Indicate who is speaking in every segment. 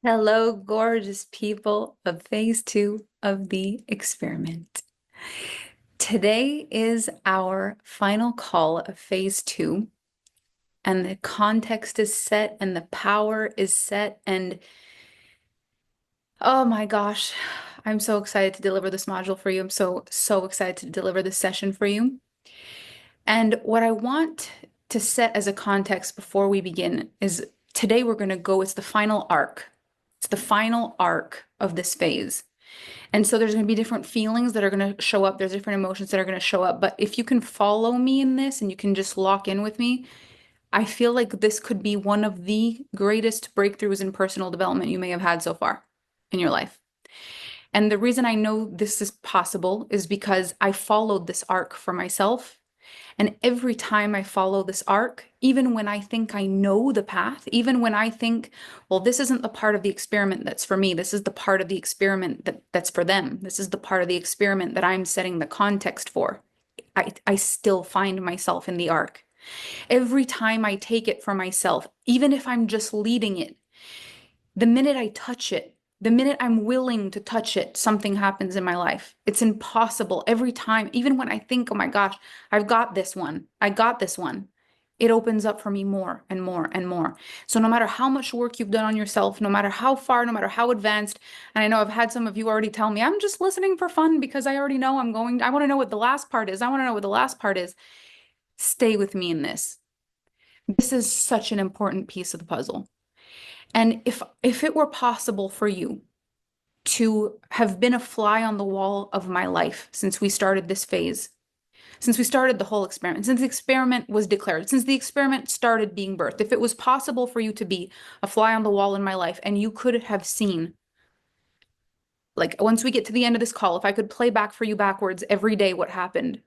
Speaker 1: Hello, gorgeous people of phase two of the experiment. Today is our final call of phase two, and the context is set and the power is set. And oh my gosh, I'm so excited to deliver this module for you. I'm so excited to deliver this session for you. And what I want to set as a context before we begin is today we're going to go, it's the final arc. It's the final arc of this phase. And so there's going to be different feelings that are going to show up. There's different emotions that are going to show up. But if you can follow me in this and you can just lock in with me, I feel like this could be one of the greatest breakthroughs in personal development you may have had so far in your life. And the reason I know this is possible is because I followed this arc for myself. And every time I follow this arc, even when I think I know the path, even when I think, well, this isn't the part of the experiment that's for me, this is the part of the experiment that's for them, this is the part of the experiment that I'm setting the context for, I still find myself in the arc. Every time I take it for myself, even if I'm just leading it, the minute I touch it, the minute I'm willing to touch it, something happens in my life. It's impossible every time, even when I think, oh my gosh, I've got this one, I got this one. It opens up for me more and more and more. So no matter how much work you've done on yourself, no matter how far, no matter how advanced, and I know I've had some of you already tell me, I'm just listening for fun because I already know I want to know what the last part is. I want to know what the last part is. Stay with me in this. This is such an important piece of the puzzle. And if it were possible for you to have been a fly on the wall of my life since we started this phase, since we started the whole experiment, since the experiment was declared, since the experiment started being birthed, if it was possible for you to be a fly on the wall in my life and you could have seen, like once we get to the end of this call, if I could play back for you backwards every day what happened,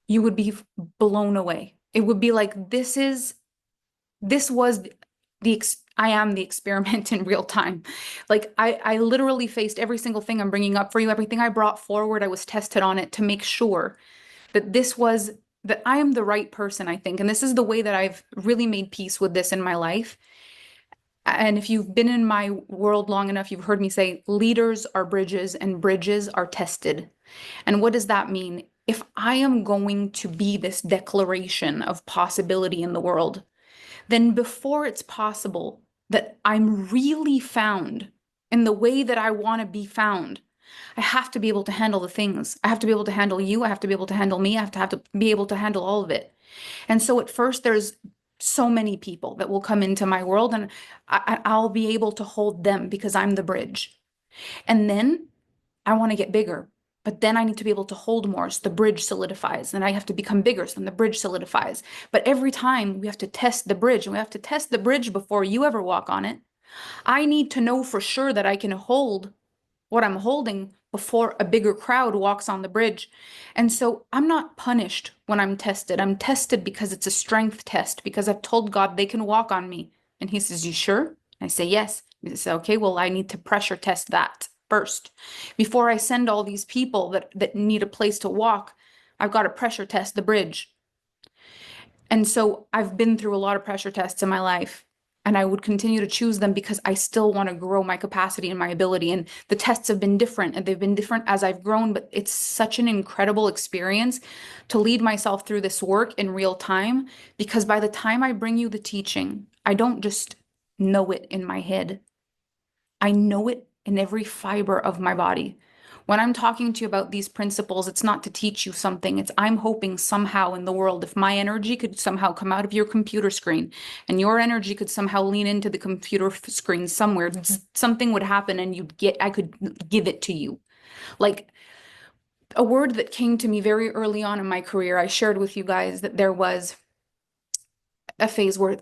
Speaker 1: you would be blown away. It would be like, this was I am the experiment in real time. Like I literally faced every single thing I'm bringing up for you. Everything I brought forward, I was tested on it to make sure that that I am the right person, I think. And this is the way that I've really made peace with this in my life. And if you've been in my world long enough, you've heard me say leaders are bridges and bridges are tested. And what does that mean? If I am going to be this declaration of possibility in the world, then before it's possible that I'm really found in the way that I want to be found, I have to be able to handle the things. I have to be able to handle you. I have to be able to handle me. I have to be able to handle all of it. And so at first, there's so many people that will come into my world, and I'll be able to hold them because I'm the bridge. And then I want to get bigger. But then I need to be able to hold more so the bridge solidifies. Then I have to become bigger so then the bridge solidifies. But every time we have to test the bridge, and we have to test the bridge before you ever walk on it. I need to know for sure that I can hold what I'm holding before a bigger crowd walks on the bridge. And so I'm not punished when I'm tested. I'm tested because it's a strength test, because I've told God they can walk on me. And he says, you sure? I say, yes. He says, okay, well, I need to pressure test that first. Before I send all these people that need a place to walk, I've got to pressure test the bridge. And so I've been through a lot of pressure tests in my life, and I would continue to choose them because I still want to grow my capacity and my ability. And the tests have been different, and they've been different as I've grown, but it's such an incredible experience to lead myself through this work in real time, because by the time I bring you the teaching, I don't just know it in my head. I know it in every fiber of my body. When I'm talking to you about these principles, it's not to teach you something. It's I'm hoping somehow in the world, if my energy could somehow come out of your computer screen and your energy could somehow lean into the computer screen somewhere, something would happen and I could give it to you. Like a word that came to me very early on in my career, I shared with you guys that there was a phase where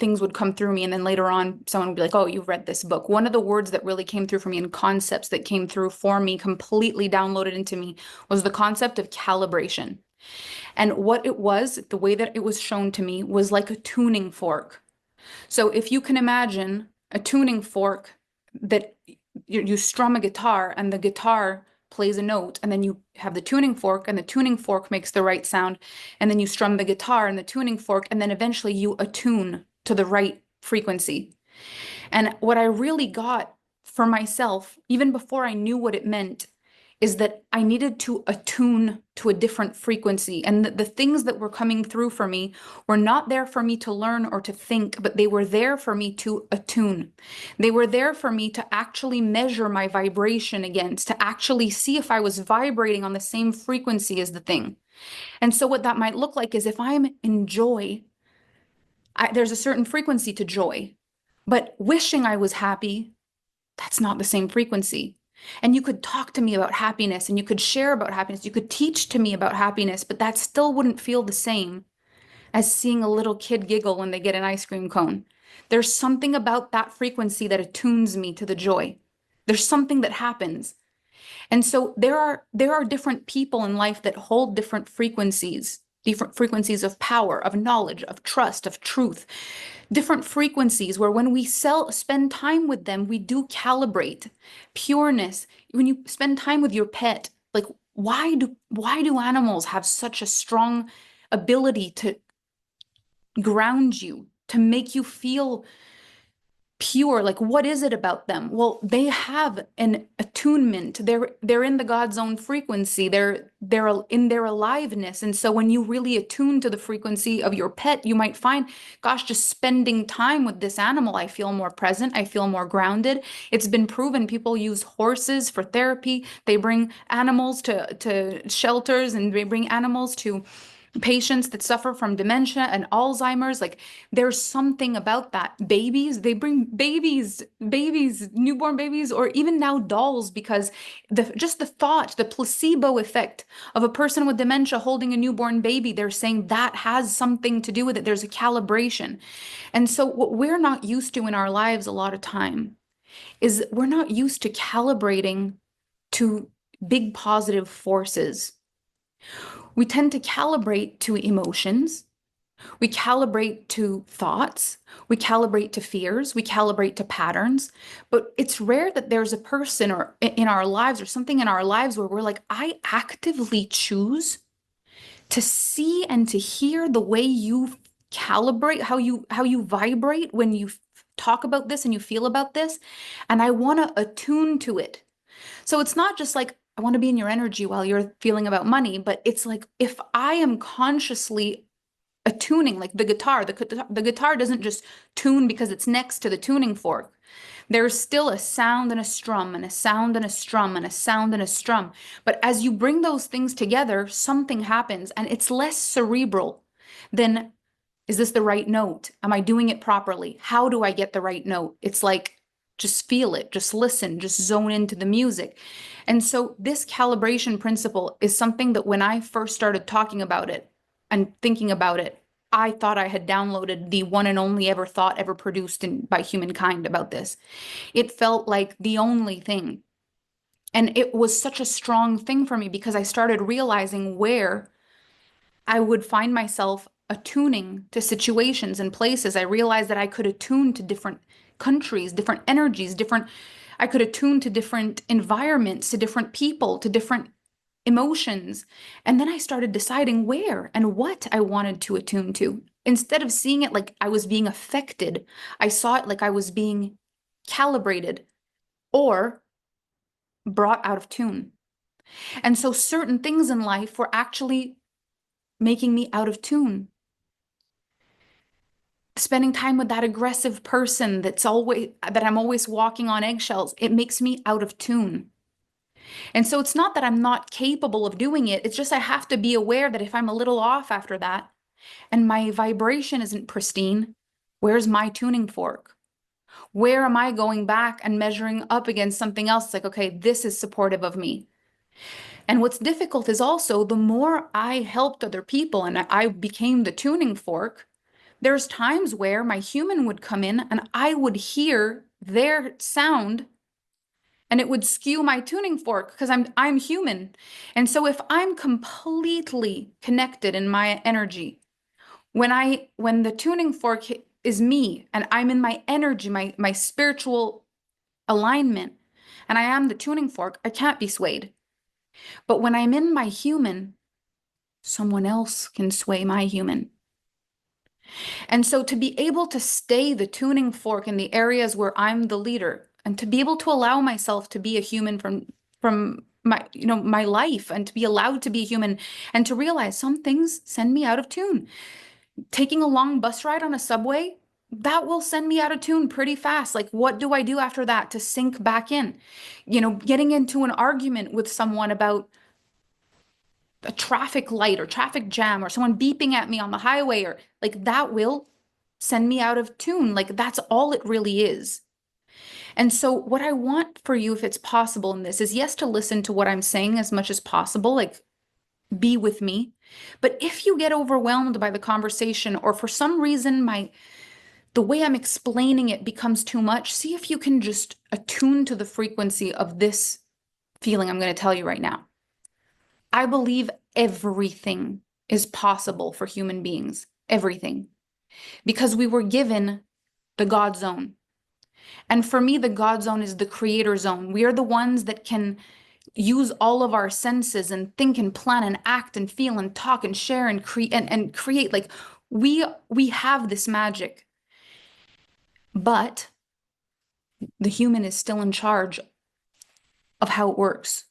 Speaker 1: things would come through me, and then later on someone would be like, oh, you've read this book. One of the words that really came through for me and concepts that came through for me, completely downloaded into me, was the concept of calibration. And what it was, the way that it was shown to me, was like a tuning fork. So if you can imagine a tuning fork that you strum a guitar and the guitar plays a note, and then you have the tuning fork and the tuning fork makes the right sound, and then you strum the guitar and the tuning fork, and then eventually you attune to the right frequency. And what I really got for myself, even before I knew what it meant, is that I needed to attune to a different frequency. And the things that were coming through for me were not there for me to learn or to think, but they were there for me to attune. They were there for me to actually measure my vibration against, to actually see if I was vibrating on the same frequency as the thing. And so, what that might look like is if I'm in joy, there's a certain frequency to joy. But wishing I was happy, that's not the same frequency. And you could talk to me about happiness and you could share about happiness. You could teach to me about happiness, but that still wouldn't feel the same as seeing a little kid giggle when they get an ice cream cone. There's something about that frequency that attunes me to the joy. There's something that happens. And so there are different people in life that hold different frequencies of power, of knowledge, of trust, of truth, different frequencies where when we spend time with them, we do calibrate pureness. When you spend time with your pet, like why do animals have such a strong ability to ground you, to make you feel pure? Like, what is it about them? Well, they have an attunement. They're in the God's own frequency. They're in their aliveness. And so when you really attune to the frequency of your pet, you might find, gosh, just spending time with this animal, I feel more present, I feel more grounded. It's been proven people use horses for therapy. They bring animals to shelters, and they bring animals to patients that suffer from dementia and Alzheimer's. Like, there's something about that. Babies, they bring babies, newborn babies, or even now dolls, because just the thought, the placebo effect of a person with dementia holding a newborn baby, they're saying that has something to do with it. There's a calibration. And so what we're not used to in our lives a lot of time is we're not used to calibrating to big positive forces. We tend to calibrate to emotions. We calibrate to thoughts. We calibrate to fears. We calibrate to patterns. But it's rare that there's a person or in our lives or something in our lives where we're like, I actively choose to see and to hear the way you calibrate, how you vibrate when you talk about this and you feel about this, and I want to attune to it. So it's not just like, I want to be in your energy while you're feeling about money, but it's like, if I am consciously attuning, like the guitar doesn't just tune because it's next to the tuning fork. There's still a sound and a strum and a sound and a strum and a sound and a strum. But as you bring those things together, something happens, and it's less cerebral than, is this the right note? Am I doing it properly? How do I get the right note? It's like, just feel it, just listen, just zone into the music. And so this calibration principle is something that when I first started talking about it and thinking about it, I thought I had downloaded the one and only ever thought ever produced by humankind about this. It felt like the only thing. And it was such a strong thing for me because I started realizing where I would find myself attuning to situations and places. I realized that I could attune to different countries, different energies, I could attune to different environments, to different people, to different emotions. And then I started deciding where and what I wanted to attune to. Instead of seeing it like I was being affected, I saw it like I was being calibrated or brought out of tune. And so certain things in life were actually making me out of tune. Spending time with that aggressive person that I'm always walking on eggshells, it makes me out of tune. And so it's not that I'm not capable of doing it, it's just I have to be aware that if I'm a little off after that and my vibration isn't pristine, where's my tuning fork? Where am I going back and measuring up against something else? Like, okay, this is supportive of me. And what's difficult is also the more I helped other people and I became the tuning fork, there's times where my human would come in and I would hear their sound and it would skew my tuning fork because I'm human. And so if I'm completely connected in my energy, when the tuning fork is me and I'm in my energy, my spiritual alignment, and I am the tuning fork, I can't be swayed. But when I'm in my human, someone else can sway my human. And so to be able to stay the tuning fork in the areas where I'm the leader and to be able to allow myself to be a human from my my life and to be allowed to be a human and to realize some things send me out of tune. Taking a long bus ride on a subway, that will send me out of tune pretty fast. Like, what do I do after that to sink back in? Getting into an argument with someone about a traffic light or traffic jam or someone beeping at me on the highway or like that will send me out of tune. Like, that's all it really is. And so, what I want for you, if it's possible in this, is yes, to listen to what I'm saying as much as possible. Like, be with me. But if you get overwhelmed by the conversation or for some reason the way I'm explaining it becomes too much, see if you can just attune to the frequency of this feeling I'm going to tell you right now. I believe everything is possible for human beings, everything, because we were given the God zone. And for me, the God zone is the creator zone. We are the ones that can use all of our senses and think and plan and act and feel and talk and share and create and create. Like we have this magic. But the human is still in charge of how it works.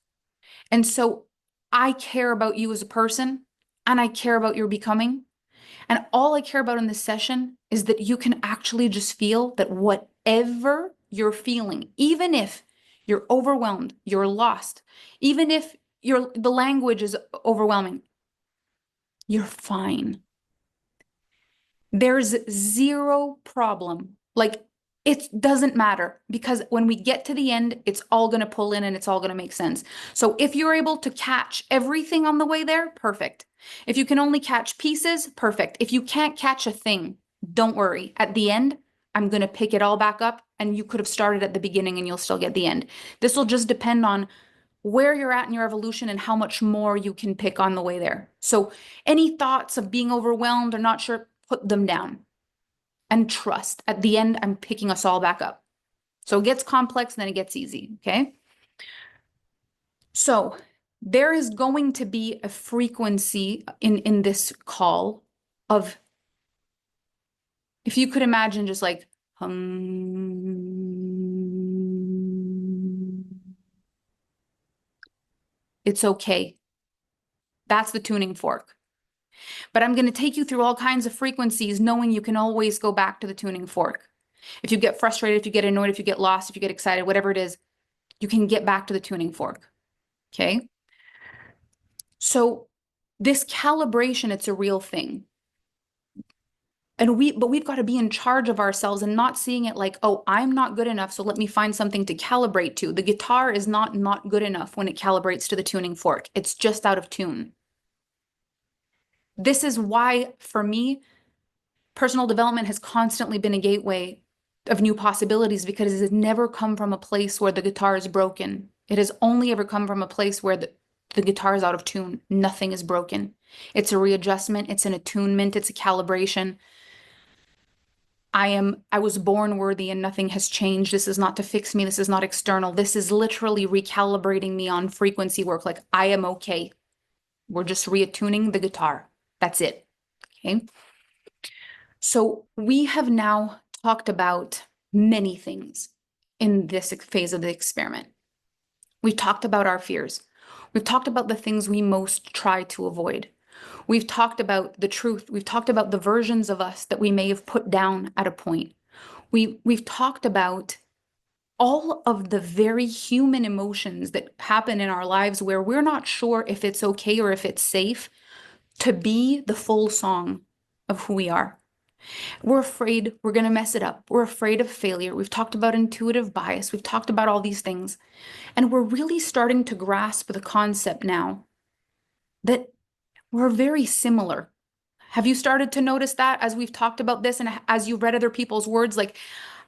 Speaker 1: And so I care about you as a person and I care about your becoming. And all I care about in this session is that you can actually just feel that whatever you're feeling, even if you're overwhelmed, you're lost, even if the language is overwhelming, you're fine. There's zero problem. Like, it doesn't matter because when we get to the end, it's all going to pull in and it's all going to make sense. So if you're able to catch everything on the way there, perfect. If you can only catch pieces, perfect. If you can't catch a thing, don't worry. At the end, I'm going to pick it all back up and you could have started at the beginning and you'll still get the end. This will just depend on where you're at in your evolution and how much more you can pick on the way there. So any thoughts of being overwhelmed or not sure, put them down and trust. At the end, I'm picking us all back up. So it gets complex, then it gets easy, okay? So there is going to be a frequency in this call of, if you could imagine just like, it's okay. That's the tuning fork. But I'm going to take you through all kinds of frequencies, knowing you can always go back to the tuning fork. If you get frustrated, if you get annoyed, if you get lost, if you get excited, whatever it is, you can get back to the tuning fork. Okay? So this calibration, it's a real thing. But we've got to be in charge of ourselves and not seeing it like, oh, I'm not good enough, so let me find something to calibrate to. The guitar is not good enough when it calibrates to the tuning fork. It's just out of tune. This is why, for me, personal development has constantly been a gateway of new possibilities because it has never come from a place where the guitar is broken. It has only ever come from a place where the guitar is out of tune. Nothing is broken. It's a readjustment. It's an attunement. It's a calibration. I was born worthy and nothing has changed. This is not to fix me. This is not external. This is literally recalibrating me on frequency work. Like, I am okay. We're just reattuning the guitar. That's it. Okay. So we have now talked about many things in this phase of the experiment. We've talked about our fears. We've talked about the things we most try to avoid. We've talked about the truth. We've talked about the versions of us that we may have put down at a point. We've talked about all of the very human emotions that happen in our lives where we're not sure if it's okay or if it's safe to be the full song of who we are. We're afraid we're going to mess it up. We're afraid of failure. We've talked about intuitive bias. We've talked about all these things. And we're really starting to grasp the concept now that we're very similar. Have you started to notice that as we've talked about this and as you've read other people's words? Like,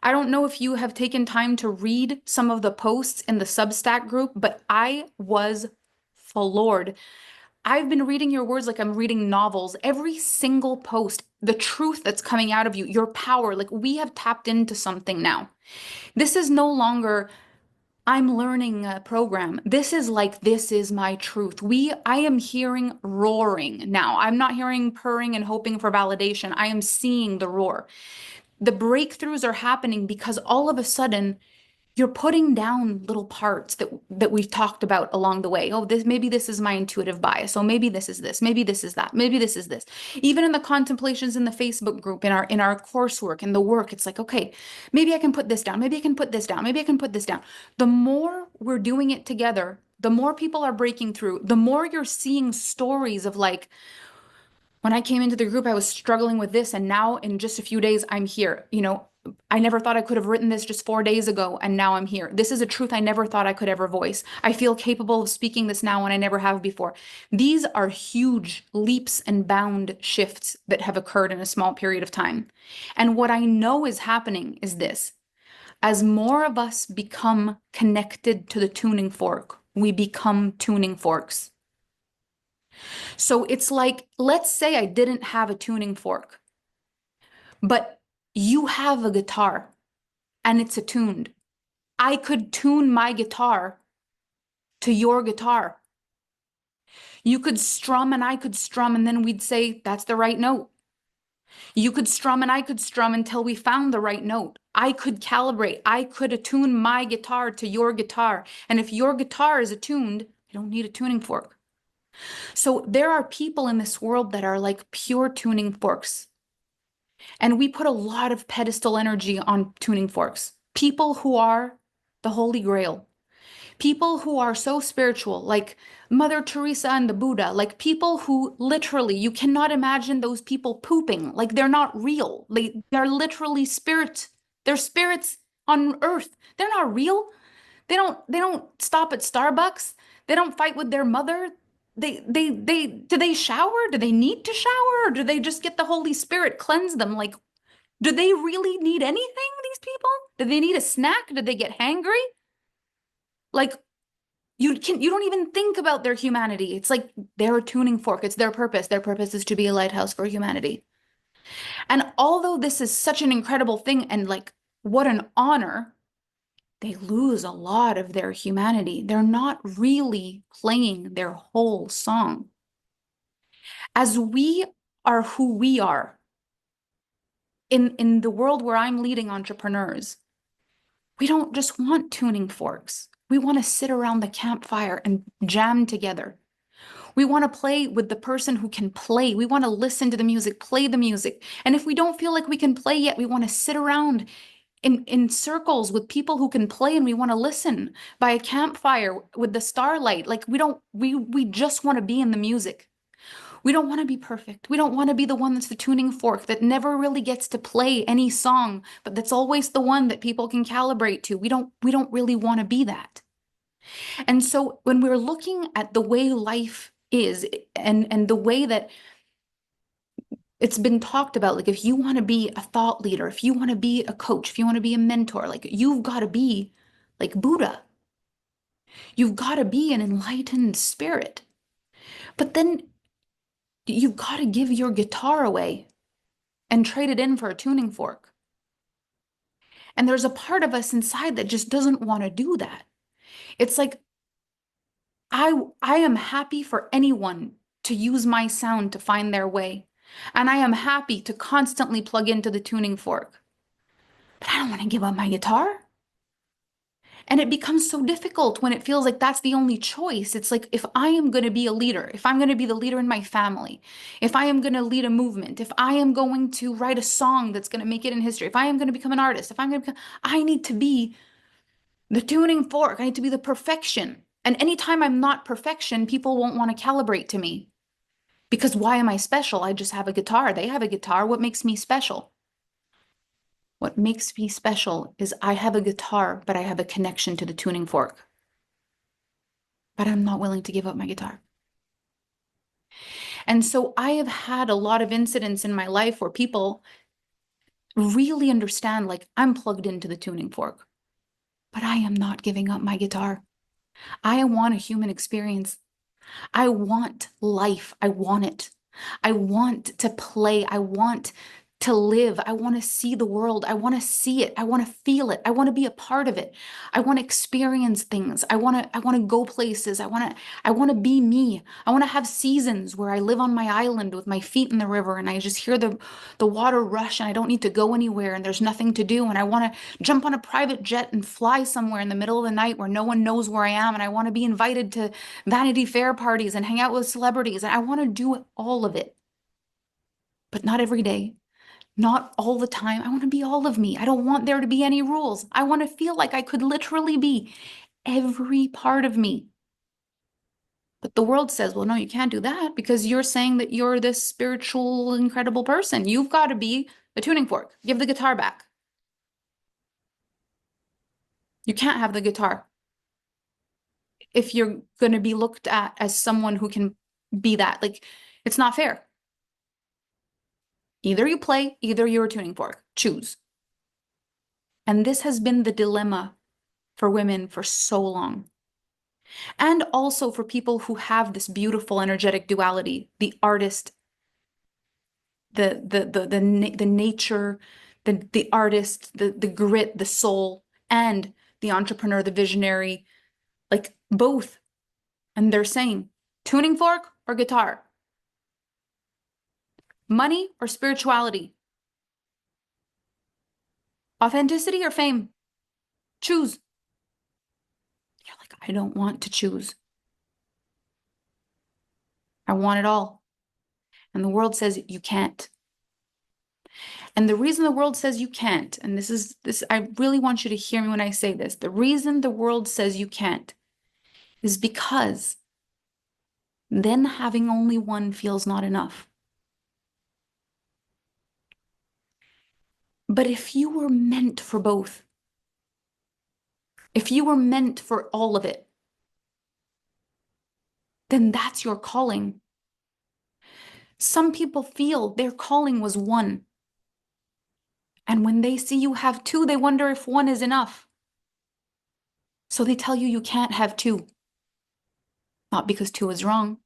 Speaker 1: I don't know if you have taken time to read some of the posts in the Substack group, but I was floored. I've been reading your words like I'm reading novels. Every single post, the truth that's coming out of you, your power, like we have tapped into something now. This is no longer I'm learning a program. This is my truth. I am hearing roaring now. I'm not hearing purring and hoping for validation. I am seeing the roar. The breakthroughs are happening because all of a sudden you're putting down little parts that we've talked about along the way. Oh, maybe this is my intuitive bias. Oh, maybe this is this. Maybe this is that. Maybe this is this. Even in the contemplations in the Facebook group, in our coursework, in the work, it's like, okay, maybe I can put this down. Maybe I can put this down. Maybe I can put this down. The more we're doing it together, the more people are breaking through, the more you're seeing stories of like, when I came into the group, I was struggling with this, and now in just a few days, I'm here. I never thought I could have written this just 4 days ago, and now I'm here. This is a truth I never thought I could ever voice. I feel capable of speaking this now when I never have before. These are huge leaps and bound shifts that have occurred in a small period of time. And what I know is happening is this. As more of us become connected to the tuning fork, we become tuning forks. So it's like, let's say I didn't have a tuning fork, but you have a guitar and it's attuned. I could tune my guitar to your guitar. You could strum and I could strum, and then we'd say, that's the right note. You could strum and I could strum until we found the right note. I could calibrate. I could attune my guitar to your guitar. And if your guitar is attuned, you don't need a tuning fork. So there are people in this world that are like pure tuning forks. And we put a lot of pedestal energy on tuning forks. People who are the Holy Grail. People who are so spiritual, like Mother Teresa and the Buddha, like people who literally, you cannot imagine those people pooping. Like they're not real. They're literally spirits. They're spirits on earth. They're not real. They don't stop at Starbucks. They don't fight with their mother. Do they shower? Do they need to shower? Or do they just get the Holy Spirit cleanse them? Like, do they really need anything, these people? Do they need a snack? Did they get hangry? Like, you don't even think about their humanity. It's like they're a tuning fork. It's their purpose. Their purpose is to be a lighthouse for humanity. And although this is such an incredible thing and like what an honor, they lose a lot of their humanity. They're not really playing their whole song. As we are who we are in the world where I'm leading entrepreneurs, we don't just want tuning forks. We want to sit around the campfire and jam together. We want to play with the person who can play. We want to listen to the music, play the music. And if we don't feel like we can play yet, we want to sit around in circles with people who can play, and we want to listen by a campfire with the starlight. Like we just want to be in the music. We don't want to be perfect. We don't want to be the one that's the tuning fork that never really gets to play any song, but that's always the one that people can calibrate to. We don't really want to be that. And so when we're looking at the way life is and the way that it's been talked about, like if you want to be a thought leader, if you want to be a coach, if you want to be a mentor, like you've got to be like Buddha. You've got to be an enlightened spirit. But then you've got to give your guitar away and trade it in for a tuning fork. And there's a part of us inside that just doesn't want to do that. It's like, I am happy for anyone to use my sound to find their way. And I am happy to constantly plug into the tuning fork. But I don't want to give up my guitar. And it becomes so difficult when it feels like that's the only choice. It's like, if I am going to be a leader, if I'm going to be the leader in my family, if I am going to lead a movement, if I am going to write a song that's going to make it in history, if I am going to become an artist, if I'm going to become, I need to be the tuning fork. I need to be the perfection. And anytime I'm not perfection, people won't want to calibrate to me. Because why am I special? I just have a guitar. They have a guitar. What makes me special? What makes me special is I have a guitar, but I have a connection to the tuning fork. But I'm not willing to give up my guitar. And so I have had a lot of incidents in my life where people really understand, like, I'm plugged into the tuning fork, but I am not giving up my guitar. I want a human experience. I want life. I want it. I want to play. I want to live. I want to see the world. I want to see it. I want to feel it. I want to be a part of it. I want to experience things. I want to go places. I want to be me. I want to have seasons where I live on my island with my feet in the river and I just hear the water rush and I don't need to go anywhere and there's nothing to do and I want to jump on a private jet and fly somewhere in the middle of the night where no one knows where I am and I want to be invited to Vanity Fair parties and hang out with celebrities and I want to do all of it. But not every day. Not all the time. I want to be all of me. I don't want there to be any rules. I want to feel like I could literally be every part of me. But the world says, well, no, you can't do that because you're saying that you're this spiritual, incredible person. You've got to be a tuning fork. Give the guitar back. You can't have the guitar if you're going to be looked at as someone who can be that. Like, it's not fair. Either you play, either you're a tuning fork. Choose. And this has been the dilemma for women for so long. And also for people who have this beautiful energetic duality, the artist, the nature, the artist, the grit, the soul, and the entrepreneur, the visionary, like both. And they're saying tuning fork or guitar, money or spirituality, authenticity or fame. Choose. You're like, I don't want to choose. I want it all. And the world says you can't. And the reason the world says you can't, and I really want you to hear me when I say this. The reason the world says you can't is because then having only one feels not enough. But if you were meant for both, if you were meant for all of it, then that's your calling. Some people feel their calling was one. And when they see you have two, they wonder if one is enough. So they tell you you can't have two. Not because two is wrong,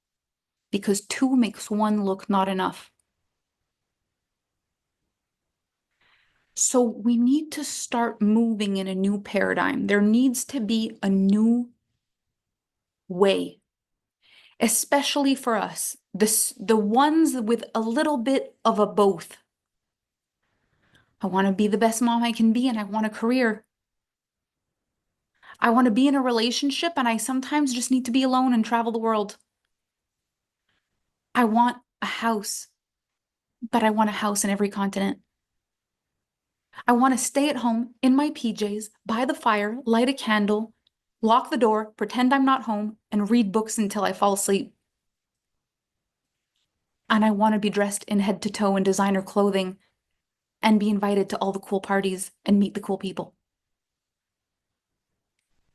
Speaker 1: because two makes one look not enough. So we need to start moving in a new paradigm. There needs to be a new way, especially for us, the ones with a little bit of a both. I want to be the best mom I can be, and I want a career. I want to be in a relationship, and I sometimes just need to be alone and travel the world. I want a house, but I want a house in every continent. I want to stay at home in my PJs, by the fire, light a candle, lock the door, pretend I'm not home, and read books until I fall asleep. And I want to be dressed in head to toe in designer clothing and be invited to all the cool parties and meet the cool people.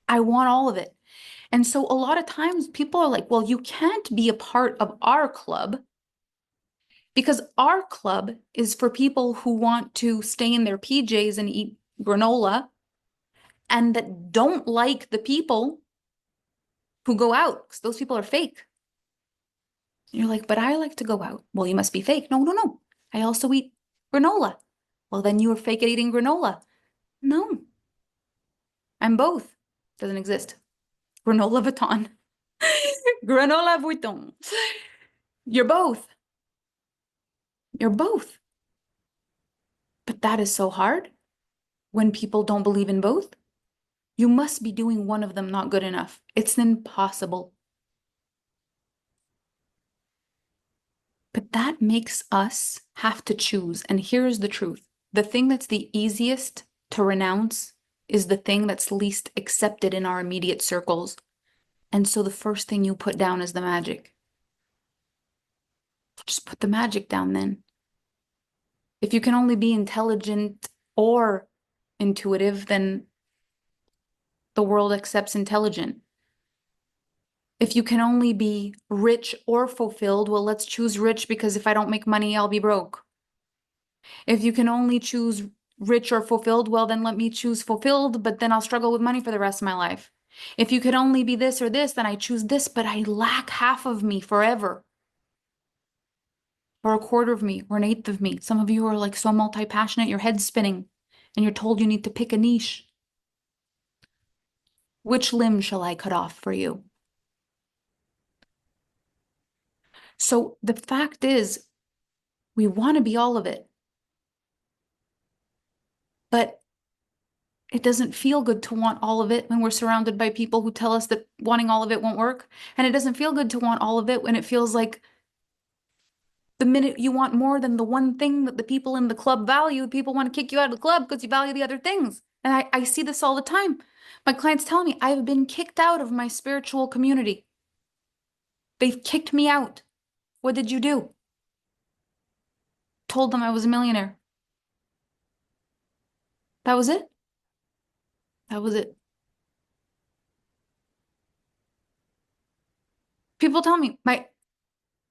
Speaker 1: I want all of it. And so a lot of times people are like, well, you can't be a part of our club because our club is for people who want to stay in their PJs and eat granola and that don't like the people who go out because those people are fake. And you're like, but I like to go out. Well, you must be fake. No, no, no. I also eat granola. Well, then you are fake at eating granola. No, I'm both. Doesn't exist. Granola Vuitton. Granola Vuitton. You're both. You're both. But that is so hard when people don't believe in both. You must be doing one of them not good enough. It's impossible. But that makes us have to choose. And here's the truth. The thing that's the easiest to renounce is the thing that's least accepted in our immediate circles. And so the first thing you put down is the magic. Just put the magic down then. If you can only be intelligent or intuitive, then the world accepts intelligent. If you can only be rich or fulfilled, well, let's choose rich because if I don't make money, I'll be broke. If you can only choose rich or fulfilled, well, then let me choose fulfilled, but then I'll struggle with money for the rest of my life. If you could only be this or this, then I choose this, but I lack half of me forever. or a quarter of me or an eighth of me. Some of you are like so multi-passionate, your head's spinning and you're told you need to pick a niche. Which limb shall I cut off for you? So the fact is, we want to be all of it, but it doesn't feel good to want all of it when we're surrounded by people who tell us that wanting all of it won't work. And it doesn't feel good to want all of it when it feels like the minute you want more than the one thing that the people in the club value, people want to kick you out of the club because you value the other things. And I see this all the time. My clients tell me I've been kicked out of my spiritual community. They've kicked me out. What did you do? Told them I was a millionaire. That was it. That was it. People tell me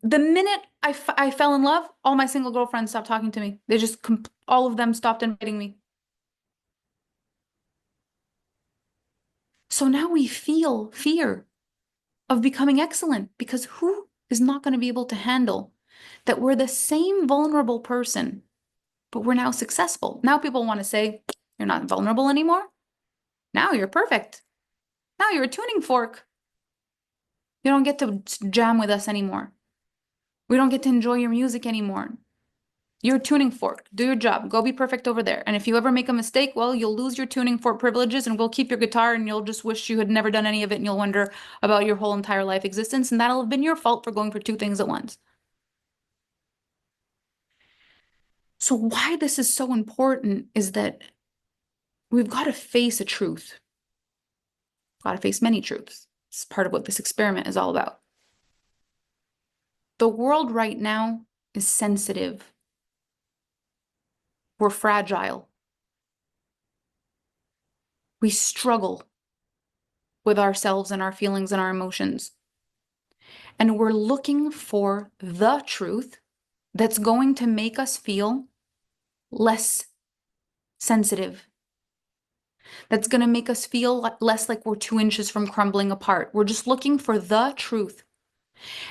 Speaker 1: the minute I fell in love, all my single girlfriends stopped talking to me. They just all of them stopped inviting me. So now we feel fear of becoming excellent because who is not going to be able to handle that we're the same vulnerable person, but we're now successful. Now people want to say, you're not vulnerable anymore. Now you're perfect. Now you're a tuning fork. You don't get to jam with us anymore. We don't get to enjoy your music anymore. You're a tuning fork. Do your job. Go be perfect over there. And if you ever make a mistake, well, you'll lose your tuning fork privileges and we'll keep your guitar and you'll just wish you had never done any of it and you'll wonder about your whole entire life existence. And that'll have been your fault for going for two things at once. So why this is so important is that we've got to face a truth. Got to face many truths. It's part of what this experiment is all about. The world right now is sensitive. We're fragile. We struggle with ourselves and our feelings and our emotions. And we're looking for the truth that's going to make us feel less sensitive. That's going to make us feel less like we're 2 inches from crumbling apart. We're just looking for the truth.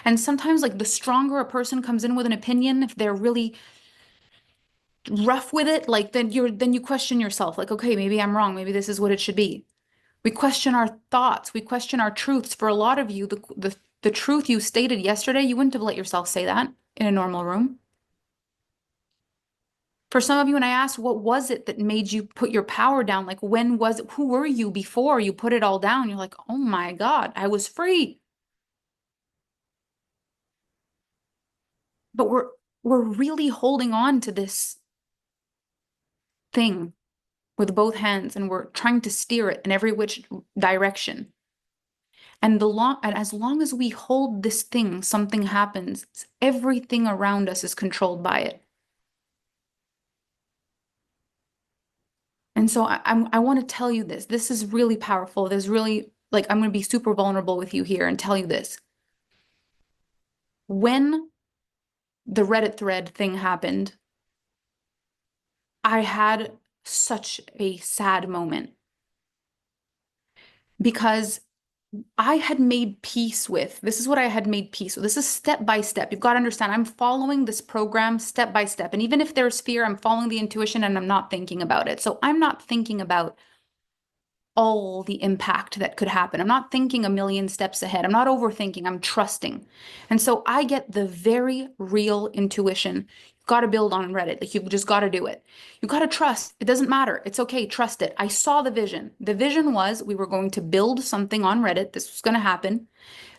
Speaker 1: And sometimes, like, the stronger a person comes in with an opinion, if they're really rough with it, like, then you question yourself, like, okay, maybe I'm wrong. Maybe this is what it should be. We question our thoughts. We question our truths. For a lot of you, the truth you stated yesterday, you wouldn't have let yourself say that in a normal room. For some of you, and I asked, what was it that made you put your power down? Like, when was it? Who were you before you put it all down? You're like, oh my God, I was free. But we're really holding on to this thing with both hands and we're trying to steer it in every which direction. And as long as we hold this thing, something happens. Everything around us is controlled by it. And so I want to tell you this. This is really powerful. There's really, like, I'm going to be super vulnerable with you here and tell you this. When the Reddit thread thing happened, I had such a sad moment because I had made peace with, this is what I had made peace with. This is step by step. You've got to understand, I'm following this program step by step. And even if there's fear, I'm following the intuition and I'm not thinking about it. So I'm not thinking about all the impact that could happen. I'm not thinking a million steps ahead. I'm not overthinking. I'm trusting. And so I get the very real intuition. You've got to build on Reddit. Like, you've just got to do it. You got to trust. It doesn't matter. It's okay. Trust it. I saw the vision. The vision was we were going to build something on Reddit. This was going to happen.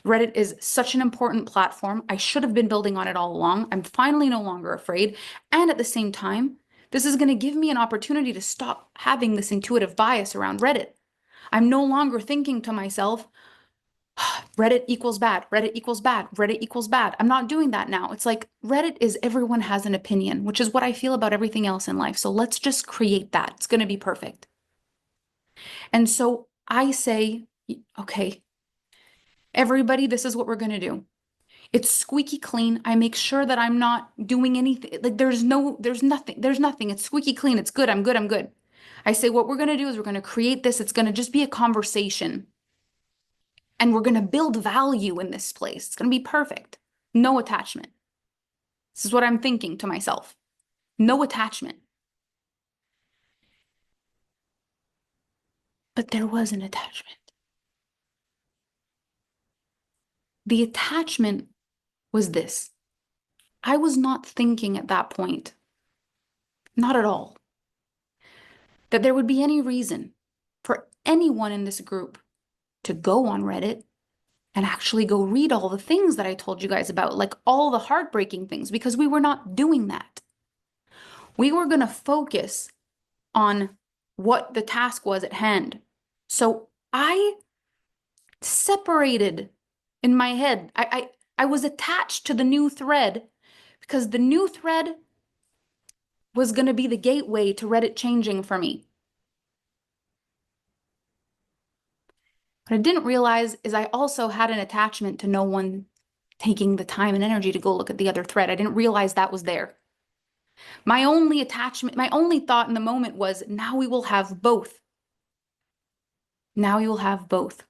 Speaker 1: Reddit is such an important platform. I should have been building on it all along. I'm finally no longer afraid. And at the same time, this is going to give me an opportunity to stop having this intuitive bias around Reddit. I'm no longer thinking to myself, Reddit equals bad, Reddit equals bad, Reddit equals bad. I'm not doing that now. It's like Reddit is everyone has an opinion, which is what I feel about everything else in life. So let's just create that. It's going to be perfect. And so I say, okay, everybody, this is what we're going to do. It's squeaky clean. I make sure that I'm not doing anything. Like, there's nothing. It's squeaky clean. It's good. I'm good. I say, what we're going to do is we're going to create this. It's going to just be a conversation. And we're going to build value in this place. It's going to be perfect. No attachment. This is what I'm thinking to myself. No attachment. But there was an attachment. The attachment was this. I was not thinking at that point, not at all, that there would be any reason for anyone in this group to go on Reddit and actually go read all the things that I told you guys about, like all the heartbreaking things, because we were not doing that. We were going to focus on what the task was at hand. So I separated in my head. I was attached to the new thread because the new thread was going to be the gateway to Reddit changing for me. What I didn't realize is I also had an attachment to no one taking the time and energy to go look at the other thread. I didn't realize that was there. My only attachment, my only thought in the moment was, now we will have both. Now you will have both.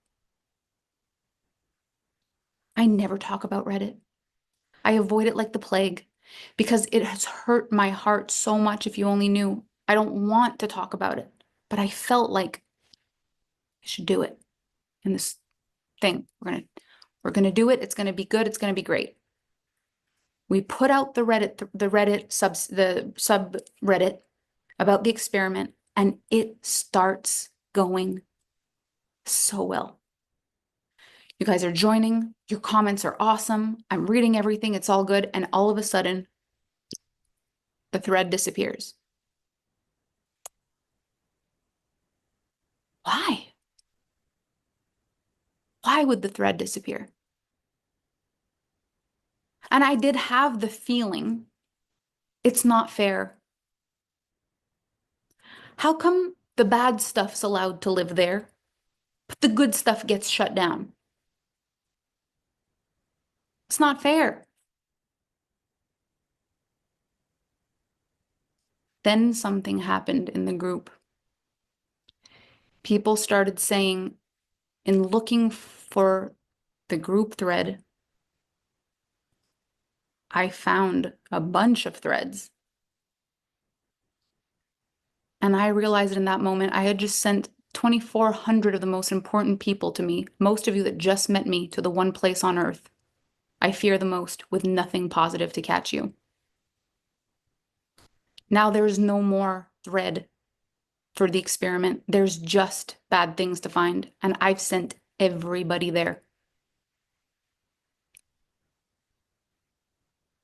Speaker 1: I never talk about Reddit. I avoid it like the plague because it has hurt my heart so much. If you only knew, I don't want to talk about it, but I felt like I should do it in this thing. We're gonna do it. It's gonna be good. It's gonna be great. We put out the subreddit about the experiment, and it starts going so well. You guys are joining. Your comments are awesome. I'm reading everything. It's all good. And all of a sudden, the thread disappears. Why? Why would the thread disappear? And I did have the feeling it's not fair. How come the bad stuff's allowed to live there, but the good stuff gets shut down? It's not fair. Then something happened in the group. People started saying, in looking for the group thread, I found a bunch of threads. And I realized in that moment, I had just sent 2,400 of the most important people to me, most of you that just met me, to the one place on earth I fear the most, with nothing positive to catch you. Now there's no more thread for the experiment. There's just bad things to find, and I've sent everybody there.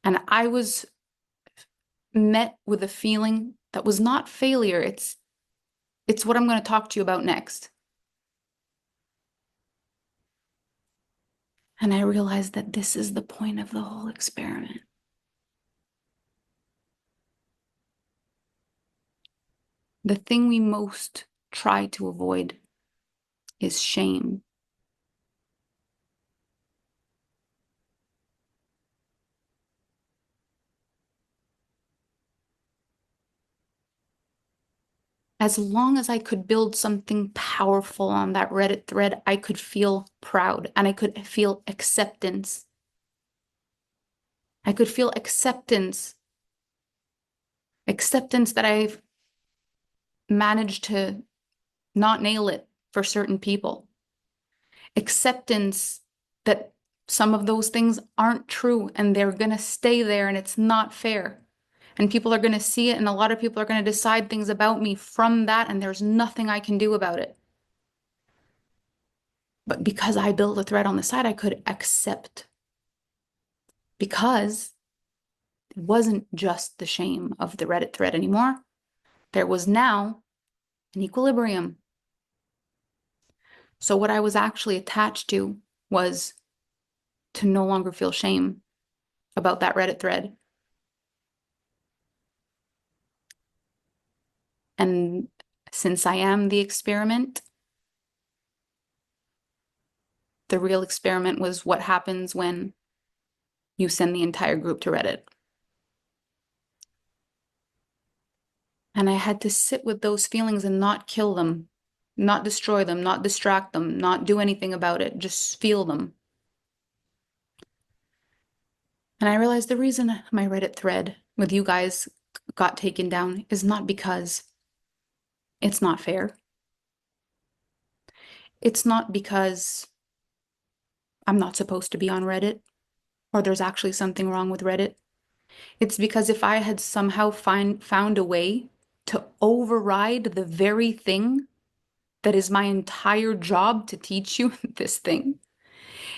Speaker 1: And I was met with a feeling that was not failure. It's what I'm going to talk to you about next. And I realized that this is the point of the whole experiment. The thing we most try to avoid is shame. As long as I could build something powerful on that Reddit thread, I could feel proud and I could feel acceptance. I could feel acceptance. Acceptance that I've managed to not nail it for certain people. Acceptance that some of those things aren't true and they're going to stay there and it's not fair. And people are going to see it, and a lot of people are going to decide things about me from that, and there's nothing I can do about it. But because I built a thread on the side, I could accept. Because it wasn't just the shame of the Reddit thread anymore. There was now an equilibrium. So what I was actually attached to was to no longer feel shame about that Reddit thread. And since I am the experiment, the real experiment was what happens when you send the entire group to Reddit. And I had to sit with those feelings and not kill them, not destroy them, not distract them, not do anything about it, just feel them. And I realized the reason my Reddit thread with you guys got taken down is not because it's not fair. It's not because I'm not supposed to be on Reddit or there's actually something wrong with Reddit. It's because if I had somehow found a way to override the very thing that is my entire job to teach you this thing,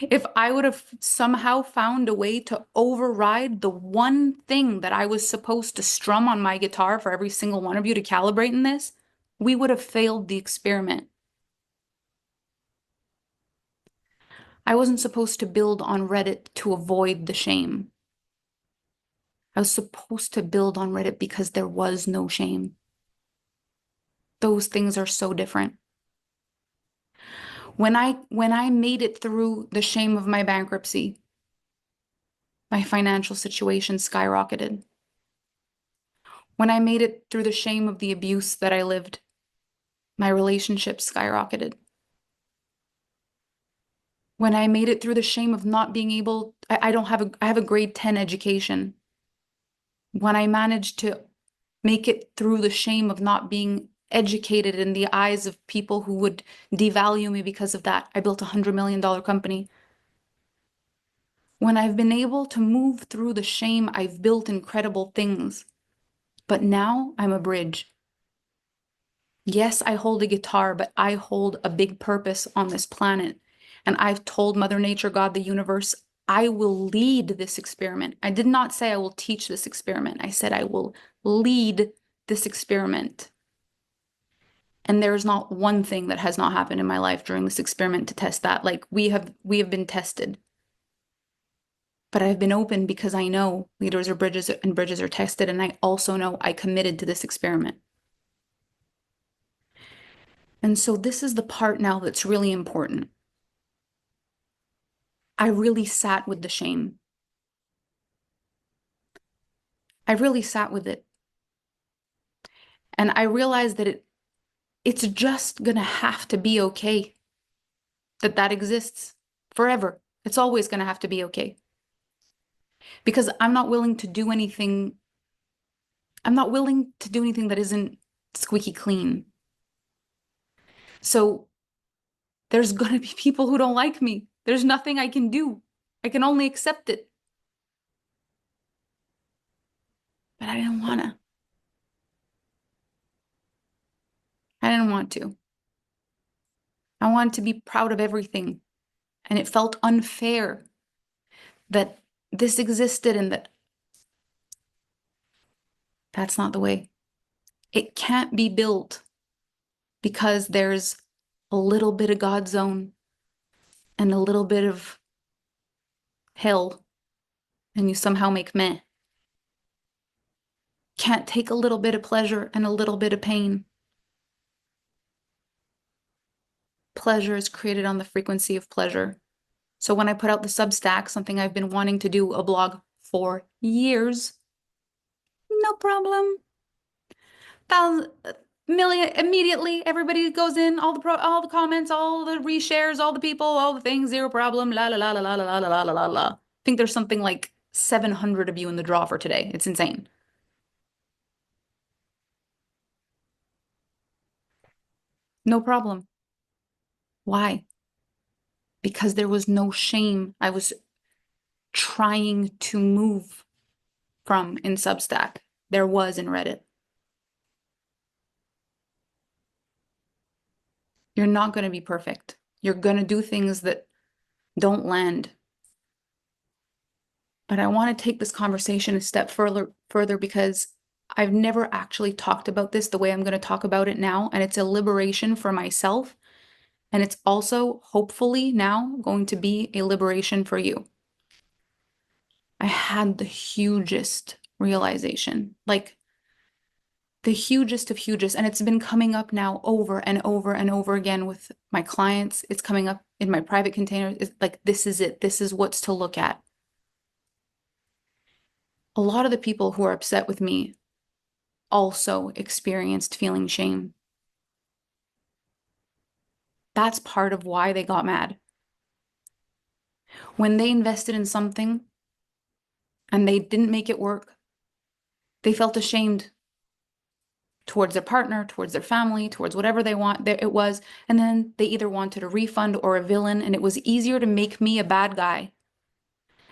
Speaker 1: if I would have somehow found a way to override the one thing that I was supposed to strum on my guitar for every single one of you to calibrate in this, we would have failed the experiment. I wasn't supposed to build on Reddit to avoid the shame. I was supposed to build on Reddit because there was no shame. Those things are so different. When I made it through the shame of my bankruptcy, my financial situation skyrocketed. When I made it through the shame of the abuse that I lived, my relationship skyrocketed. When I made it through the shame of not being able, I have a grade 10 education. When I managed to make it through the shame of not being educated in the eyes of people who would devalue me because of that, I built $100 million company. When I've been able to move through the shame, I've built incredible things. But now I'm a bridge. Yes, I hold a guitar, but I hold a big purpose on this planet. And I've told Mother Nature, God, the universe, I will lead this experiment. I did not say I will teach this experiment. I said I will lead this experiment. And there is not one thing that has not happened in my life during this experiment to test that. Like we have been tested. But I've been open because I know leaders are bridges and bridges are tested. And I also know I committed to this experiment. And so this is the part now that's really important. I really sat with the shame. I really sat with it. And I realized that it's just gonna have to be okay that that exists forever. It's always gonna have to be okay. Because I'm not willing to do anything that isn't squeaky clean. So there's gonna be people who don't like me. There's nothing I can do. I can only accept it. But I didn't wanna. I didn't want to. I wanted to be proud of everything. And it felt unfair that this existed and that that's not the way. It can't be built because there's a little bit of God zone and a little bit of hell and you somehow make meh. Can't take a little bit of pleasure and a little bit of pain. Pleasure is created on the frequency of pleasure. So when I put out the Substack, something I've been wanting to do, a blog for years, no problem. Million immediately, everybody goes in, all the comments, all the reshares, all the people, all the things, zero problem, la la la la la la la la la la la. I think there's something like 700 of you in the draw for today. It's insane. No problem. Why? Because there was no shame I was trying to move from in Substack. There was in Reddit. You're not going to be perfect. You're going to do things that don't land. But I want to take this conversation a step further because I've never actually talked about this the way I'm going to talk about it now. And it's a liberation for myself. And it's also, hopefully, now going to be a liberation for you. I had the hugest realization, like the hugest of hugest. And it's been coming up now over and over and over again with my clients. It's coming up in my private containers. It's like, this is it. This is what's to look at. A lot of the people who are upset with me also experienced feeling shame. That's part of why they got mad. When they invested in something and they didn't make it work. They felt ashamed towards their partner, towards their family, towards whatever it was. And then they either wanted a refund or a villain. And it was easier to make me a bad guy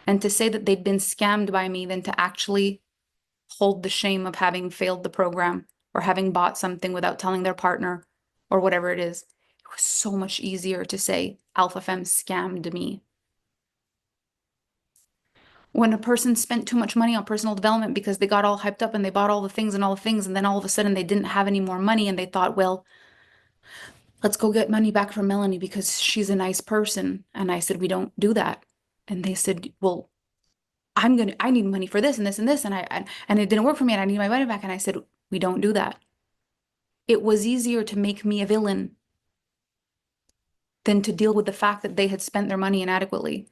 Speaker 1: and to say that they'd been scammed by me than to actually hold the shame of having failed the program or having bought something without telling their partner or whatever it is. It was so much easier to say Alpha Femme scammed me. When a person spent too much money on personal development because they got all hyped up and they bought all the things, and then all of a sudden they didn't have any more money and they thought, well, let's go get money back from Melanie because she's a nice person. And I said, we don't do that. And they said, well, I need money for this and this and this. And it didn't work for me and I need my money back. And I said, we don't do that. It was easier to make me a villain than to deal with the fact that they had spent their money inadequately.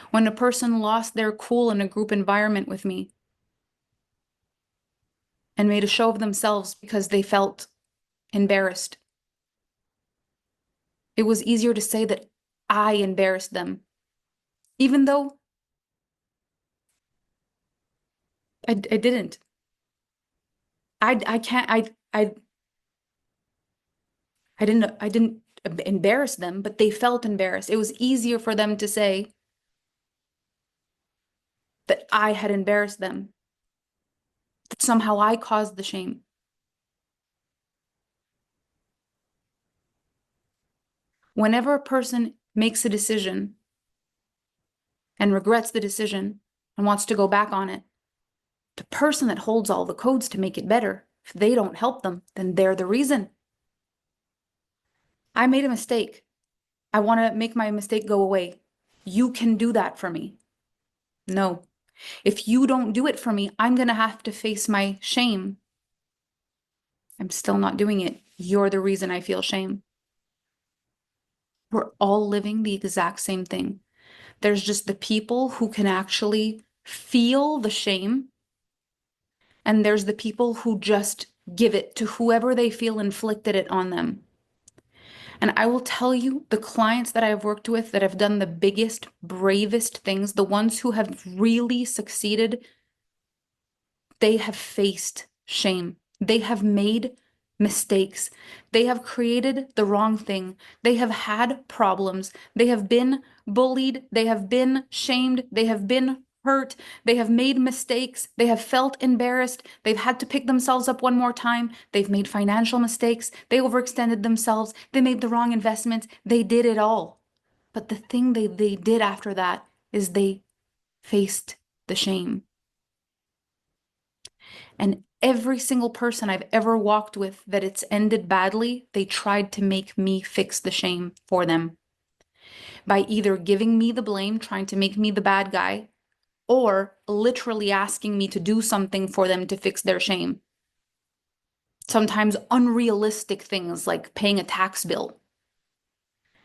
Speaker 1: When a person lost their cool in a group environment with me and made a show of themselves because they felt embarrassed, it was easier to say that I embarrassed them, even though I didn't. I can't, I didn't embarrass them, but they felt embarrassed. It was easier for them to say that I had embarrassed them, that somehow I caused the shame. Whenever a person makes a decision and regrets the decision and wants to go back on it, the person that holds all the codes to make it better, if they don't help them, then they're the reason. I made a mistake. I want to make my mistake go away. You can do that for me. No. If you don't do it for me, I'm going to have to face my shame. I'm still not doing it. You're the reason I feel shame. We're all living the exact same thing. There's just the people who can actually feel the shame, and there's the people who just give it to whoever they feel inflicted it on them. And I will tell you, the clients that I've worked with that have done the biggest, bravest things, the ones who have really succeeded, they have faced shame. They have made mistakes. They have created the wrong thing. They have had problems. They have been bullied. They have been shamed. They have been hurt. They have made mistakes. They have felt embarrassed. They've had to pick themselves up one more time. They've made financial mistakes. They overextended themselves. They made the wrong investments. They did it all. But the thing they did after that is they faced the shame. And every single person I've ever walked with that it's ended badly, they tried to make me fix the shame for them by either giving me the blame, trying to make me the bad guy, or literally asking me to do something for them to fix their shame. Sometimes unrealistic things like paying a tax bill,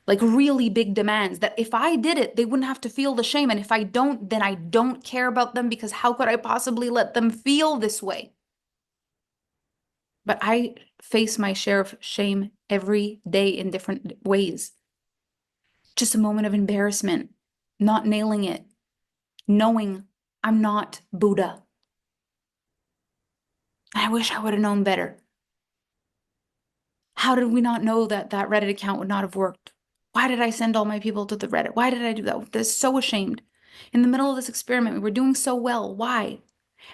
Speaker 1: like really big demands that if I did it, they wouldn't have to feel the shame. And if I don't, then I don't care about them because how could I possibly let them feel this way? But I face my share of shame every day in different ways. Just a moment of embarrassment, not nailing it, knowing I'm not Buddha. I wish I would have known better. How did we not know that that Reddit account would not have worked? Why did I send all my people to the Reddit? Why did I do that? They're so ashamed. In the middle of this experiment, we were doing so well. Why?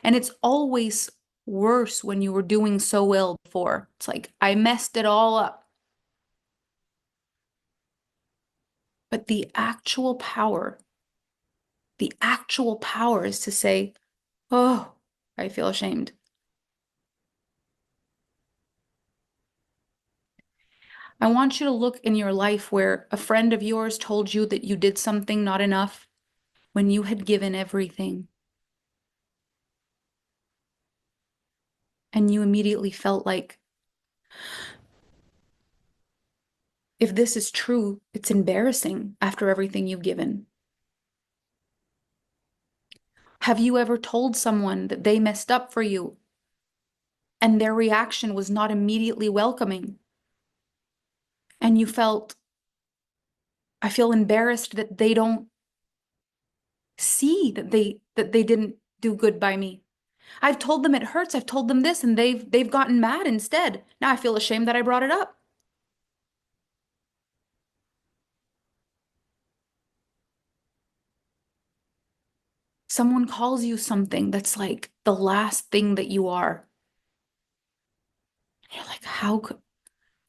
Speaker 1: And it's always worse when you were doing so well before. It's like, I messed it all up. But the actual power is to say, oh, I feel ashamed. I want you to look in your life where a friend of yours told you that you did something not enough when you had given everything. And you immediately felt like, if this is true, it's embarrassing after everything you've given. Have you ever told someone that they messed up for you and their reaction was not immediately welcoming? And you felt, I feel embarrassed that they don't see that they didn't do good by me. I've told them it hurts. I've told them this, and they've gotten mad instead. Now I feel ashamed that I brought it up. Someone calls you something that's like the last thing that you are. You're like, how could,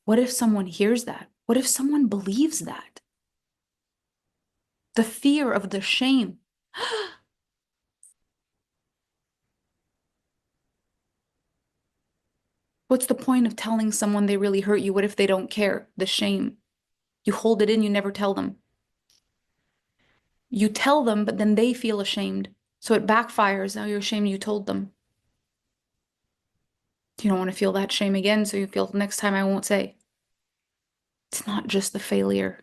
Speaker 1: what if someone hears that? What if someone believes that? The fear of the shame. What's the point of telling someone they really hurt you? What if they don't care? The shame. You hold it in, you never tell them. You tell them, but then they feel ashamed. So it backfires. Now you're ashamed you told them. You don't want to feel that shame again, so you feel next time I won't say. It's not just the failure,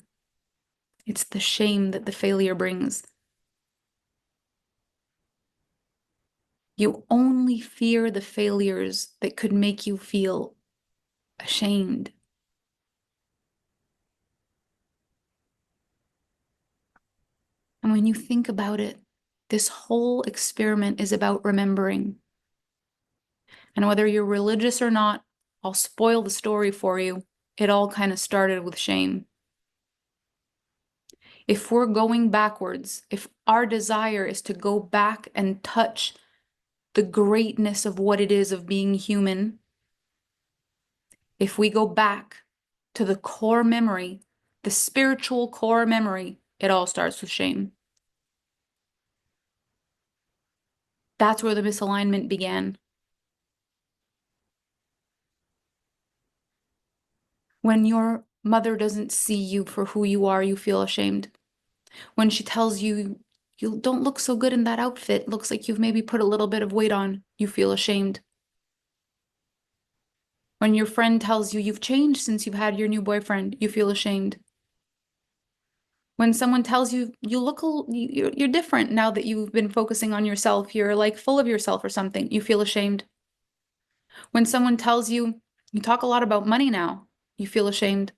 Speaker 1: it's the shame that the failure brings. You only fear the failures that could make you feel ashamed. And when you think about it, this whole experiment is about remembering. And whether you're religious or not, I'll spoil the story for you. It all kind of started with shame. If we're going backwards, if our desire is to go back and touch the greatness of what it is of being human, if we go back to the core memory, the spiritual core memory, it all starts with shame. That's where the misalignment began. When your mother doesn't see you for who you are, you feel ashamed. When she tells you, you don't look so good in that outfit, looks like you've maybe put a little bit of weight on, you feel ashamed. When your friend tells you you've changed since you've had your new boyfriend, you feel ashamed. When someone tells you you look you're different now that you've been focusing on yourself, you're like full of yourself or something, you feel ashamed. When someone tells you you talk a lot about money now, you feel ashamed.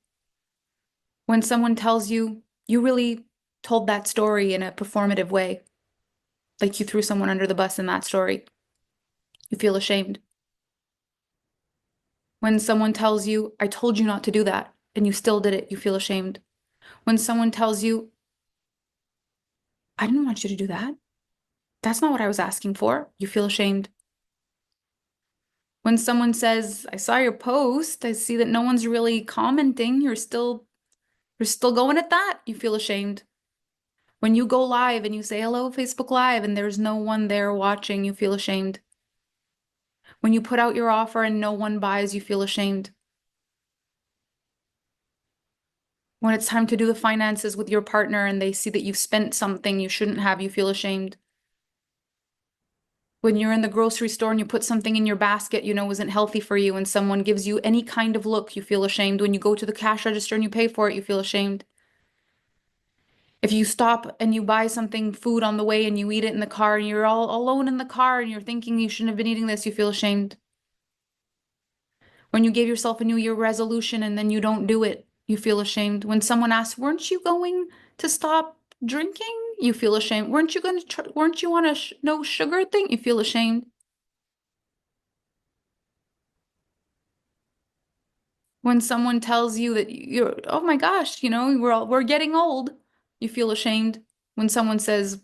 Speaker 1: When someone tells you you really told that story in a performative way, like you threw someone under the bus in that story, you feel ashamed. When someone tells you, I told you not to do that, and you still did it, you feel ashamed. When someone tells you, I didn't want you to do that, that's not what I was asking for, you feel ashamed. When someone says, I saw your post, I see that no one's really commenting, you're still going at that, you feel ashamed. When you go live and you say hello, Facebook Live, and there's no one there watching, you feel ashamed. When you put out your offer and no one buys, you feel ashamed. When it's time to do the finances with your partner and they see that you've spent something you shouldn't have, you feel ashamed. When you're in the grocery store and you put something in your basket you know isn't healthy for you and someone gives you any kind of look, you feel ashamed. When you go to the cash register and you pay for it, you feel ashamed. If you stop and you buy something, food on the way, and you eat it in the car and you're all alone in the car and you're thinking you shouldn't have been eating this, you feel ashamed. When you give yourself a New Year resolution and then you don't do it, you feel ashamed. When someone asks, weren't you going to stop drinking? You feel ashamed. Weren't you on a no sugar thing? You feel ashamed. When someone tells you that you're, oh my gosh, we're getting old, you feel ashamed. When someone says,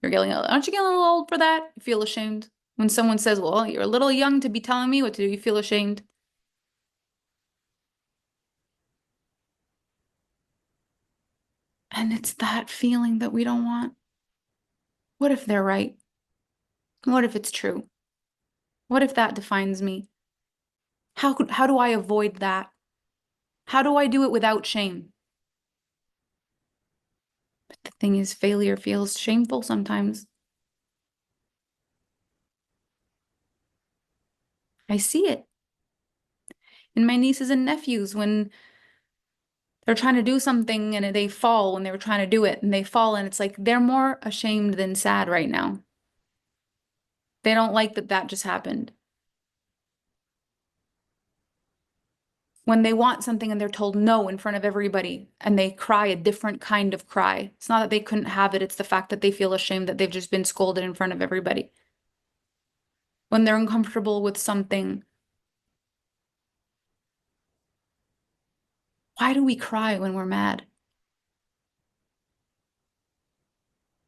Speaker 1: you're getting old, aren't you getting a little old for that? You feel ashamed. When someone says, well, you're a little young to be telling me what to do, you feel ashamed. And it's that feeling that we don't want. What if they're right? What if it's true? What if that defines me? How do I avoid that? How do I do it without shame? But the thing is, failure feels shameful sometimes. I see it in my nieces and nephews when they're trying to do something and they fall when they were trying to do it and they fall and it's like they're more ashamed than sad right now. They don't like that that just happened. When they want something and they're told no in front of everybody and they cry a different kind of cry. It's not that they couldn't have it, it's the fact that they feel ashamed that they've just been scolded in front of everybody. When they're uncomfortable with something, why do we cry when we're mad?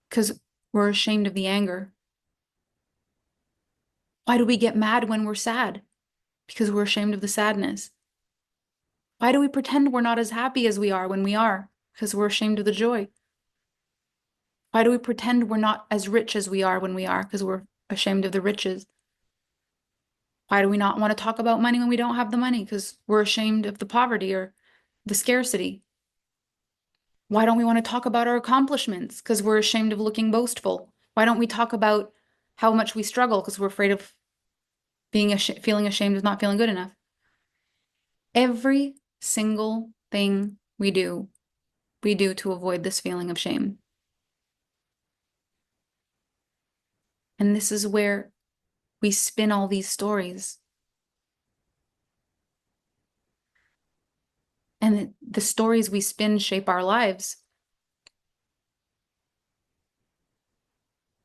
Speaker 1: Because we're ashamed of the anger. Why do we get mad when we're sad? Because we're ashamed of the sadness. Why do we pretend we're not as happy as we are when we are? Because we're ashamed of the joy. Why do we pretend we're not as rich as we are when we are? Because we're ashamed of the riches. Why do we not want to talk about money when we don't have the money? Because we're ashamed of the poverty or the scarcity. Why don't we want to talk about our accomplishments? Because we're ashamed of looking boastful. Why don't we talk about how much we struggle? Because we're afraid of feeling ashamed of not feeling good enough. Every single thing we do to avoid this feeling of shame. And this is where we spin all these stories. And the stories we spin shape our lives.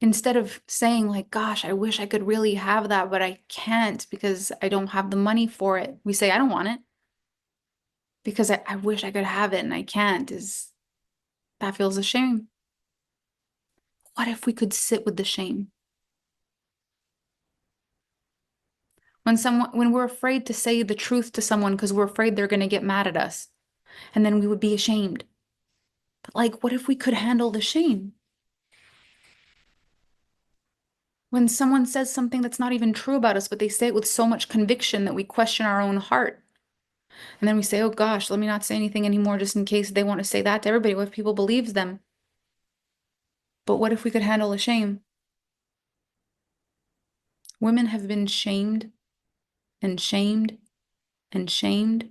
Speaker 1: Instead of saying like, gosh, I wish I could really have that, but I can't because I don't have the money for it. We say, I don't want it because I wish I could have it and I can't. That feels a shame. What if we could sit with the shame? When we're afraid to say the truth to someone because we're afraid they're going to get mad at us, and then we would be ashamed. But like, what if we could handle the shame? When someone says something that's not even true about us, but they say it with so much conviction that we question our own heart. And then we say, oh gosh, let me not say anything anymore just in case they want to say that to everybody. What if people believes them? But what if we could handle the shame? Women have been shamed and shamed and shamed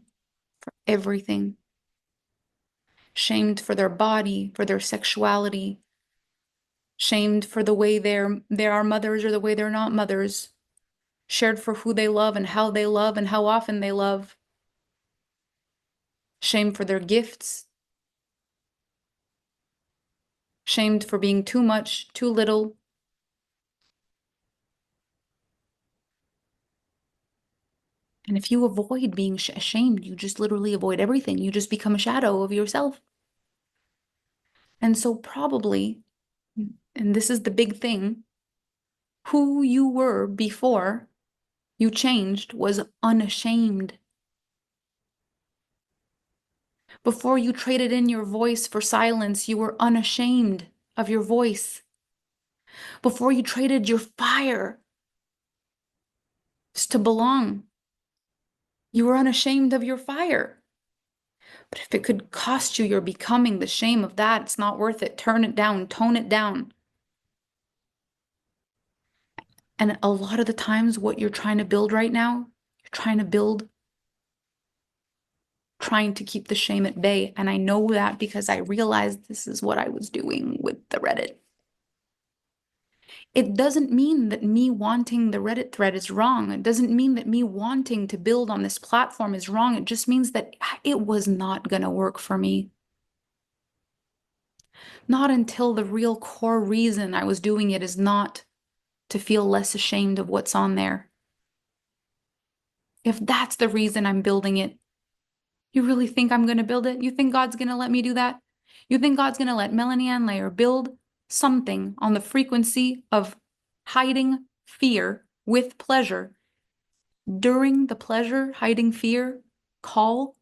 Speaker 1: for everything. Shamed for their body, for their sexuality, shamed for the way they are mothers or the way they're not mothers, shared for who they love and how often they love, shamed for their gifts, shamed for being too much, too little. And if you avoid being ashamed, you just literally avoid everything. You just become a shadow of yourself. And so probably, and this is the big thing, who you were before you changed was unashamed. Before you traded in your voice for silence, you were unashamed of your voice. Before you traded your fire to belong, you were unashamed of your fire. But if it could cost you your becoming, the shame of that, it's not worth it. Turn it down, tone it down. And a lot of the times, what you're trying to build right now, you're trying to build, trying to keep the shame at bay. And I know that because I realized this is what I was doing with the Reddit. It doesn't mean that me wanting the Reddit thread is wrong. It doesn't mean that me wanting to build on this platform is wrong. It just means that it was not going to work for me. Not until the real core reason I was doing it is not to feel less ashamed of what's on there. If that's the reason I'm building it, you really think I'm going to build it? You think God's going to let me do that? You think God's going to let Melanie Ann Layer build something on the frequency of hiding fear with pleasure during the pleasure, hiding fear call?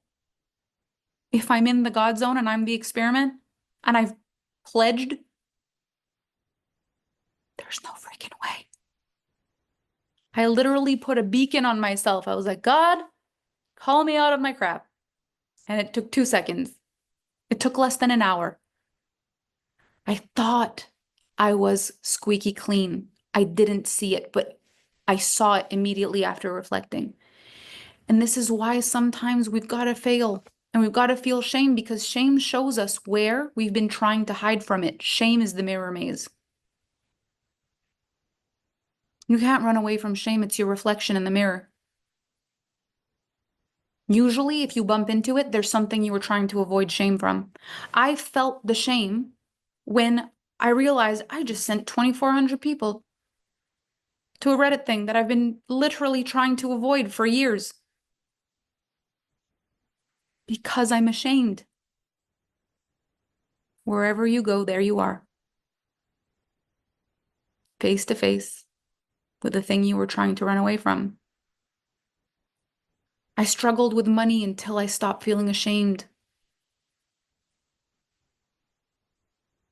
Speaker 1: If I'm in the God zone and I'm the experiment and I've pledged, there's no freaking way. I literally put a beacon on myself. I was like, God, call me out of my crap. And it took 2 seconds. It took less than an hour. I thought I was squeaky clean. I didn't see it, but I saw it immediately after reflecting. And this is why sometimes we've got to fail and we've got to feel shame because shame shows us where we've been trying to hide from it. Shame is the mirror maze. You can't run away from shame. It's your reflection in the mirror. Usually, if you bump into it, there's something you were trying to avoid shame from. I felt the shame when I realized I just sent 2,400 people to a Reddit thing that I've been literally trying to avoid for years because I'm ashamed. Wherever you go, there you are, face to face with the thing you were trying to run away from. I struggled with money until I stopped feeling ashamed.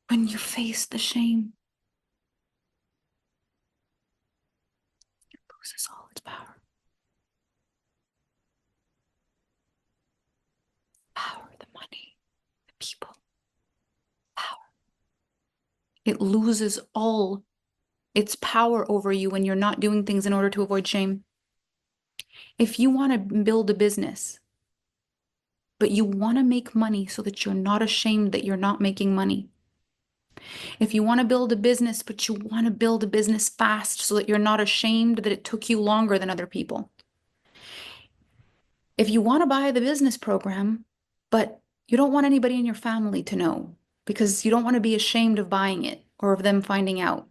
Speaker 1: When you face the shame, it loses all its power. Power, the money, the people, power. It loses all its power over you when you're not doing things in order to avoid shame. If you want to build a business, but you want to make money so that you're not ashamed that you're not making money. If you want to build a business, but you want to build a business fast so that you're not ashamed that it took you longer than other people. If you want to buy the business program, but you don't want anybody in your family to know because you don't want to be ashamed of buying it or of them finding out.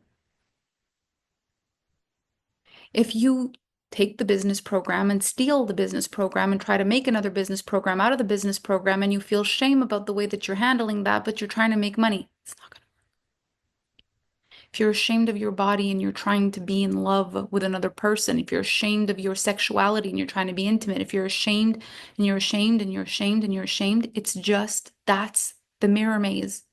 Speaker 1: If you take the business program and steal the business program and try to make another business program out of the business program and you feel shame about the way that you're handling that, but you're trying to make money, it's not going to. If you're ashamed of your body and you're trying to be in love with another person, if you're ashamed of your sexuality and you're trying to be intimate, if you're ashamed and you're ashamed and you're ashamed and you're ashamed, it's just that's the mirror maze.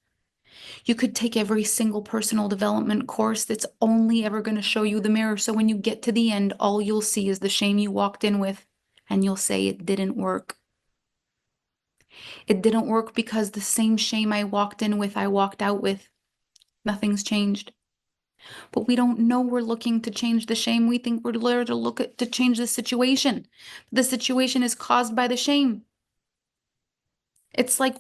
Speaker 1: You could take every single personal development course that's only ever going to show you the mirror. So when you get to the end, all you'll see is the shame you walked in with, and you'll say it didn't work. It didn't work because the same shame I walked in with, I walked out with. Nothing's changed. But we don't know we're looking to change the shame. We think we're there to look at to change the situation. The situation is caused by the shame. It's like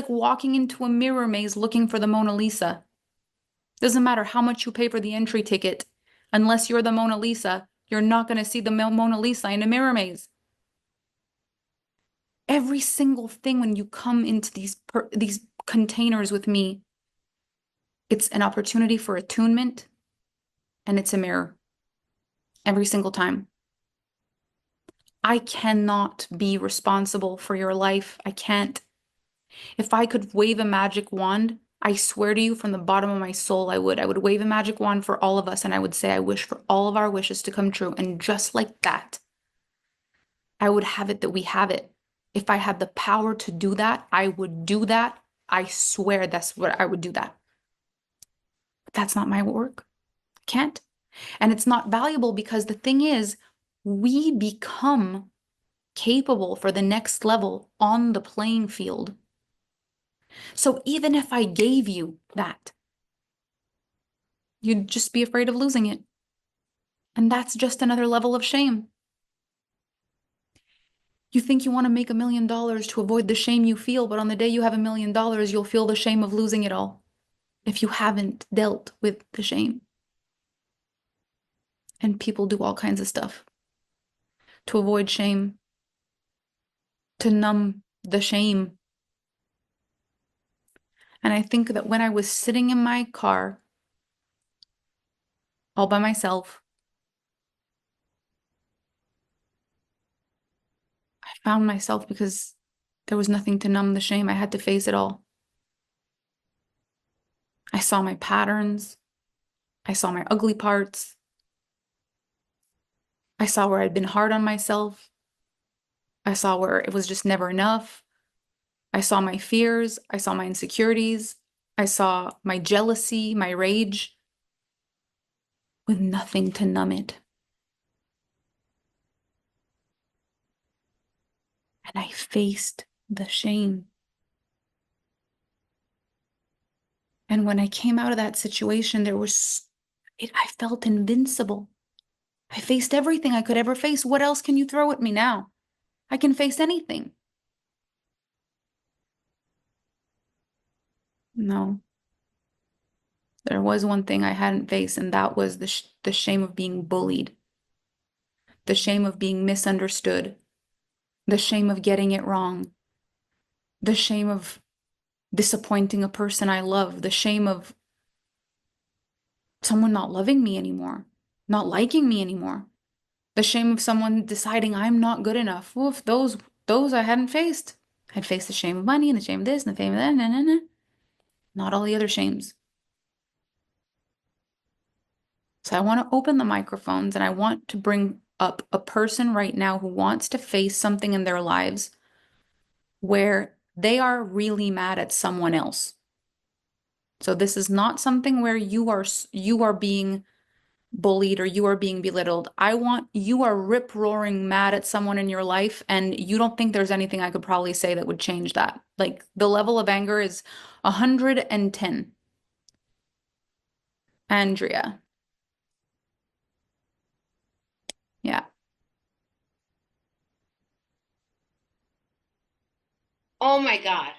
Speaker 1: walking into a mirror maze looking for the Mona Lisa. Doesn't matter how much you pay for the entry ticket. Unless you're the Mona Lisa, you're not going to see the Mona Lisa in a mirror maze. Every single thing when you come into these containers with me, it's an opportunity for attunement and it's a mirror. Every single time. I cannot be responsible for your life. I can't. If I could wave a magic wand, I swear to you from the bottom of my soul, I would. I would wave a magic wand for all of us and I would say, I wish for all of our wishes to come true. And just like that, I would have it that we have it. If I had the power to do that, I would do that. I swear that's what I would do that. But that's not my work. I can't. And it's not valuable because the thing is, we become capable for the next level on the playing field. So even if I gave you that, you'd just be afraid of losing it. And that's just another level of shame. You think you want to make $1 million to avoid the shame you feel, but on the day you have $1 million, you'll feel the shame of losing it all if you haven't dealt with the shame. And people do all kinds of stuff to avoid shame, to numb the shame. And I think that when I was sitting in my car all by myself, I found myself because there was nothing to numb the shame. I had to face it all. I saw my patterns. I saw my ugly parts. I saw where I'd been hard on myself. I saw where it was just never enough. I saw my fears. I saw my insecurities. I saw my jealousy, my rage, with nothing to numb it. And I faced the shame. And when I came out of that situation, I felt invincible. I faced everything I could ever face. What else can you throw at me now? I can face anything. No. There was one thing I hadn't faced, and that was the shame of being bullied, the shame of being misunderstood, the shame of getting it wrong, the shame of disappointing a person I love, the shame of someone not loving me anymore, not liking me anymore, the shame of someone deciding I'm not good enough. Well, if those I hadn't faced. I'd faced the shame of money and the shame of this and the shame of that, not all the other shames. So I want to open the microphones and I want to bring up a person right now who wants to face something in their lives where they are really mad at someone else. So this is not something where you are being bullied or you are being belittled. I want you are rip-roaring mad at someone in your life and you don't think there's anything I could probably say that would change that. Like the level of anger is 110. Andrea. Yeah.
Speaker 2: Oh my God.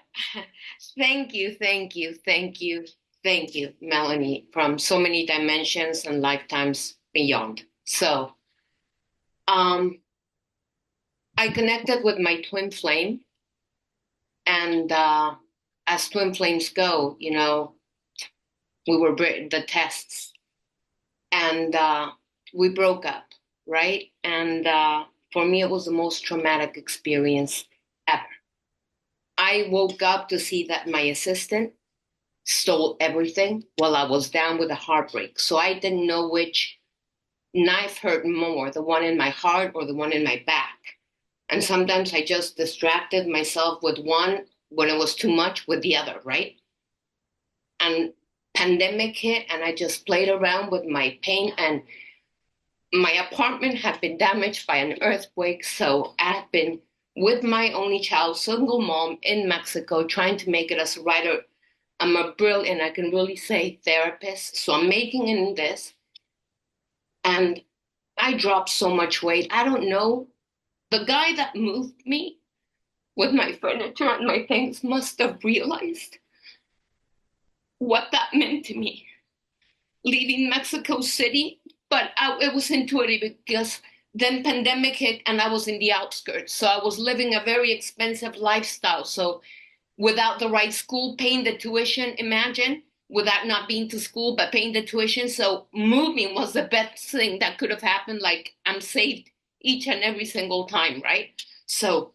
Speaker 2: Thank you, thank you, thank you, thank you, Melanie, from so many dimensions and lifetimes beyond. So, um, I connected with my twin flame, and as twin flames go, we were the tests, and we broke up, right? And for me, it was the most traumatic experience ever. I woke up to see that my assistant stole everything while I was down with a heartbreak. So I didn't know which knife hurt more, the one in my heart or the one in my back. And sometimes I just distracted myself with one when it was too much with the other, right? And pandemic hit and I just played around with my pain, and my apartment had been damaged by an earthquake. So I've been with my only child, single mom in Mexico, trying to make it as a writer. I'm a brilliant, I can really say, therapist. So I'm making it in this. And I dropped so much weight. I don't know. The guy that moved me with my furniture and my things must have realized what that meant to me. Leaving Mexico City, but it was intuitive because then pandemic hit and I was in the outskirts. So I was living a very expensive lifestyle. So without the right school, paying the tuition, imagine, without not being to school, but paying the tuition. So moving was the best thing that could have happened. Like I'm saved each and every single time, right? So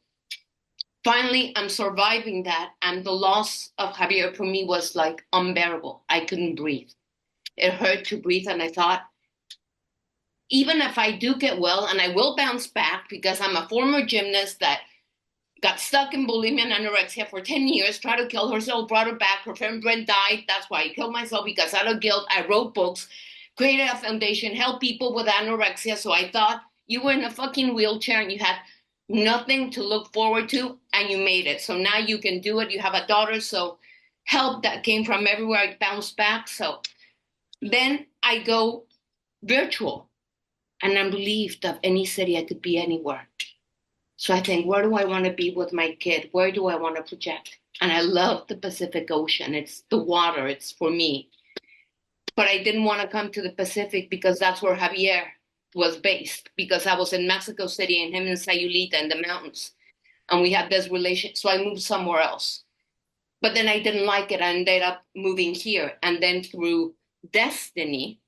Speaker 2: finally, I'm surviving that. And the loss of Javier for me was like unbearable. I couldn't breathe. It hurt to breathe. And I thought, even if I do get well, and I will bounce back because I'm a former gymnast that got stuck in bulimia and anorexia for 10 years, tried to kill herself, brought her back. Her friend Brent died. That's why I killed myself, because out of guilt, I wrote books, created a foundation, helped people with anorexia. So I thought you were in a fucking wheelchair and you had nothing to look forward to, and you made it. So now you can do it. You have a daughter. So help that came from everywhere. I bounced back. So then I go virtual, and I'm relieved of any city. I could be anywhere. So I think, where do I want to be with my kid? Where do I want to project? And I love the Pacific Ocean. It's the water. It's for me. But I didn't want to come to the Pacific because that's where Javier was based, because I was in Mexico City and him in Sayulita in the mountains. And we had this relation. So I moved somewhere else. But then I didn't like it. I ended up moving here. And then through destiny,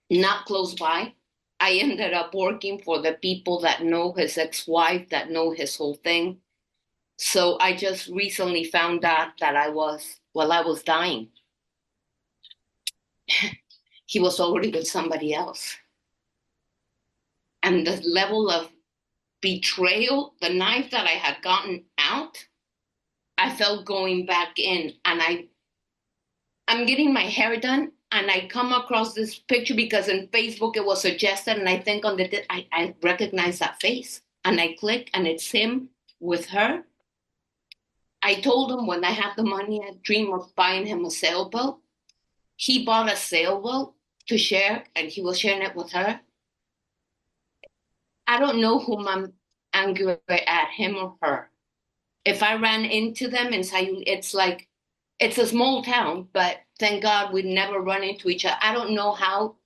Speaker 2: not close by, I ended up working for the people that know his ex-wife, that know his whole thing. So I just recently found out that I was dying, he was already with somebody else. And the level of betrayal, the knife that I had gotten out, I felt going back in. And I'm getting my hair done, and I come across this picture because in Facebook it was suggested, and I think I recognize that face, and I click, and it's him with her. I told him when I had the money, I dream of buying him a sailboat. He bought a sailboat to share, and he was sharing it with her. I don't know whom I'm angry at, him or her. If I ran into them in Sayul, it's a small town, but thank God we never run into each other. I don't know how,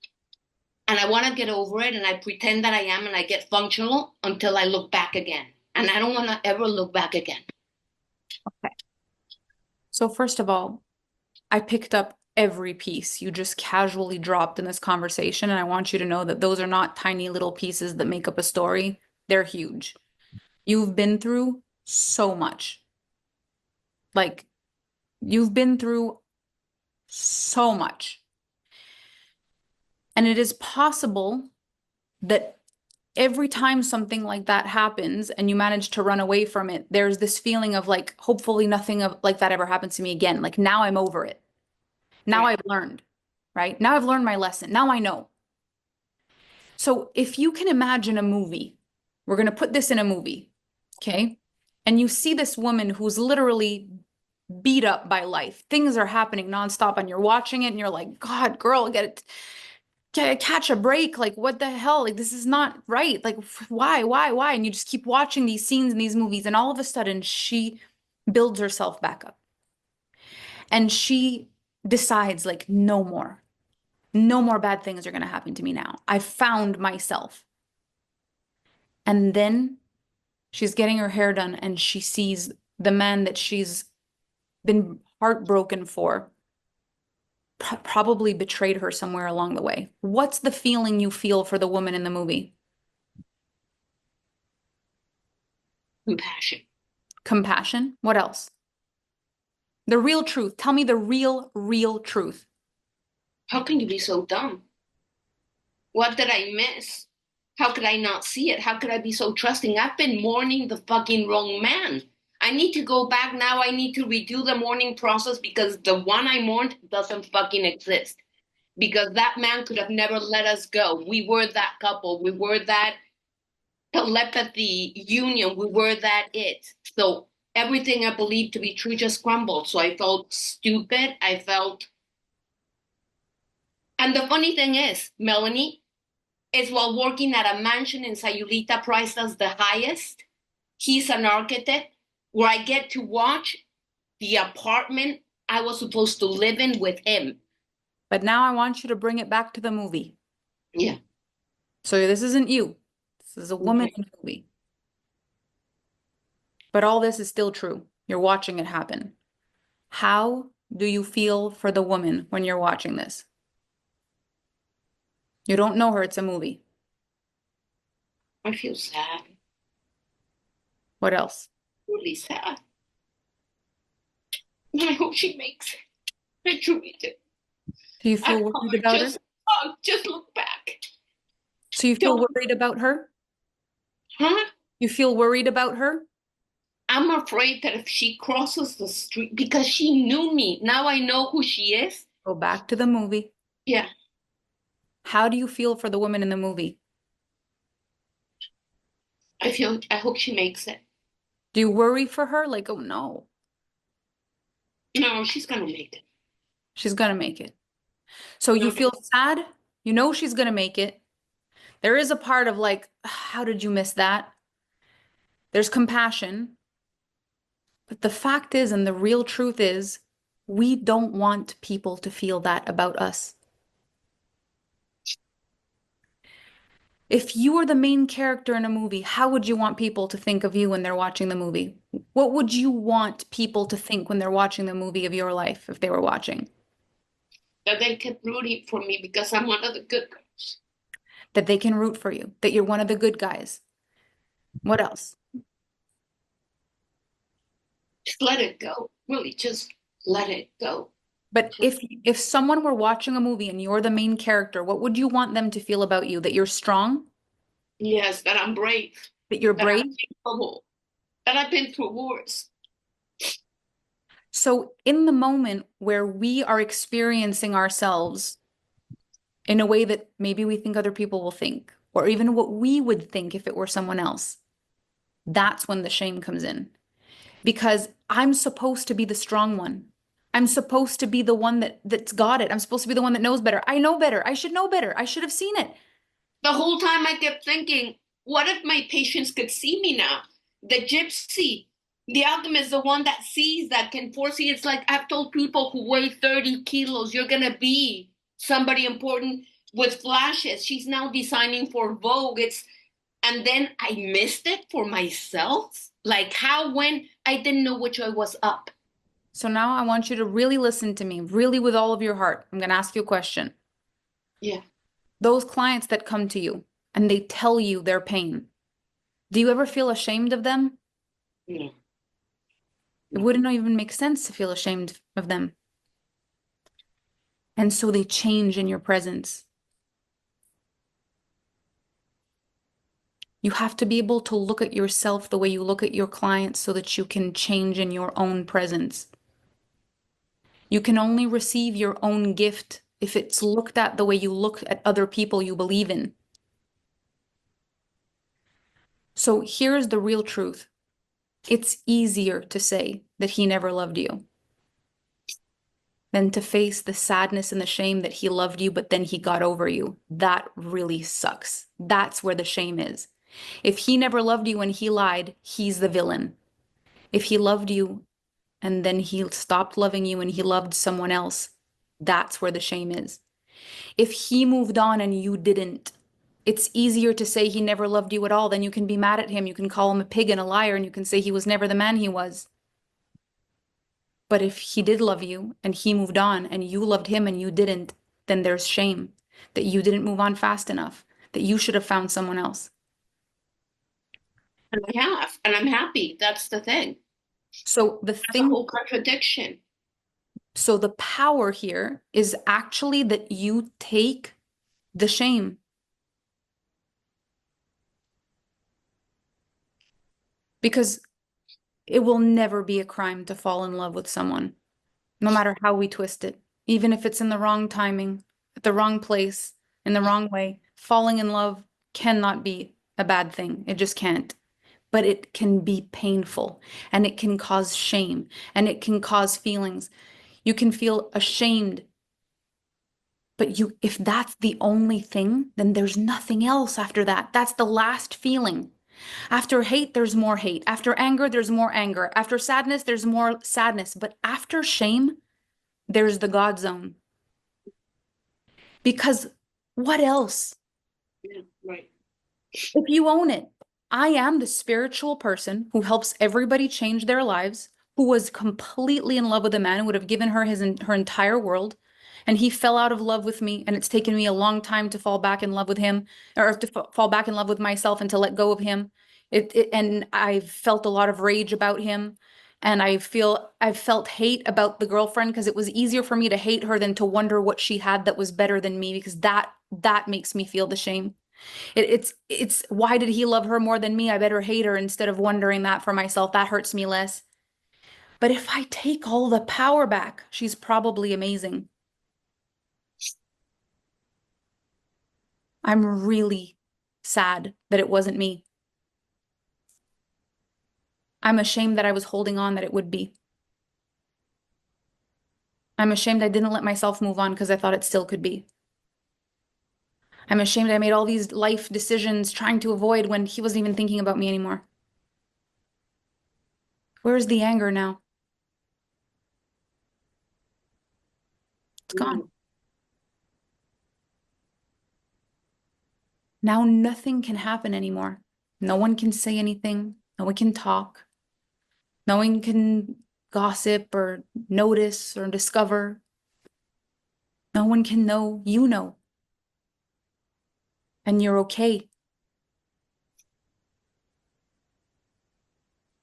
Speaker 2: and I want to get over it, and I pretend that I am, and I get functional until I look back again. and I don't want to ever look back again.
Speaker 1: Okay. So first of all, I picked up every piece you just casually dropped in this conversation, and I want you to know that those are not tiny little pieces that make up a story. They're huge. You've been through so much. Like, you've been through so much. And it is possible that every time something like that happens and you manage to run away from it, there's this feeling of like, hopefully nothing of like that ever happens to me again. Like now I'm over it. Now
Speaker 2: Right.
Speaker 1: I've learned, right? Now I've learned my lesson. Now I know. So if you can imagine a movie, we're going to put this in a movie, okay? And you see this woman who's literally beat up by life. Things are happening nonstop and you're watching it and you're like, God, girl, catch a break. Like, what the hell? Like, this is not right. Like, why? And you just keep watching these scenes in these movies, and all of a sudden, she builds herself back up. And she decides, like, no more. No more bad things are going to happen to me now. I found myself. And then she's getting her hair done, and she sees the man that she's been heartbroken for probably betrayed her somewhere along the way. What's the feeling you feel for the woman in the movie?
Speaker 2: Compassion.
Speaker 1: Compassion. What else? The real truth. Tell me the real truth.
Speaker 2: How can you be so dumb? What did I miss? How could I not see it? How could I be so trusting? I've been mourning the fucking wrong man. I need to go back now. I need to redo the mourning process because the one I mourned doesn't fucking exist. Because that man could have never let us go. We were that couple. We were that telepathy union. We were that it. So everything I believed to be true just crumbled. So I felt stupid. I felt. And the funny thing is, Melanie, is while working at a mansion in Sayulita priced as the highest. He's an architect where I get to watch the apartment I was supposed to live in with him.
Speaker 1: But now I want you to bring it back to the movie.
Speaker 2: Yeah.
Speaker 1: So this isn't you. This is a woman
Speaker 2: Okay.
Speaker 1: in the movie. But all this is still true. You're watching it happen. How do you feel for the woman when you're watching this? You don't know her, it's a movie.
Speaker 2: I feel sad,
Speaker 1: What else?
Speaker 2: really sad. I hope she makes it. I truly do.
Speaker 1: Do you
Speaker 2: I
Speaker 1: feel worried
Speaker 2: hope
Speaker 1: about her?
Speaker 2: just look back.
Speaker 1: So you feel
Speaker 2: Don't,
Speaker 1: worried about her?
Speaker 2: huh?
Speaker 1: You feel worried about her?
Speaker 2: I'm afraid that if she crosses the street, because she knew me, now I know who she is.
Speaker 1: Go back to the movie.
Speaker 2: Yeah,
Speaker 1: How do you feel for the woman in the movie?
Speaker 2: I hope she makes it.
Speaker 1: Do you worry for her? Like, oh no,
Speaker 2: No, she's gonna make it.
Speaker 1: she's gonna make it. So you
Speaker 2: No,
Speaker 1: feel sad? You know she's gonna make it. There is a part of like, how did you miss that? There's compassion. But the fact is, and the real truth is, we don't want people to feel that about us. If you were the main character in a movie, how would you want people to think of you when they're watching the movie? What would you want people to think when they're watching the movie of your life if they were watching?
Speaker 2: that they kept rooting for me because I'm one of the good girls.
Speaker 1: That they can root for you, that you're one of the good guys. What else?
Speaker 2: Just let it go. Really, just let it go.
Speaker 1: But if someone were watching a movie and you're the main character, what would you want them to feel about you? That you're strong,
Speaker 2: Yes, that I'm brave,
Speaker 1: that you're
Speaker 2: that I'm
Speaker 1: brave?
Speaker 2: capable, that I've been through wars.
Speaker 1: So in the moment where we are experiencing ourselves in a way that maybe we think other people will think, or even what we would think if it were someone else, that's when the shame comes in. Because I'm supposed to be the strong one. I'm supposed to be the one that's got it. I'm supposed to be the one that knows better. I know better. I should know better. I should have seen it.
Speaker 2: The whole time I kept thinking, what if my patients could see me now? The gypsy, the alchemist, the one that sees, that can foresee. It's like I've told people who weigh 30 kilos, you're going to be somebody important with flashes. She's now designing for Vogue. and then I missed it for myself. Like how when I didn't know which way was up.
Speaker 1: So now I want you to really listen to me, really with all of your heart. I'm going to ask you a question.
Speaker 2: Yeah.
Speaker 1: Those clients that come to you and they tell you their pain, do you ever feel ashamed of them?
Speaker 2: No.
Speaker 1: It
Speaker 2: No.
Speaker 1: wouldn't even make sense to feel ashamed of them. And so they change in your presence. You have to be able to look at yourself the way you look at your clients so that you can change in your own presence. You can only receive your own gift if it's looked at the way you look at other people you believe in. So here's the real truth. It's easier to say that he never loved you than to face the sadness and the shame that he loved you, but then he got over you. That really sucks. That's where the shame is. If he never loved you and he lied, he's the villain. If he loved you and then he stopped loving you and he loved someone else, that's where the shame is. If he moved on and you didn't, it's easier to say he never loved you at all. Then you can be mad at him. You can call him a pig and a liar, and you can say he was never the man he was. But if he did love you and he moved on and you loved him and you didn't, then there's shame that you didn't move on fast enough, that you should have found someone else.
Speaker 2: And I have, and I'm happy. That's the thing.
Speaker 1: So the
Speaker 2: That's a
Speaker 1: thing,
Speaker 2: whole contradiction.
Speaker 1: so the power here is actually that you take the shame. Because it will never be a crime to fall in love with someone, no matter how we twist it. Even if it's in the wrong timing, at the wrong place, in the wrong way, falling in love cannot be a bad thing. It just can't. But it can be painful and it can cause shame and it can cause feelings. You can feel ashamed. But if that's the only thing, then there's nothing else after that. That's the last feeling. After hate, there's more hate. After anger, there's more anger. After sadness, there's more sadness. But after shame, there's the God zone. Because what else?
Speaker 2: Yeah, right.
Speaker 1: If you own it, I am the spiritual person who helps everybody change their lives, who was completely in love with a man who would have given her her entire world, and he fell out of love with me, and it's taken me a long time to fall back in love with him, or to fall back in love with myself and to let go of him. And I've felt a lot of rage about him, and I've felt hate about the girlfriend because it was easier for me to hate her than to wonder what she had that was better than me, because that makes me feel the shame. It's why did he love her more than me? I better hate her instead of wondering that for myself. That hurts me less. But if I take all the power back, she's probably amazing. I'm really sad that it wasn't me. I'm ashamed that I was holding on that it would be. I'm ashamed I didn't let myself move on because I thought it still could be. I'm ashamed I made all these life decisions trying to avoid when he wasn't even thinking about me anymore. Where's the anger now? It's gone. Now nothing can happen anymore. No one can say anything. No one can talk. No one can gossip or notice or discover. No one can know you know. And you're okay.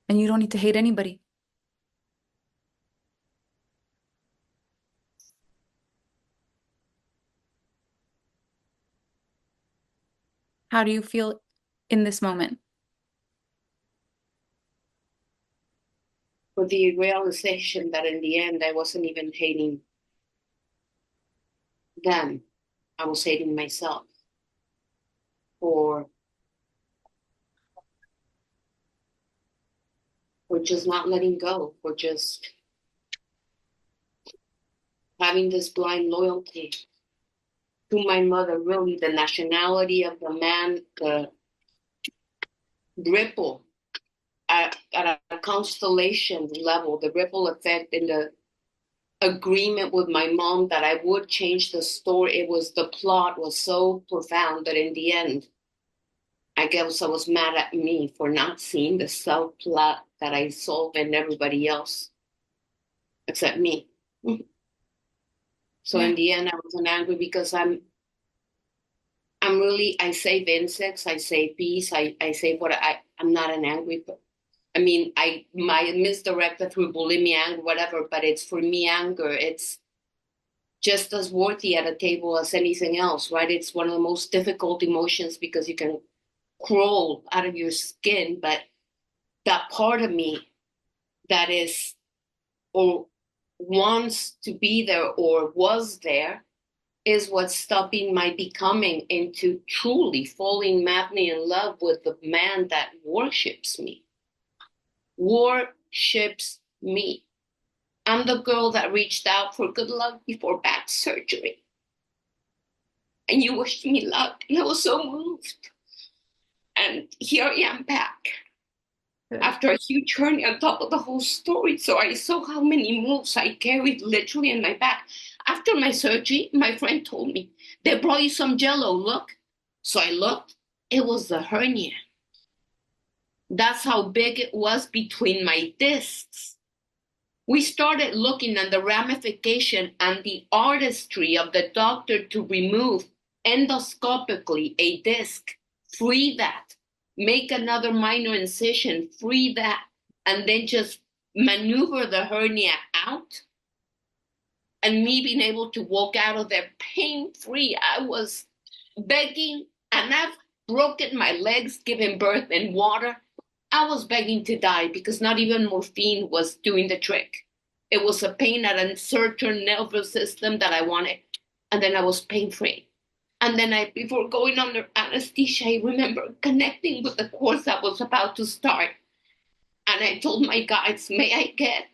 Speaker 1: And you don't need to hate anybody. How do you feel in this moment?
Speaker 2: With the realization that in the end, I wasn't even hating them. I was hating myself for just not letting go, for just having this blind loyalty to my mother, really the nationality of the man, the ripple at a constellation level, the ripple effect in the agreement with my mom that I would change the story. It was the plot was so profound that in the end, I guess I was mad at me for not seeing the subplot that I saw in everybody else except me. So
Speaker 1: Yeah.
Speaker 2: in the end, I wasn't angry because I'm really, I save insects, I save bees, I save I'm not an angry, but I mean, I might misdirect it through bulimia and whatever, but it's for me anger. It's just as worthy at a table as anything else, right? It's one of the most difficult emotions because you can crawl out of your skin, but that part of me that is or wants to be there or was there is what's stopping my becoming into truly falling madly in love with the man that worships me. Worships me. I'm the girl that reached out for good luck before back surgery. And you wished me luck. And I was so moved. And here I am back
Speaker 1: Good.
Speaker 2: after a huge journey on top of the whole story. So I saw how many moves I carried literally in my back. After my surgery, my friend told me, they brought you some jello, look. So I looked, it was the hernia. That's how big it was between my discs. We started looking at the ramification and the artistry of the doctor to remove endoscopically a disc, free that, make another minor incision, free that, and then just maneuver the hernia out. And me being able to walk out of there pain free. I was begging, and I've broken my legs giving birth in water. I was begging to die because not even morphine was doing the trick. It was a pain at a certain nervous system that I wanted. And then I was pain free. And then before going under anesthesia, I remember connecting with the course that was about to start. And I told my guides, may I get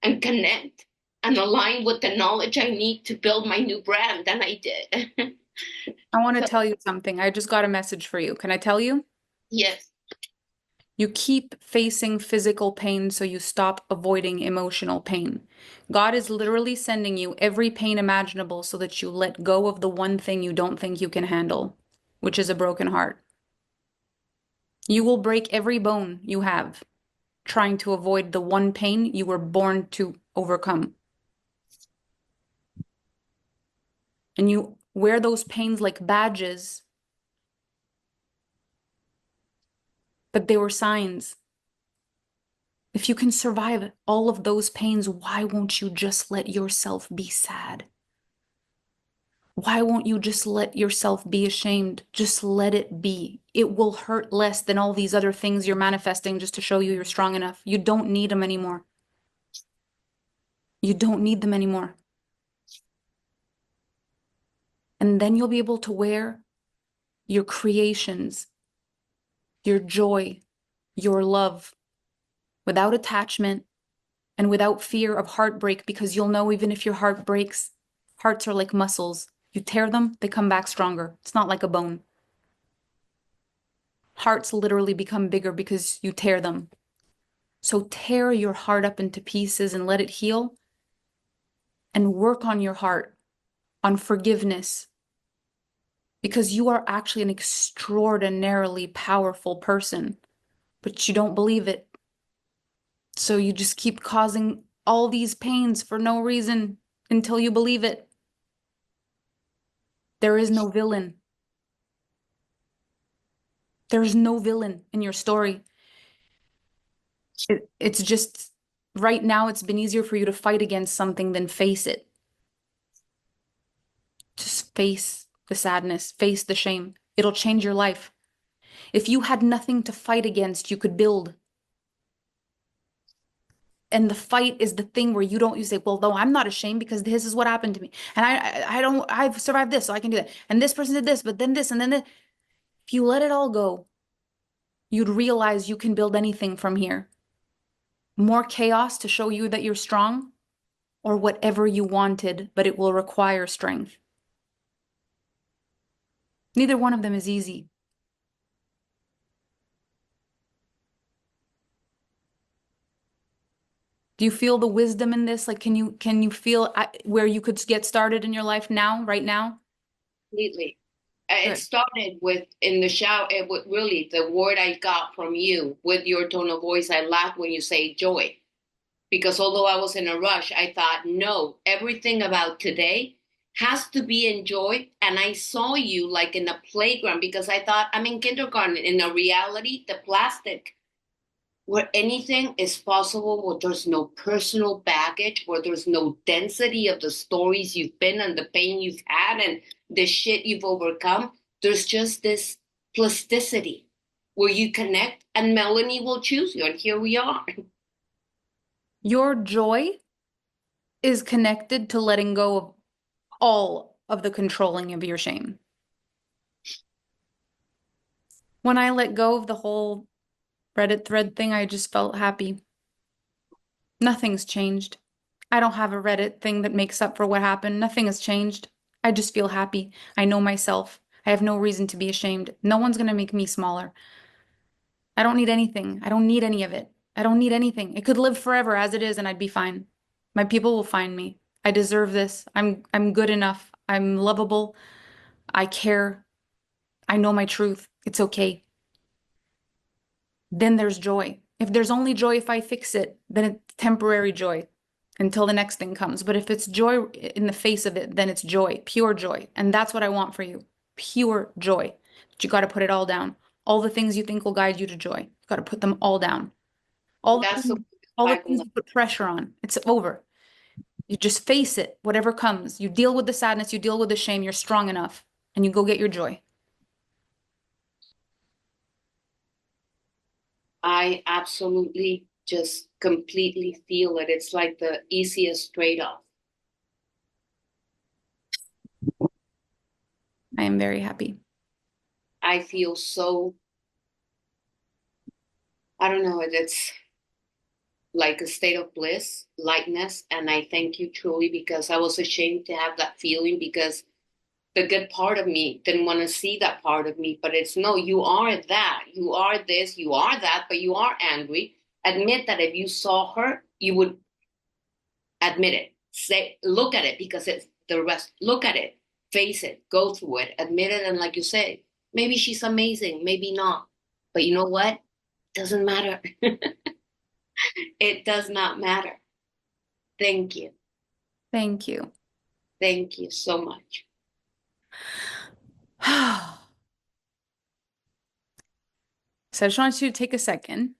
Speaker 2: and connect and align with the knowledge I need to build my new brand. And I did.
Speaker 1: I want to
Speaker 2: So,
Speaker 1: tell you something. I just got a message for you. Can I tell you?
Speaker 2: yes.
Speaker 1: You keep facing physical pain, so you stop avoiding emotional pain. God is literally sending you every pain imaginable so that you let go of the one thing you don't think you can handle, which is a broken heart. You will break every bone you have trying to avoid the one pain you were born to overcome. And you wear those pains like badges, but they were signs. If you can survive all of those pains, why won't you just let yourself be sad? Why won't you just let yourself be ashamed? Just let it be. It will hurt less than all these other things you're manifesting just to show you you're strong enough. You don't need them anymore. You don't need them anymore. And then you'll be able to wear your creations, your joy, your love, without attachment and without fear of heartbreak, because you'll know even if your heart breaks, hearts are like muscles. You tear them, they come back stronger. It's not like a bone. Hearts literally become bigger because you tear them. So tear your heart up into pieces and let it heal, and work on your heart, on forgiveness, because you are actually an extraordinarily powerful person, but you don't believe it. So you just keep causing all these pains for no reason until you believe it. There is no villain. There's no villain in your story. It's just right now it's been easier for you to fight against something than face it. Just face the sadness, face the shame. It'll change your life. If you had nothing to fight against, you could build. And the fight is the thing where you say, well, no, I'm not ashamed because this is what happened to me. And I've survived this, so I can do that. And this person did this, but then this, and then this. If you let it all go, you'd realize you can build anything from here. More chaos to show you that you're strong, or whatever you wanted, but it will require strength. Neither one of them is easy. Do you feel the wisdom in this? Like, can you feel where you could get started in your life now, right now?
Speaker 2: Completely. It
Speaker 1: Good.
Speaker 2: started with in the shower. It would really the word I got from you with your tone of voice. I laughed when you say joy because although I was in a rush, I thought, no, everything about today has to be enjoyed. And I saw you like in the playground because I thought I'm in kindergarten. In a reality, the plastic where anything is possible, where there's no personal baggage, where there's no density of the stories you've been and the pain you've had and the shit you've overcome. There's just this plasticity where you connect and Melanie will choose you. And here we are.
Speaker 1: Your joy is connected to letting go of all of the controlling of your shame. When I let go of the whole Reddit thread thing, I just felt happy. Nothing's changed. I don't have a Reddit thing that makes up for what happened. Nothing has changed. I just feel happy. I know myself. I have no reason to be ashamed. No one's going to make me smaller. I don't need anything. I don't need any of it. I don't need anything. It could live forever as it is and I'd be fine. My people will find me. I deserve this. I'm good enough. I'm lovable. I care. I know my truth. It's okay. Then there's joy. If there's only joy if I fix it, then it's temporary joy until the next thing comes. But if it's joy in the face of it, then it's joy, pure joy. And that's what I want for you. Pure joy. But you got to put it all down. All the things you think will guide you to joy. You got to put them all down.
Speaker 2: That's the
Speaker 1: All the things
Speaker 2: cycle.
Speaker 1: you put pressure on. It's over. You just face it, whatever comes. You deal with the sadness, you deal with the shame, you're strong enough, and you go get your joy.
Speaker 2: I absolutely just completely feel it. It's like the easiest trade off.
Speaker 1: I am very happy.
Speaker 2: I feel so, I don't know, it's like a state of bliss, lightness. And I thank you truly because I was ashamed to have that feeling because the good part of me didn't want to see that part of me. But it's no, you are that, you are this, you are that, but you are angry. Admit that if you saw her, you would admit it. Say, look at it because it's the rest. Look at it, face it, go through it, admit it. And like you say, maybe she's amazing, maybe not. But you know what? Doesn't matter. It does not matter. Thank you.
Speaker 1: Thank you.
Speaker 2: Thank you so much.
Speaker 1: So I just want you to take a second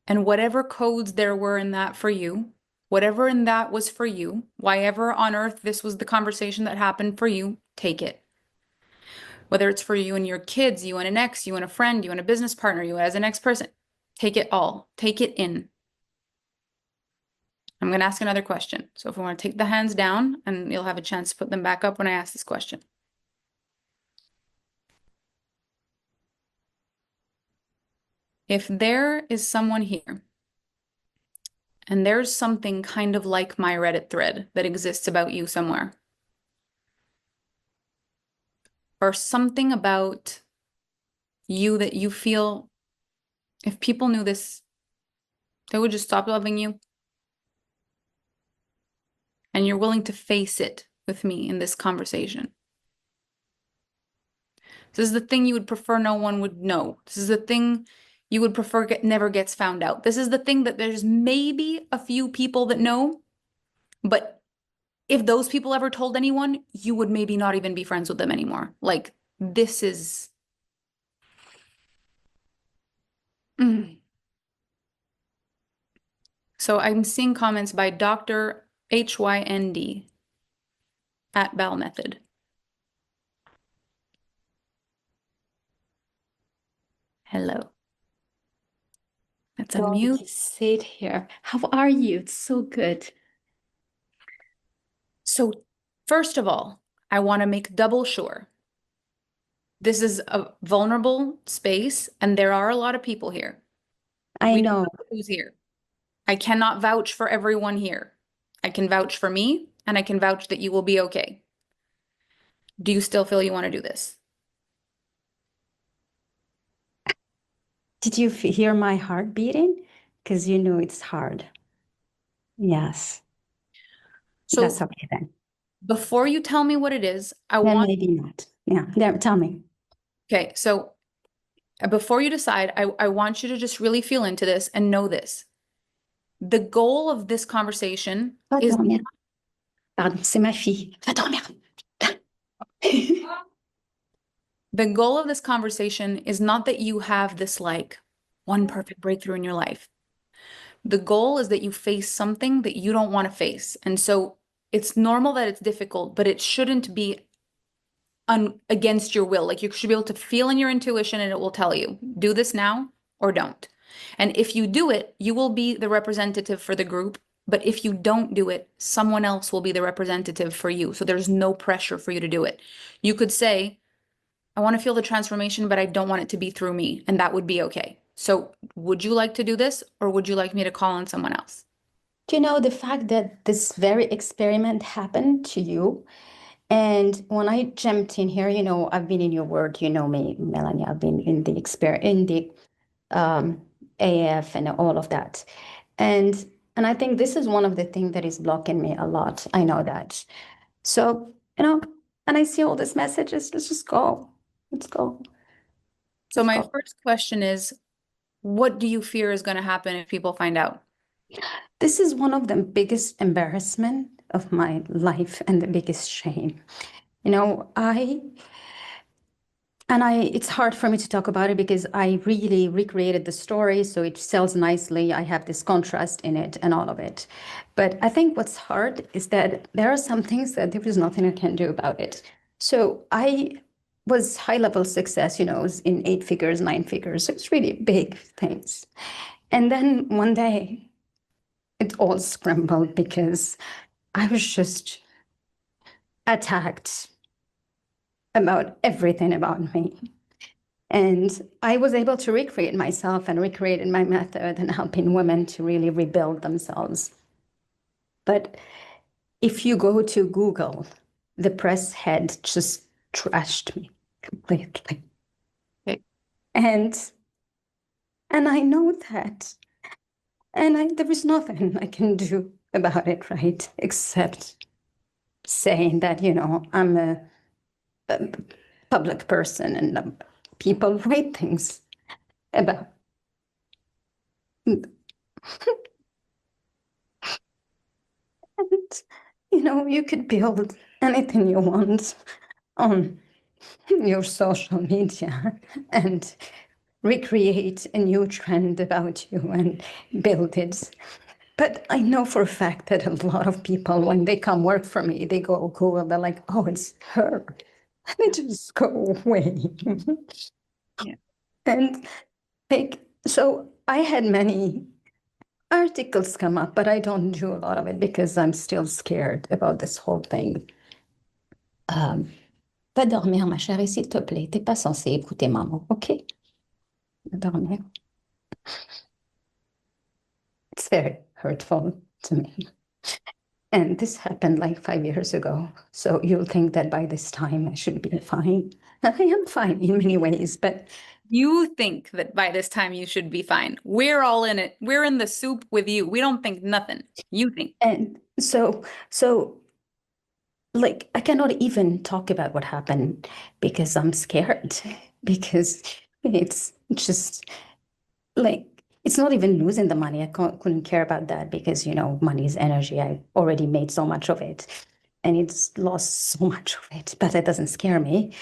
Speaker 1: and whatever codes there were in that for you, whatever in that was for you, why ever on earth this was the conversation that happened for you, take it. Whether it's for you and your kids, you and an ex, you and a friend, you and a business partner, you as an ex person, take it all. Take it in. I'm going to ask another question. So if we want to take the hands down, and you'll have a chance to put them back up when I ask this question. If there is someone here, and there's something kind of like my Reddit thread that exists about you somewhere, or something about you that you feel if people knew this, they would just stop loving you, and you're willing to face it with me in this conversation. This is the thing you would prefer no one would know. This is the thing you would prefer never gets found out. This is the thing that there's maybe a few people that know, but if those people ever told anyone, you would maybe not even be friends with them anymore. Like, this is. Mm. So I'm seeing comments by Dr. HYND at Bell Method. Hello. Let's
Speaker 3: Well,
Speaker 1: unmute.
Speaker 3: just sit here. How are you? It's so good.
Speaker 1: So, first of all, I want to make double sure. This is a vulnerable space, and there are a lot of people here.
Speaker 3: I
Speaker 1: We don't
Speaker 3: know.
Speaker 1: know who's here. I cannot vouch for everyone here. I can vouch for me, and I can vouch that you will be okay. Do you still feel you want to do this?
Speaker 3: Did you hear my heart beating? Because it's hard. Yes,
Speaker 1: So
Speaker 3: that's okay then.
Speaker 1: before you tell me what it is, I
Speaker 3: Then
Speaker 1: want,
Speaker 3: maybe not. Yeah, there, tell me.
Speaker 1: okay, so before you decide, I want you to just really feel into this and know this. The goal of this conversation
Speaker 3: Va
Speaker 1: is
Speaker 3: dormir. Pardon, c'est ma fille. Va dormir.
Speaker 1: the goal of this conversation is not that you have this like one perfect breakthrough in your life. The goal is that you face something that you don't want to face. And so it's normal that it's difficult, but it shouldn't be against your will. Like you should be able to feel in your intuition and it will tell you, do this now or don't. And if you do it, you will be the representative for the group. But if you don't do it, someone else will be the representative for you. So there's no pressure for you to do it. You could say, I want to feel the transformation, but I don't want it to be through me. And that would be okay. So would you like to do this or would you like me to call on someone else?
Speaker 3: Do you know the fact that this very experiment happened to you? And when I jumped in here, I've been in your word, you know me, Melanie, I've been in the um, AF and all of that. And I think this is one of the things that is blocking me a lot. I know that. So, and I see all these messages. Let's just go. Let's go.
Speaker 1: So
Speaker 3: Let's
Speaker 1: my
Speaker 3: go.
Speaker 1: first question is, what do you fear is going to happen if people find out?
Speaker 3: This is one of the biggest embarrassment of my life and the biggest shame. It's hard for me to talk about it because I really recreated the story, so it sells nicely. I have this contrast in it and all of it. But I think what's hard is that there are some things that there is nothing I can do about it. So I was high-level success, was in 8 figures, 9 figures. It's really big things. And then one day it all scrambled because I was just attacked about everything about me. And I was able to recreate myself and recreated my method and helping women to really rebuild themselves. But if you go to Google, the press had just trashed me completely.
Speaker 1: Okay.
Speaker 3: And I know that. And there is nothing I can do about it, right? Except saying that, I'm a public person and people write things about. And, you could build anything you want on your social media and recreate a new trend about you and build it. But I know for a fact that a lot of people, when they come work for me, they go Google, they're like, oh, it's her. And they just go away.
Speaker 1: Yeah.
Speaker 3: And so I had many articles come up, but I don't do a lot of it because I'm still scared about this whole thing. Va dormir, ma chérie, s'il te plaît. T'es pas censée écouter maman, ok? Va dormir. It's very hurtful to me. And this happened like 5 years ago. So you'll think that by this time I should be fine. I am fine in many ways, but
Speaker 1: You think that by this time you should be fine. We're all in it. We're in the soup with you. We don't think nothing. You think.
Speaker 3: and so like I cannot even talk about what happened because I'm scared because it's just like it's not even losing the money. I couldn't care about that because money is energy. I already made so much of it and it's lost so much of it, but that doesn't scare me.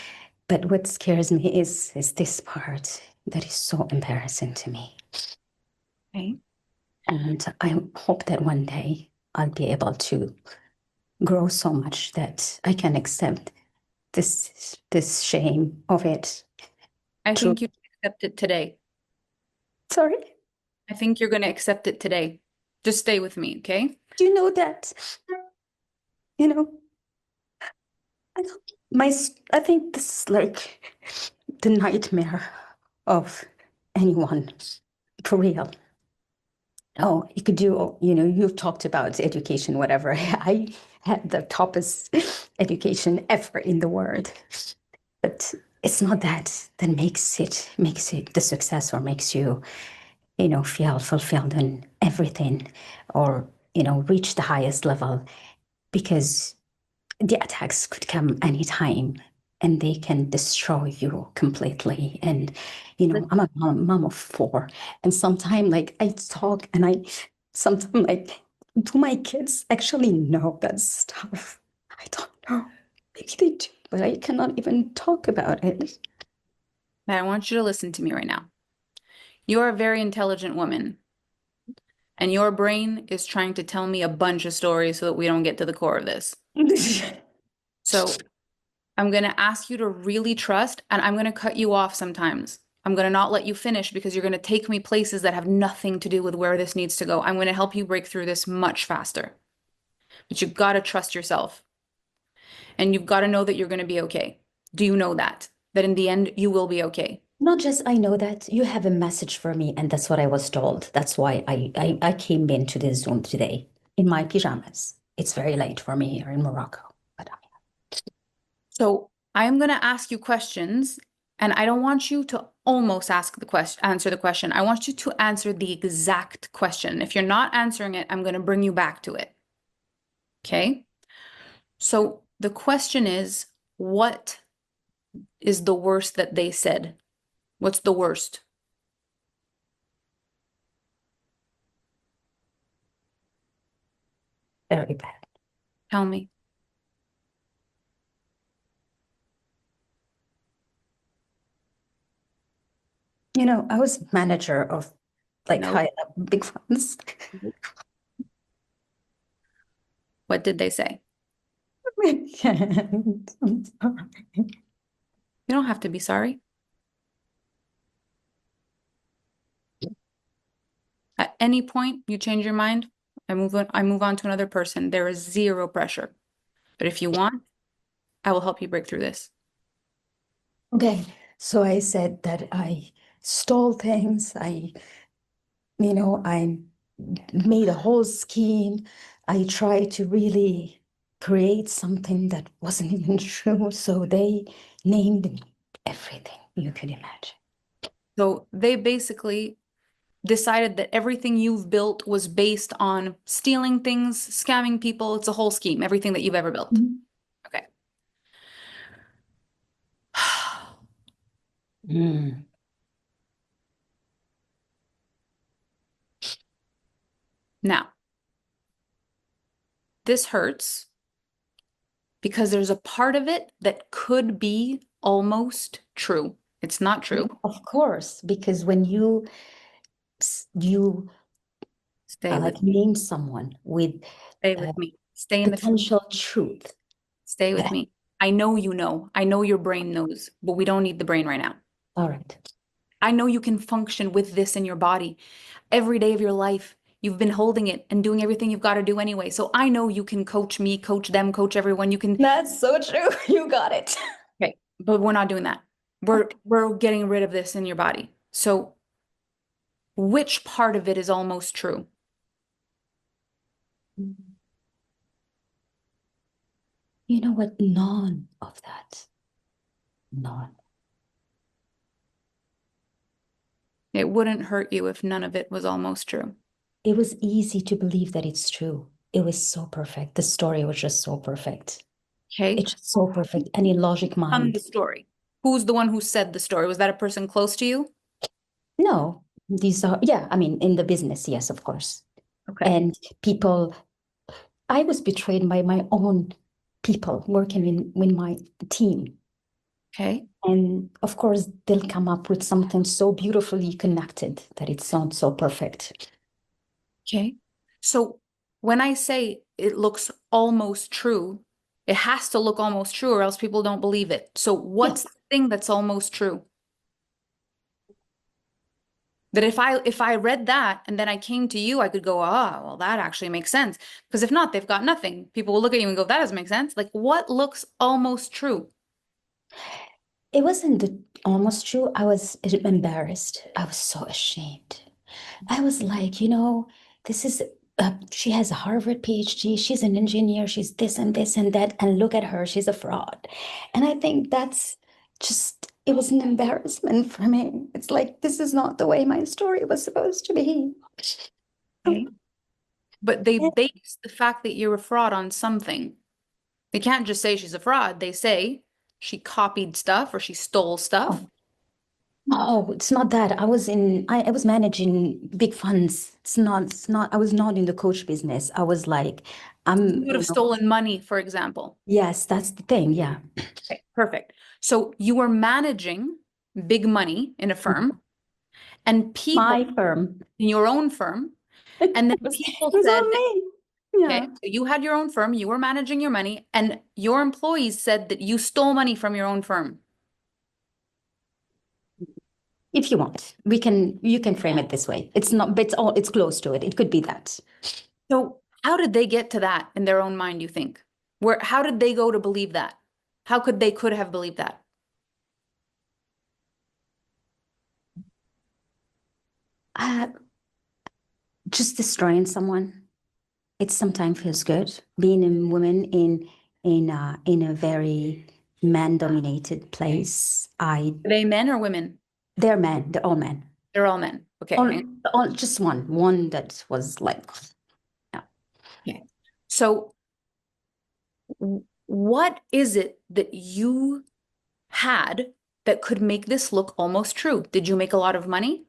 Speaker 3: But what scares me is this part that is so embarrassing to me.
Speaker 1: Okay.
Speaker 3: And I hope that one day I'll be able to grow so much that I can accept this shame of it.
Speaker 1: I think you accept it today.
Speaker 3: Sorry?
Speaker 1: I think you're going to accept it today. Just stay with me, okay?
Speaker 3: Do you know that? I think this is like the nightmare of anyone, for real. Oh, you could do, you've talked about education, whatever. I had the toppest education ever in the world. But it's not that makes it the success or makes you, feel fulfilled in everything or, reach the highest level. Because the attacks could come anytime and they can destroy you completely. And, I'm a mom of four. And sometimes, like, I talk and sometimes, like, do my kids actually know that stuff? I don't know. Maybe they do, but I cannot even talk about it.
Speaker 1: I want you to listen to me right now. You're a very intelligent woman, and your brain is trying to tell me a bunch of stories so that we don't get to the core of this. So I'm going to ask you to really trust, and I'm going to cut you off sometimes. I'm going to not let you finish because you're going to take me places that have nothing to do with where this needs to go. I'm going to help you break through this much faster. But you've got to trust yourself. And you've got to know that you're going to be okay. Do you know that? That in the end, you will be okay.
Speaker 3: Not just I know that you have a message for me, and that's what I was told. That's why I came into this Zoom today in my pajamas. It's very late for me here in Morocco, but
Speaker 1: So I am going to ask you questions, and I don't want you to almost answer the question. I want you to answer the exact question. If you're not answering it, I'm going to bring you back to it. Okay? So the question is, what is the worst that they said? What's the worst?
Speaker 3: very bad.
Speaker 1: Tell me.
Speaker 3: I was manager of like
Speaker 1: No.
Speaker 3: high big funds.
Speaker 1: What did they say?
Speaker 3: I can't. I'm sorry.
Speaker 1: You don't have to be sorry. At any point you change your mind, I move on to another person. There is zero pressure. But if you want, I will help you break through this.
Speaker 3: Okay, so I said that I stole things. I made a whole scheme. I tried to really create something that wasn't even true. So they named everything you could imagine.
Speaker 1: So they basically decided that everything you've built was based on stealing things, scamming people. It's a whole scheme, everything that you've ever built. Okay.
Speaker 3: Mm.
Speaker 1: Now, this hurts because there's a part of it that could be almost true. It's not true.
Speaker 3: Of course, because when you
Speaker 1: Stay with
Speaker 3: like
Speaker 1: me.
Speaker 3: name someone with
Speaker 1: Stay with me. Stay in the
Speaker 3: potential truth.
Speaker 1: Stay with
Speaker 3: that-
Speaker 1: me. I know you know. I know your brain knows, but we don't need the brain right now.
Speaker 3: All right.
Speaker 1: I know you can function with this in your body every day of your life. You've been holding it and doing everything you've got to do anyway. So I know you can coach me, coach them, coach everyone. You can.
Speaker 3: That's so true. You got it.
Speaker 1: Okay, but we're not doing that. We're getting rid of this in your body. So which part of it is almost true?
Speaker 3: You know what? None of that. None.
Speaker 1: It wouldn't hurt you if none of it was almost true.
Speaker 3: It was easy to believe that it's true. It was so perfect. The story was just so perfect.
Speaker 1: Okay.
Speaker 3: It's just so perfect. Any logic
Speaker 1: The
Speaker 3: mind.
Speaker 1: story. Who's the one who said the story? Was that a person close to you?
Speaker 3: No, these are, yeah, I mean, in the business, yes, of course.
Speaker 1: Okay.
Speaker 3: And people, I was betrayed by my own people working in my team.
Speaker 1: Okay.
Speaker 3: And of course, they'll come up with something so beautifully connected that it sounds so perfect.
Speaker 1: Okay. So when I say it looks almost true, it has to look almost true or else people don't believe it. So what's the thing that's almost true? That if I read that and then I came to you, I could go, well, that actually makes sense. Because if not, they've got nothing. People will look at you and go, that doesn't make sense. Like what looks almost true?
Speaker 3: It wasn't almost true. I was embarrassed. I was so ashamed. I was like, this is, she has a Harvard PhD. She's an engineer. She's this and this and that. And look at her. She's a fraud. And I think that's just, it was an embarrassment for me. It's like, this is not the way my story was supposed to be.
Speaker 1: Okay. But they base the fact that you're a fraud on something. They can't just say she's a fraud. They say she copied stuff or she stole stuff.
Speaker 3: Oh, it's not that. I was managing big funds. I was not in the coach business. I was like,
Speaker 1: You would have stolen money, for example.
Speaker 3: yes, that's the thing. Yeah.
Speaker 1: Okay, perfect. So you were managing big money in a firm and people
Speaker 3: My firm.
Speaker 1: in your own firm. And then
Speaker 3: It was,
Speaker 1: people
Speaker 3: it was
Speaker 1: said,
Speaker 3: all me.
Speaker 1: okay,
Speaker 3: Yeah.
Speaker 1: so you had your own firm, you were managing your money, and your employees said that you stole money from your own firm.
Speaker 3: If you want, you can frame it this way. It's not, but it's close to it. It could be that.
Speaker 1: So how did they get to that in their own mind, you think? How did they go to believe that? How could have believed that?
Speaker 3: Uh, just destroying someone. It sometimes feels good being a woman in a very man-dominated place.
Speaker 1: Are they men or women?
Speaker 3: They're men. They're all men.
Speaker 1: They're all men. Okay.
Speaker 3: Just one that was like, yeah.
Speaker 1: Okay. So what is it that you had that could make this look almost true? Did you make a lot of money?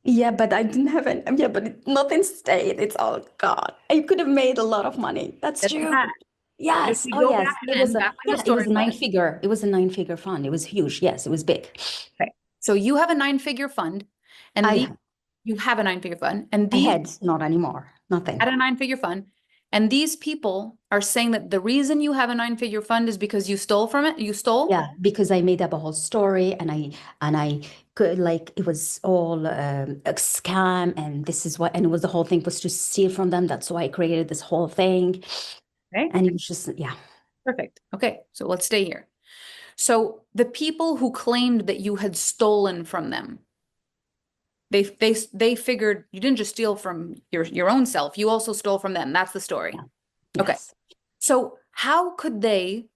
Speaker 3: Yeah, but I didn't have any. Yeah, but nothing stayed. It's all gone. I could have made a lot of money. That's true.
Speaker 1: That.
Speaker 3: Yes.
Speaker 1: If we
Speaker 3: Oh,
Speaker 1: go
Speaker 3: yes.
Speaker 1: back
Speaker 3: It
Speaker 1: again,
Speaker 3: was
Speaker 1: back when the
Speaker 3: it was
Speaker 1: story
Speaker 3: a nine-figure. It was a nine-figure fund. It was huge. Yes, it was big.
Speaker 1: Okay. So you have a nine-figure fund, and you have a nine-figure fund, and
Speaker 3: I
Speaker 1: these
Speaker 3: had not anymore. Nothing.
Speaker 1: had a nine-figure fund, and these people are saying that the reason you have a nine-figure fund is because you stole from it. You stole?
Speaker 3: Yeah, because I made up a whole story, and I could like it was all a scam, and this is what, and it was the whole thing was to steal from them. That's why I created this whole thing,
Speaker 1: Okay.
Speaker 3: and it was just yeah.
Speaker 1: Perfect. Okay, so let's stay here. So the people who claimed that you had stolen from them, they figured you didn't just steal from your own self, you also stole from them. That's the story.
Speaker 3: Yeah.
Speaker 1: Okay.
Speaker 3: Yes.
Speaker 1: So how could they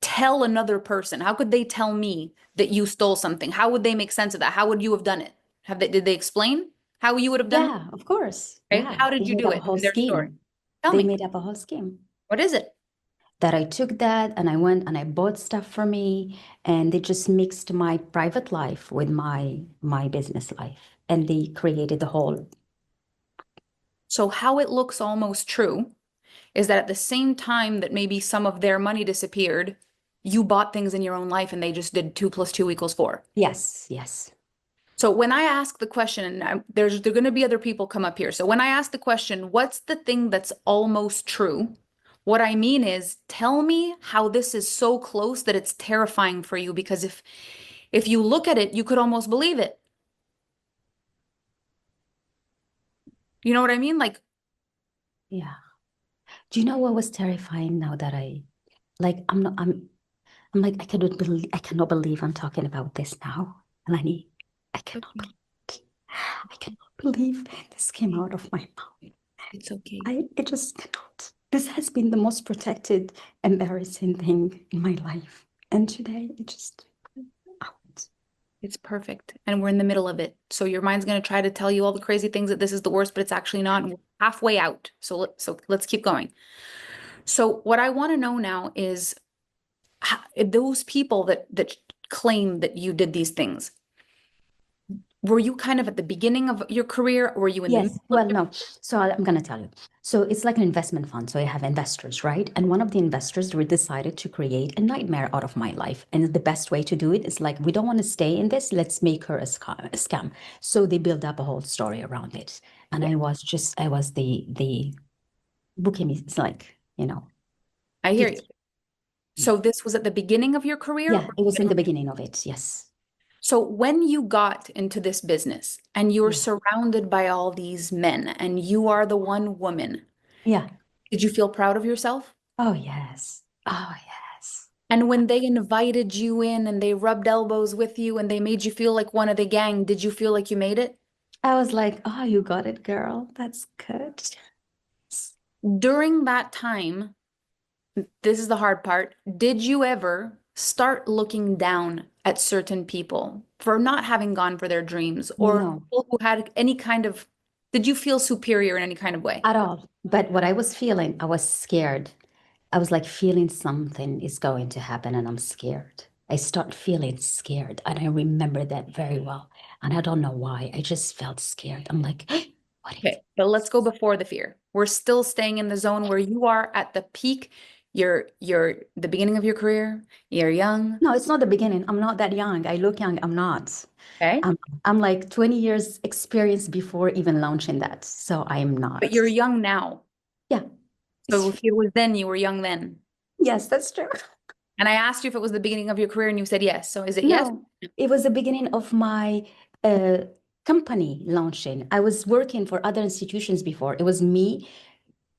Speaker 1: tell another person? How could they tell me that you stole something? How would they make sense of that? How would you have done it? Did they explain how you would have done it?
Speaker 3: Yeah, of course.
Speaker 1: Okay.
Speaker 3: Yeah.
Speaker 1: How did
Speaker 3: They
Speaker 1: you
Speaker 3: made
Speaker 1: do
Speaker 3: up a
Speaker 1: it
Speaker 3: whole
Speaker 1: in their story?
Speaker 3: scheme.
Speaker 1: Tell
Speaker 3: They
Speaker 1: me.
Speaker 3: made up a whole scheme.
Speaker 1: What is it?
Speaker 3: That I took that and I went and I bought stuff for me, and they just mixed my private life with my business life, and they created the whole.
Speaker 1: So how it looks almost true is that at the same time that maybe some of their money disappeared, you bought things in your own life and they just did 2 + 2 = 4.
Speaker 3: Yes, yes.
Speaker 1: So when I ask the question, and there are going to be other people come up here. So when I ask the question, what's the thing that's almost true? What I mean is, tell me how this is so close that it's terrifying for you, because if you look at it, you could almost believe it. You know what I mean? Like,
Speaker 3: Yeah. Do you know what was terrifying now that I'm like, I cannot believe I'm talking about this now, Eleni. I cannot believe this came out of my mouth.
Speaker 1: it's okay.
Speaker 3: I just cannot. This has been the most protected, embarrassing thing in my life. And today it just out.
Speaker 1: It's perfect. And we're in the middle of it. So your mind's going to try to tell you all the crazy things that this is the worst, but it's actually not. And we're halfway out. So let's keep going. So what I want to know now is those people that claim that you did these things, were you kind of at the beginning of your career, or were you in the
Speaker 3: Yes,
Speaker 1: middle of
Speaker 3: well,
Speaker 1: your-
Speaker 3: no. So I'm going to tell you. So it's like an investment fund. So I have investors, right? And one of the investors decided to create a nightmare out of my life. And the best way to do it is like, we don't want to stay in this. Let's make her a scam. So they build up a whole story around it. And I was the bookie. It's like, you know.
Speaker 1: I hear you. So this was at the beginning of your career?
Speaker 3: Yeah, it was in the beginning of it. Yes.
Speaker 1: So when you got into this business and you're surrounded by all these men and you are the one woman,
Speaker 3: Yeah.
Speaker 1: did you feel proud of yourself?
Speaker 3: Oh, yes. Oh, yes.
Speaker 1: And when they invited you in and they rubbed elbows with you and they made you feel like one of the gang, did you feel like you made it?
Speaker 3: I was like, oh, you got it, girl. That's good.
Speaker 1: During that time, this is the hard part, did you ever start looking down at certain people for not having gone for their dreams, or
Speaker 3: No.
Speaker 1: people who had any kind of, did you feel superior in any kind of way?
Speaker 3: At all. But what I was feeling, I was scared. I was like feeling something is going to happen and I'm scared. I start feeling scared. And I remember that very well. And I don't know why. I just felt scared. I'm like, what is
Speaker 1: Okay, but let's go before the fear. We're still staying in the zone where you are at the peak. You're the beginning of your career. You're young.
Speaker 3: No, it's not the beginning. I'm not that young. I look young. I'm not.
Speaker 1: Okay.
Speaker 3: I'm like 20 years experience before even launching that. So I'm not.
Speaker 1: But you're young now.
Speaker 3: Yeah.
Speaker 1: So if it was then, you were young then.
Speaker 3: Yes, that's true.
Speaker 1: And I asked you if it was the beginning of your career and you said yes. So is it yes?
Speaker 3: No, it was the beginning of my company launching. I was working for other institutions before. It was me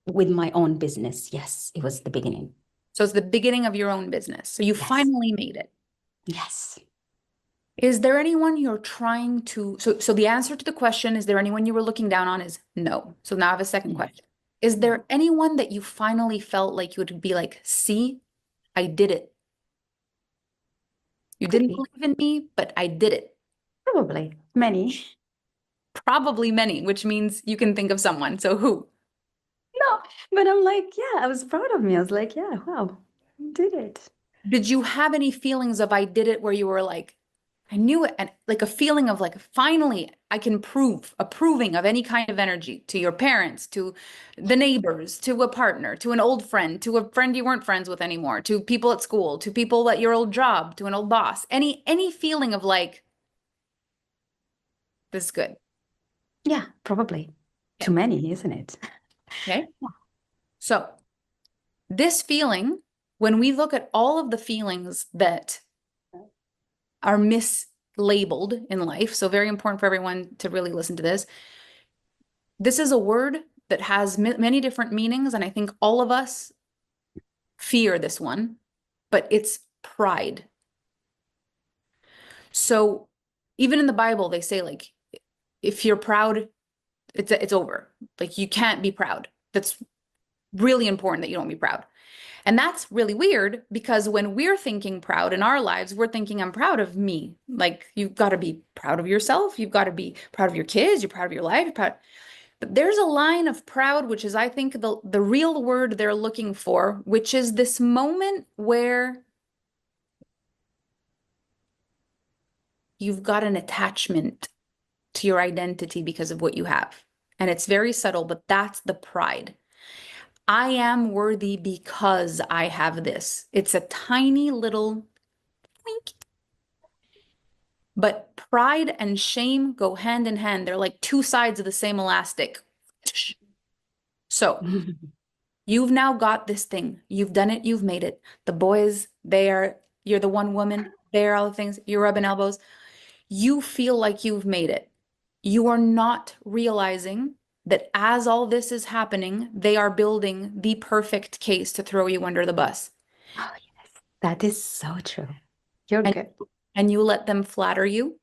Speaker 3: with my own business. Yes, it was the beginning.
Speaker 1: So it's the beginning of your own business. So you
Speaker 3: Yes.
Speaker 1: finally made it.
Speaker 3: Yes.
Speaker 1: Is there anyone you're trying to, so the answer to the question, is there anyone you were looking down on, is no. So now I have a second
Speaker 3: Yeah.
Speaker 1: question. Is there anyone that you finally felt like you would be like, see, I did it. You
Speaker 3: Could
Speaker 1: didn't
Speaker 3: be.
Speaker 1: believe in me, but I did it.
Speaker 3: Probably many.
Speaker 1: Probably many, which means you can think of someone. So who?
Speaker 3: No, but I'm like, yeah, I was proud of me. I was like, yeah, wow, I did it.
Speaker 1: Did you have any feelings of I did it where you were like, I knew it, and like a feeling of like, finally, I can prove, approving of any kind of energy to your parents, to the neighbors, to a partner, to an old friend, to a friend you weren't friends with anymore, to people at school, to people at your old job, to an old boss, any feeling of like, this is good.
Speaker 3: Yeah, probably. Too many, isn't it?
Speaker 1: Okay. So this feeling, when we look at all of the feelings that are mislabeled in life, so very important for everyone to really listen to this. This is a word that has many different meanings, and I think all of us fear this one, but it's pride. So even in the Bible, they say like, if you're proud, it's over. Like you can't be proud. That's really important that you don't be proud. And that's really weird because when we're thinking proud in our lives, we're thinking, I'm proud of me. Like you've got to be proud of yourself. You've got to be proud of your kids. You're proud of your life. You're proud. But there's a line of proud, which is, I think, the real word they're looking for, which is this moment where you've got an attachment to your identity because of what you have. And it's very subtle, but that's the pride. I am worthy because I have this. It's a tiny little wink. But pride and shame go hand in hand. They're like two sides of the same elastic. So you've now got this thing. You've done it. You've made it. The boys, you're the one woman. They're all the things. You're rubbing elbows. You feel like you've made it. You are not realizing that as all this is happening, they are building the perfect case to throw you under the bus.
Speaker 3: Oh, yes. That is so true. You're good.
Speaker 1: And you let them flatter you.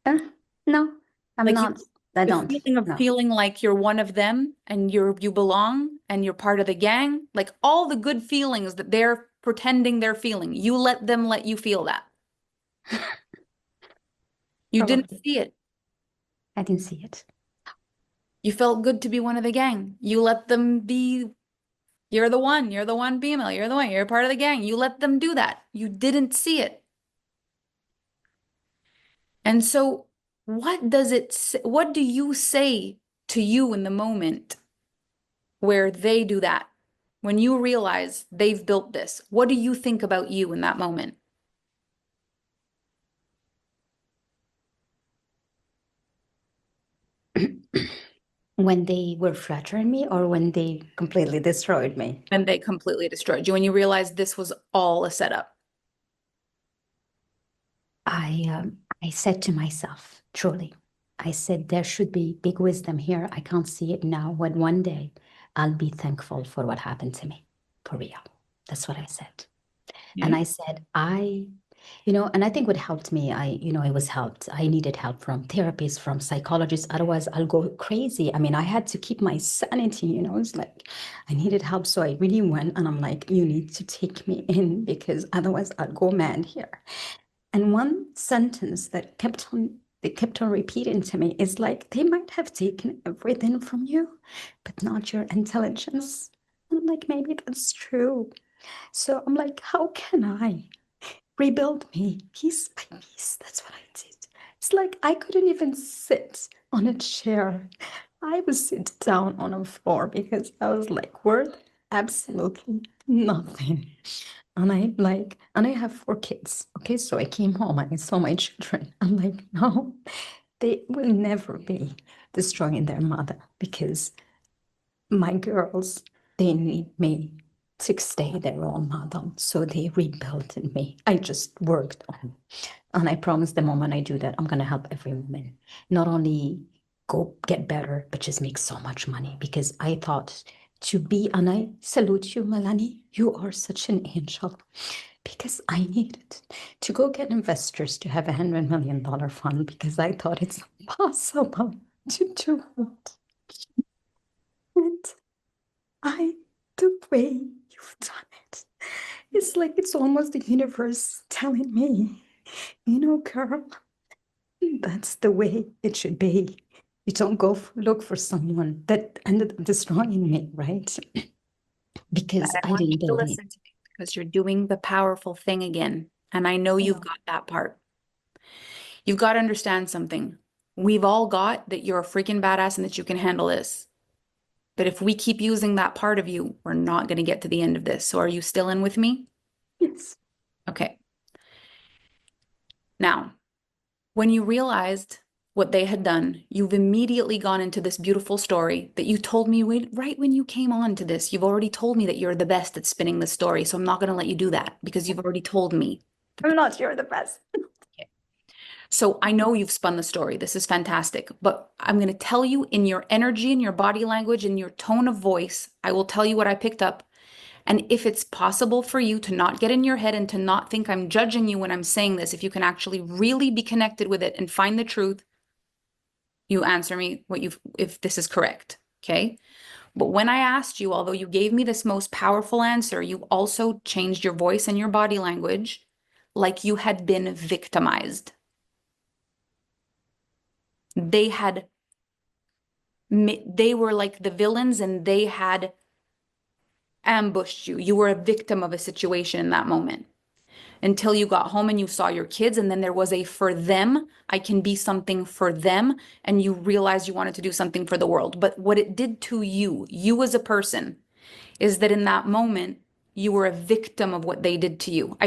Speaker 3: No, I'm
Speaker 1: Like
Speaker 3: not. I
Speaker 1: the
Speaker 3: don't.
Speaker 1: feeling of
Speaker 3: No.
Speaker 1: feeling like you're one of them and you belong and you're part of the gang, like all the good feelings that they're pretending they're feeling, you let them let you feel that. You didn't
Speaker 3: Probably.
Speaker 1: see it.
Speaker 3: I didn't see it.
Speaker 1: You felt good to be one of the gang. You let them be, you're the one female, you're the one, you're part of the gang. You let them do that. You didn't see it. And so what do you say to you in the moment where they do that? When you realize they've built this, what do you think about you in that moment?
Speaker 3: When they were flattering me or when they completely destroyed me?
Speaker 1: And they completely destroyed you, and you realize this was all a setup.
Speaker 3: I said to myself, truly, I said there should be big wisdom here. I can't see it now, but one day I'll be thankful for what happened to me, for real. That's what I said. And I said, and I think what helped me, it was helped. I needed help from therapists, from psychologists. Otherwise, I'll go crazy. I mean, I had to keep my sanity, it's like I needed help. So I really went and I'm like, you need to take me in because otherwise I'll go mad here. And one sentence that they kept on repeating to me is like, they might have taken everything from you, but not your intelligence. And I'm like, maybe that's true. So I'm like, how can I rebuild me piece by piece? That's what I did. It's like I couldn't even sit on a chair. I would sit down on a floor because I was like, worth absolutely nothing. And I have 4 kids. Okay, so I came home and I saw my children. I'm like, no, they will never be destroying their mother because my girls, they need me to stay their own mother. So they rebuilt in me. I just worked on. And I promise the moment I do that, I'm going to help every woman not only go get better, but just make so much money. Because I thought to be, and I salute you, Melanie, you are such an angel. Because I needed to go get investors to have $100 million fund because I thought it's impossible to do it. And the way you've done it, it's like it's almost the universe telling me, girl, that's the way it should be. You don't go look for someone that ended up destroying me, right? Because
Speaker 1: I
Speaker 3: I
Speaker 1: want you
Speaker 3: didn't
Speaker 1: to
Speaker 3: believe.
Speaker 1: listen to me because you're doing the powerful thing again. And I know you've got that part. You've got to understand something. We've all got that you're a freaking badass and that you can handle this. But if we keep using that part of you, we're not going to get to the end of this. So are you still in with me?
Speaker 3: Yes.
Speaker 1: Okay. Now, when you realized what they had done, you've immediately gone into this beautiful story that you told me right when you came on to this. You've already told me that you're the best at spinning the story. So I'm not going to let you do that because you've already told me.
Speaker 3: I'm not sure the best.
Speaker 1: So I know you've spun the story. This is fantastic. But I'm going to tell you in your energy, in your body language, in your tone of voice, I will tell you what I picked up. And if it's possible for you to not get in your head and to not think I'm judging you when I'm saying this, if you can actually really be connected with it and find the truth, you answer me if this is correct. Okay. But when I asked you, although you gave me this most powerful answer, you also changed your voice and your body language like you had been victimized. They were like the villains and they had ambushed you. You were a victim of a situation in that moment until you got home and you saw your kids. And then there was a for them, I can be something for them. And you realized you wanted to do something for the world. But what it did to you as a person, is that in that moment, you were a victim of what they did to you.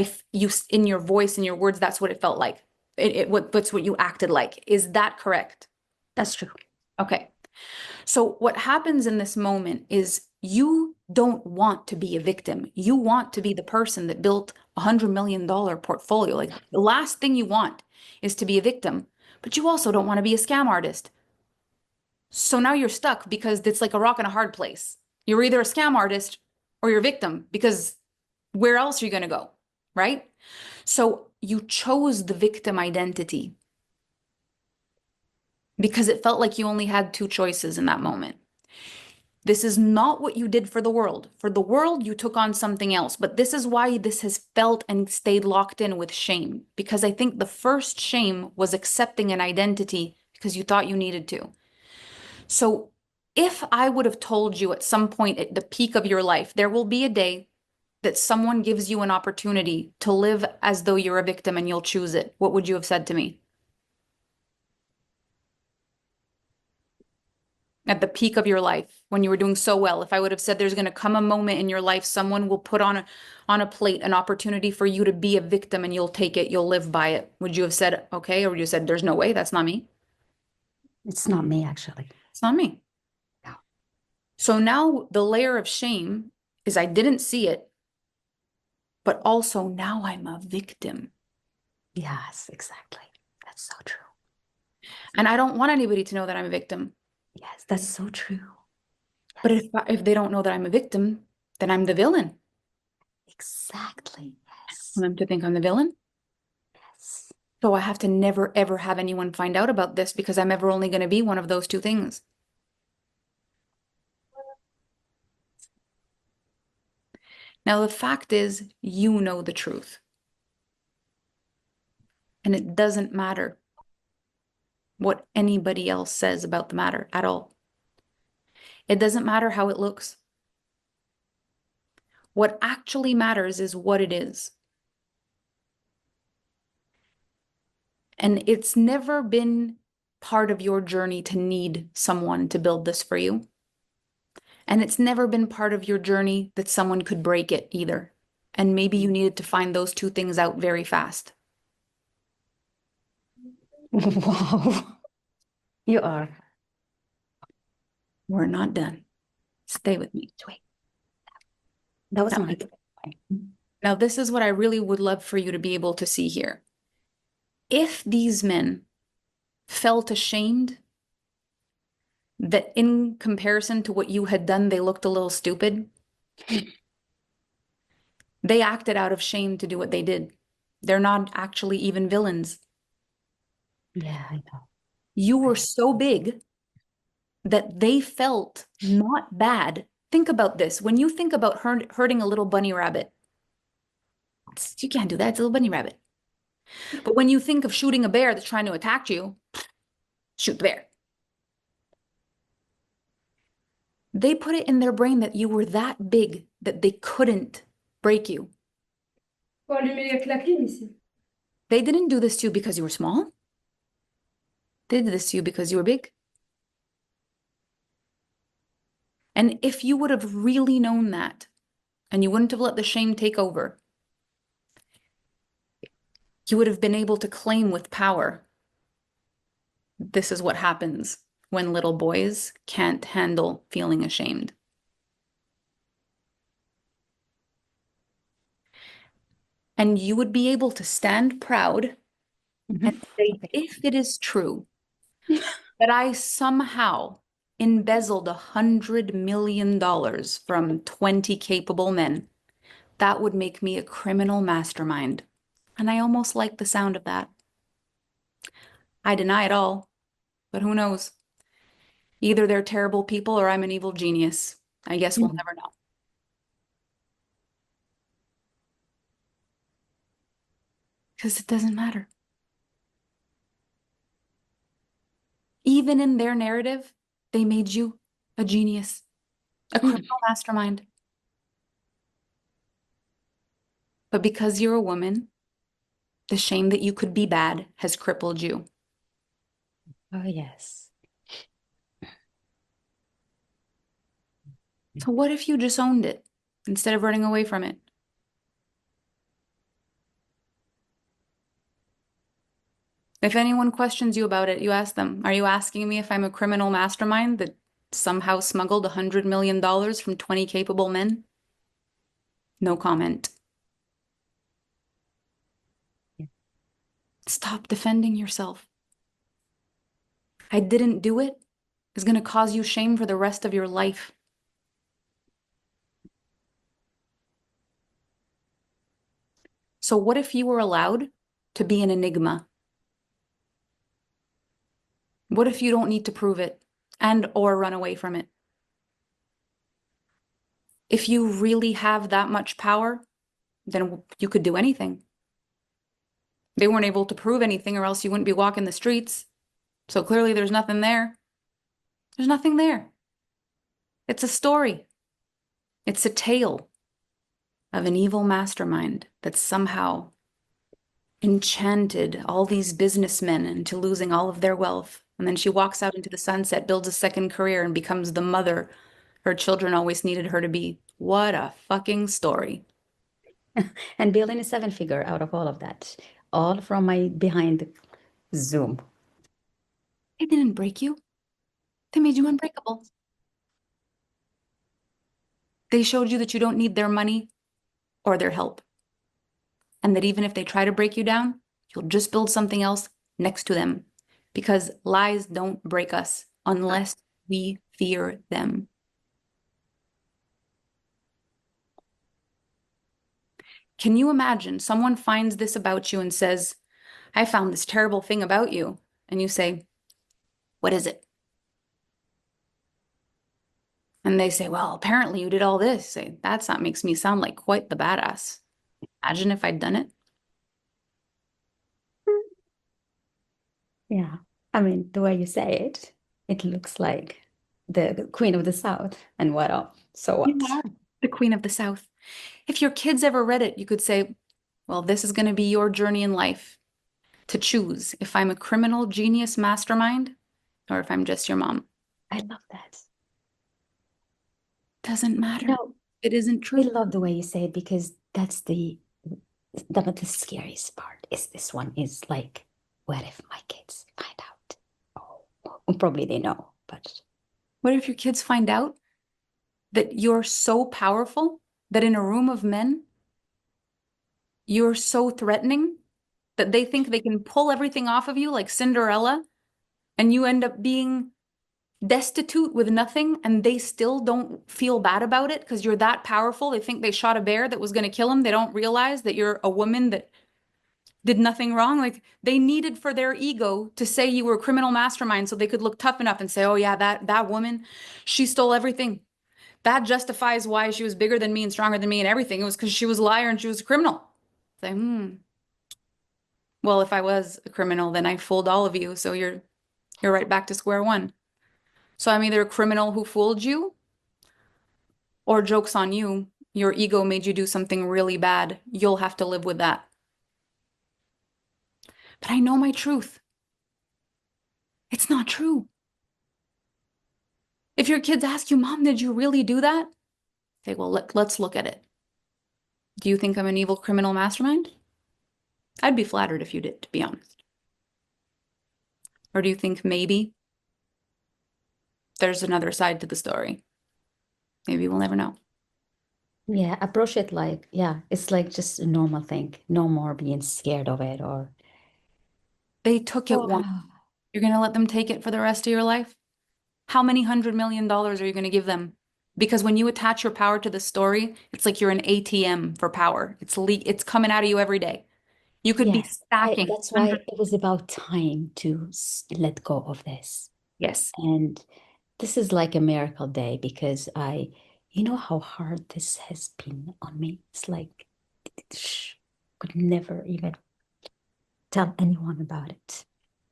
Speaker 1: In your voice, in your words, that's what it felt like. That's what you acted like. Is that correct?
Speaker 3: That's true.
Speaker 1: Okay. So what happens in this moment is you don't want to be a victim. You want to be the person that built $100 million portfolio. Like the last thing you want is to be a victim, but you also don't want to be a scam artist. So now you're stuck because it's like a rock and a hard place. You're either a scam artist or you're a victim because where else are you going to go? Right? So you chose the victim identity because it felt like you only had two choices in that moment. This is not what you did for the world. For the world, you took on something else. But this is why this has felt and stayed locked in with shame. Because I think the first shame was accepting an identity because you thought you needed to. So if I would have told you at some point at the peak of your life, there will be a day that someone gives you an opportunity to live as though you're a victim and you'll choose it, what would you have said to me? At the peak of your life, when you were doing so well, if I would have said there's going to come a moment in your life, someone will put on a plate an opportunity for you to be a victim and you'll take it, you'll live by it. Would you have said, okay? Or would you have said, there's no way, that's not me?
Speaker 3: It's not me, actually.
Speaker 1: It's not me.
Speaker 3: No.
Speaker 1: So now the layer of shame is I didn't see it, but also now I'm a victim.
Speaker 3: Yes, exactly. That's so true.
Speaker 1: And I don't want anybody to know that I'm a victim.
Speaker 3: Yes, that's so true.
Speaker 1: But if they don't know that I'm a victim, then I'm the villain.
Speaker 3: Exactly. Yes.
Speaker 1: For them to think I'm the villain.
Speaker 3: Yes.
Speaker 1: So I have to never, ever have anyone find out about this because I'm ever only going to be one of those two things. Now, the fact is, you know the truth. And it doesn't matter what anybody else says about the matter at all. It doesn't matter how it looks. What actually matters is what it is. And it's never been part of your journey to need someone to build this for you. And it's never been part of your journey that someone could break it either. And maybe you needed to find those two things out very fast.
Speaker 3: Wow. You are.
Speaker 1: We're not done. Stay with me.
Speaker 3: Wait, that was
Speaker 1: Now,
Speaker 3: my
Speaker 1: now, this is what I really would love for you to be able to see here. If these men felt ashamed that in comparison to what you had done, they looked a little stupid, they acted out of shame to do what they did. They're not actually even villains.
Speaker 3: Yeah, I know.
Speaker 1: You were so big that they felt not bad. Think about this. When you think about hurting a little bunny rabbit, you can't do that. It's a little bunny rabbit. But when you think of shooting a bear that's trying to attack you, shoot the bear. They put it in their brain that you were that big that they couldn't break you. They didn't do this to you because you were small. They did this to you because you were big. And if you would have really known that, and you wouldn't have let the shame take over, you would have been able to claim with power. This is what happens when little boys can't handle feeling ashamed. And you would be able to stand proud and say, if it is true that I somehow embezzled $100 million from 20 capable men, that would make me a criminal mastermind. And I almost like the sound of that. I deny it all, but who knows? Either they're terrible people or I'm an evil genius. I guess we'll never know. Because it doesn't matter. Even in their narrative, they made you a genius, a criminal mastermind. But because you're a woman, the shame that you could be bad has crippled you.
Speaker 3: Oh, yes.
Speaker 1: So what if you just owned it instead of running away from it? If anyone questions you about it, you ask them, are you asking me if I'm a criminal mastermind that somehow smuggled $100 million from 20 capable men? No comment.
Speaker 3: Yeah.
Speaker 1: Stop defending yourself. I didn't do it is going to cause you shame for the rest of your life. So what if you were allowed to be an enigma? What if you don't need to prove it and or run away from it? If you really have that much power, then you could do anything. They weren't able to prove anything or else you wouldn't be walking the streets. So clearly there's nothing there. There's nothing there. It's a story. It's a tale of an evil mastermind that somehow enchanted all these businessmen into losing all of their wealth. And then she walks out into the sunset, builds a second career, and becomes the mother her children always needed her to be. What a fucking story.
Speaker 3: And building a seven figure out of all of that, all from my behind Zoom.
Speaker 1: They didn't break you. They made you unbreakable. They showed you that you don't need their money or their help. And that even if they try to break you down, you'll just build something else next to them. Because lies don't break us unless we fear them. Can you imagine someone finds this about you and says, I found this terrible thing about you. And you say, what is it? And they say, well, apparently you did all this. Say, that's not makes me sound like quite the badass. Imagine if I'd done it.
Speaker 3: Yeah. I mean, the way you say it, it looks like the Queen of the South. And what else? So what?
Speaker 1: You are. The Queen of the South. If your kids ever read it, you could say, well, this is going to be your journey in life to choose if I'm a criminal genius mastermind or if I'm just your mom.
Speaker 3: I love that.
Speaker 1: Doesn't matter.
Speaker 3: No,
Speaker 1: It isn't
Speaker 3: I
Speaker 1: true.
Speaker 3: love the way you say it because that's the scariest part is this one is like, what if my kids find out? Oh, probably they know, but
Speaker 1: What if your kids find out that you're so powerful that in a room of men, you're so threatening that they think they can pull everything off of you like Cinderella and you end up being destitute with nothing and they still don't feel bad about it because you're that powerful. They think they shot a bear that was going to kill them. They don't realize that you're a woman that did nothing wrong. Like they needed for their ego to say you were a criminal mastermind so they could look tough enough and say, oh yeah, that woman, she stole everything. That justifies why she was bigger than me and stronger than me and everything. It was because she was a liar and she was a criminal. It's like, well, if I was a criminal, then I fooled all of you. So you're right back to square one. So I'm either a criminal who fooled you or joke's on you. Your ego made you do something really bad. You'll have to live with that. But I know my truth. It's not true. If your kids ask you, Mom, did you really do that? Say, well, let's look at it. Do you think I'm an evil criminal mastermind? I'd be flattered if you did, to be honest. Or do you think maybe there's another side to the story? Maybe we'll never know.
Speaker 3: yeah, approach it like, yeah, it's like just a normal thing. No more being scared of it or
Speaker 1: They took it once. You're going to let them take it for the rest of your life? How many $100 million are you going to give them? Because when you attach your power to the story, it's like you're an ATM for power. It's coming out of you every day. You could be
Speaker 3: Yes,
Speaker 1: stacking
Speaker 3: that's why it was about time to let go of this.
Speaker 1: Yes.
Speaker 3: And this is like a miracle day because you know how hard this has been on me. It's like, could never even tell anyone about it.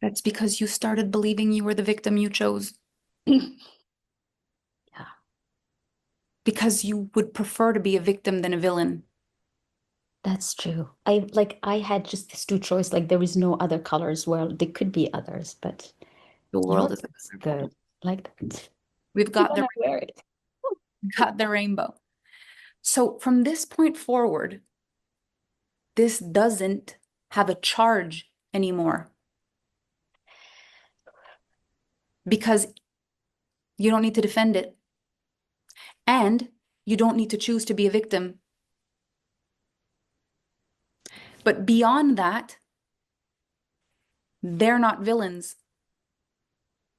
Speaker 1: That's because you started believing you were the victim you chose.
Speaker 3: Yeah,
Speaker 1: Because you would prefer to be a victim than a villain.
Speaker 3: that's true. I had just these two choices. Like there is no other colors. Well, there could be others, but
Speaker 1: The world is
Speaker 3: yours good. Like that.
Speaker 1: We've got
Speaker 3: When I wear it.
Speaker 1: got the rainbow. So from this point forward, this doesn't have a charge anymore because you don't need to defend it. And you don't need to choose to be a victim. But beyond that, they're not villains.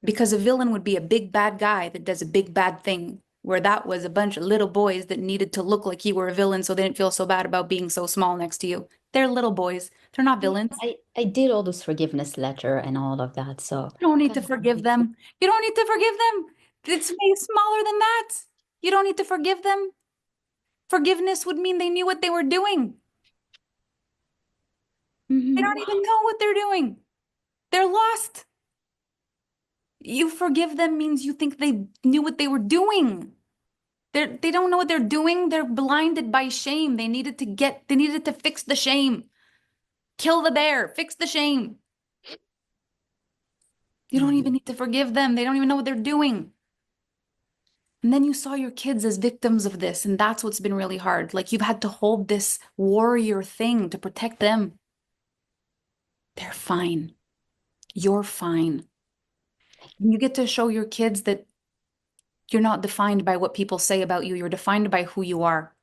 Speaker 1: Because a villain would be a big bad guy that does a big bad thing, where that was a bunch of little boys that needed to look like you were a villain so they didn't feel so bad about being so small next to you. They're little boys. They're not villains.
Speaker 3: I did all those forgiveness letter and all of that. So
Speaker 1: You don't need to forgive them. You don't need to forgive them. It's way smaller than that. You don't need to forgive them. Forgiveness would mean they knew what they were doing. They don't even know what they're doing. They're lost. You forgive them means you think they knew what they were doing. They don't know what they're doing. They're blinded by shame. They needed to fix the shame. Kill the bear, fix the shame. You don't even need to forgive them. They don't even know what they're doing. And then you saw your kids as victims of this, and that's what's been really hard. Like you've had to hold this warrior thing to protect them. They're fine. You're fine. And you get to show your kids that you're not defined by what people say about you. You're defined by who you are.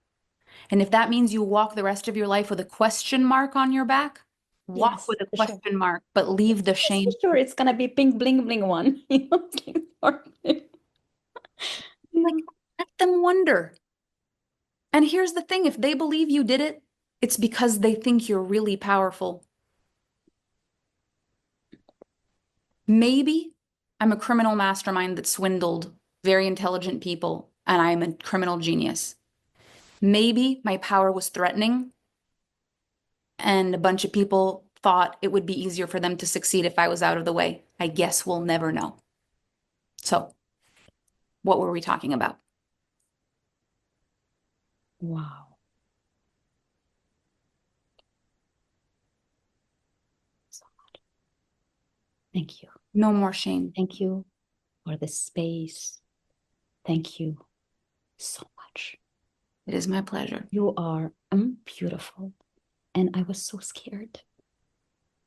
Speaker 1: And if that means you walk the rest of your life with a question mark on your back, walk
Speaker 3: Yes,
Speaker 1: with a
Speaker 3: for sure.
Speaker 1: question mark, but leave the shame.
Speaker 3: For sure, it's gonna be pink bling bling one.
Speaker 1: Like, let them wonder. And here's the thing, if they believe you did it, it's because they think you're really powerful. Maybe I'm a criminal mastermind that swindled very intelligent people and I'm a criminal genius. Maybe my power was threatening and a bunch of people thought it would be easier for them to succeed if I was out of the way. I guess we'll never know. So, what were we talking about?
Speaker 3: Wow. So much. Thank you.
Speaker 1: No more shame.
Speaker 3: Thank you for the space. Thank you so much.
Speaker 1: It is my pleasure.
Speaker 3: You are beautiful. And I was so scared,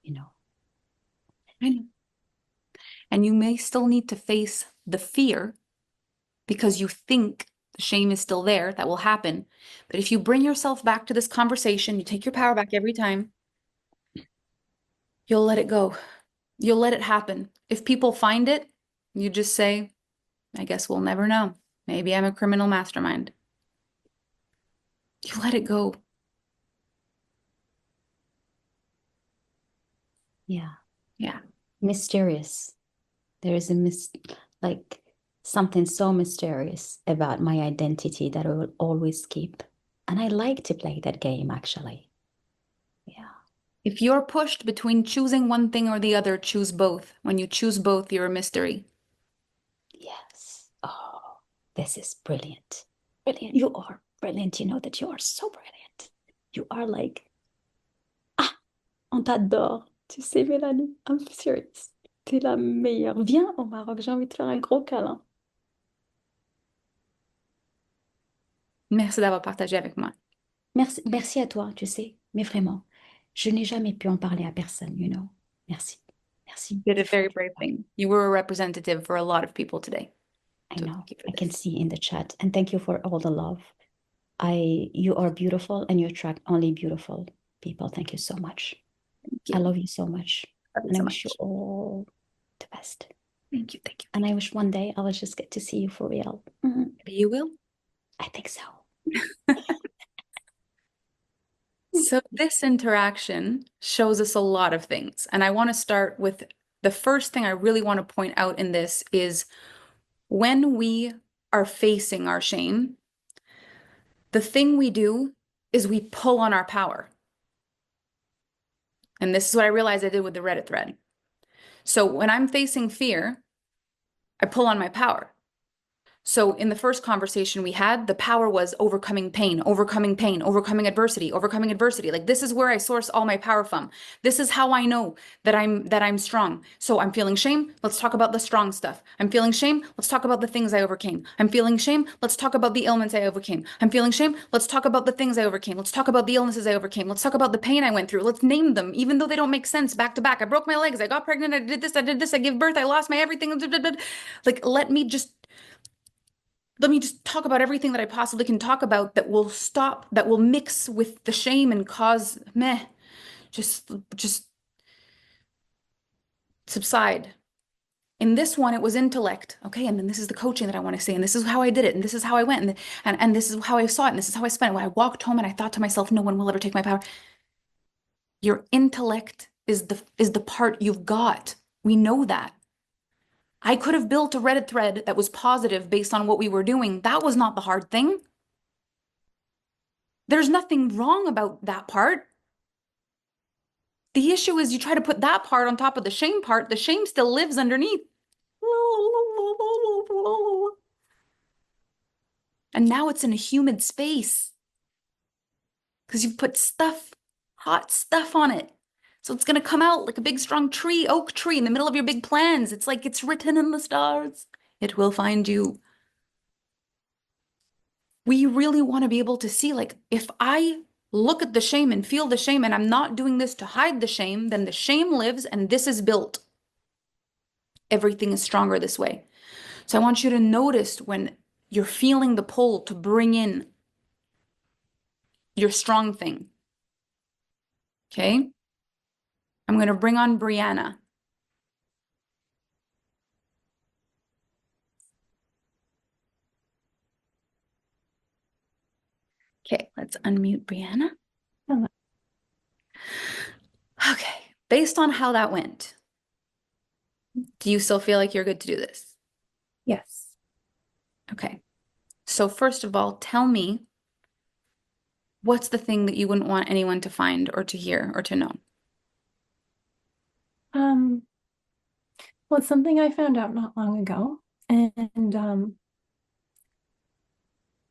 Speaker 3: you know.
Speaker 1: I know. And you may still need to face the fear because you think the shame is still there. That will happen. But if you bring yourself back to this conversation, you take your power back every time, you'll let it go. You'll let it happen. If people find it, you just say, I guess we'll never know. Maybe I'm a criminal mastermind. You let it go.
Speaker 3: Yeah.
Speaker 1: Yeah.
Speaker 3: Mysterious. There is like something so mysterious about my identity that I will always keep. And I like to play that game, actually. Yeah.
Speaker 1: If you're pushed between choosing one thing or the other, choose both. When you choose both, you're a mystery.
Speaker 3: Yes. Oh, this is brilliant. Brilliant. You are brilliant. You know that you are so brilliant. You are like, on t'adore. Tu sais, Mélanie, I'm serious. T'es la meilleure. Viens au Maroc, j'ai envie de faire un gros câlin.
Speaker 1: Merci d'avoir partagé avec moi.
Speaker 3: Merci, merci à toi, tu sais, mais vraiment, je n'ai jamais pu en parler à personne, you know. Merci. Merci.
Speaker 1: You did a very brave thing. You were a representative for a lot of people today.
Speaker 3: I
Speaker 1: So
Speaker 3: know.
Speaker 1: thank you for
Speaker 3: I can
Speaker 1: this.
Speaker 3: see in the chat. And thank you for all the love. You are beautiful and you attract only beautiful people. Thank you so much.
Speaker 1: Thank
Speaker 3: I
Speaker 1: you.
Speaker 3: love you so much.
Speaker 1: Love you
Speaker 3: And I
Speaker 1: so
Speaker 3: wish you
Speaker 1: much.
Speaker 3: all the best.
Speaker 1: Thank you. Thank you.
Speaker 3: And I wish one day I will just get to see you for real.
Speaker 1: Maybe you will.
Speaker 3: I think so.
Speaker 1: So this interaction shows us a lot of things. And I want to start with the first thing I really want to point out in this is when we are facing our shame, the thing we do is we pull on our power. And this is what I realized I did with the Reddit thread. So when I'm facing fear, I pull on my power. So in the first conversation we had, the power was overcoming pain, overcoming pain, overcoming adversity, overcoming adversity. Like this is where I source all my power from. This is how I know that I'm strong. So I'm feeling shame. Let's talk about the strong stuff. I'm feeling shame. Let's talk about the things I overcame. I'm feeling shame. Let's talk about the ailments I overcame. I'm feeling shame. Let's talk about the things I overcame. Let's talk about the illnesses I overcame. Let's talk about the pain I went through. Let's name them, even though they don't make sense back to back. I broke my legs. I got pregnant. I did this. I gave birth. I lost my everything. Like, let me just talk about everything that I possibly can talk about that will stop, that will mix with the shame and cause just subside. In this one, it was intellect. Okay, and then this is the coaching that I want to say, and this is how I did it, and this is how I went, and this is how I saw it, and this is how I spent it. When I walked home and I thought to myself, no one will ever take my power. Your intellect is the part you've got. We know that. I could have built a Reddit thread that was positive based on what we were doing. That was not the hard thing. There's nothing wrong about that part. The issue is you try to put that part on top of the shame part. The shame still lives underneath. And now it's in a humid space because you've put stuff, hot stuff on it. So it's going to come out like a big, strong tree, oak tree in the middle of your big plans. It's like it's written in the stars. It will find you. We really want to be able to see, like, if I look at the shame and feel the shame and I'm not doing this to hide the shame, then the shame lives and this is built. Everything is stronger this way. So I want you to notice when you're feeling the pull to bring in your strong thing. Okay? I'm going to bring on Brianna. Okay, let's unmute Brianna.
Speaker 4: Hello.
Speaker 1: Okay, based on how that went, do you still feel like you're good to do this?
Speaker 4: Yes.
Speaker 1: Okay. So first of all, tell me, what's the thing that you wouldn't want anyone to find or to hear or to know?
Speaker 4: Well, it's something I found out not long ago, and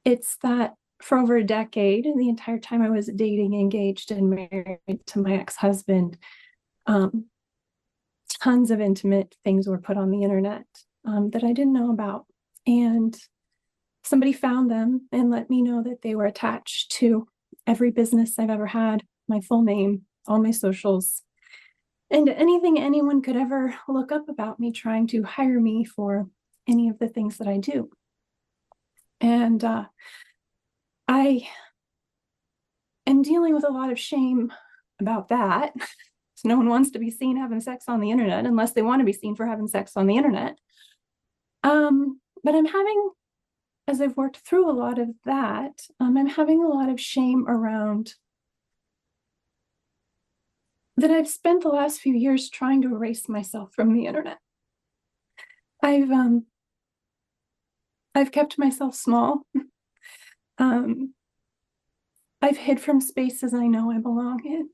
Speaker 4: it's that for over a decade, and the entire time I was dating, engaged, and married to my ex-husband, tons of intimate things were put on the internet that I didn't know about. And somebody found them and let me know that they were attached to every business I've ever had, my full name, all my socials, and anything anyone could ever look up about me, trying to hire me for any of the things that I do. And I am dealing with a lot of shame about that. No one wants to be seen having sex on the internet unless they want to be seen for having sex on the internet. But I'm having, as I've worked through a lot of that, I'm having a lot of shame around that I've spent the last few years trying to erase myself from the internet. I've kept myself small. I've hid from spaces I know I belong in.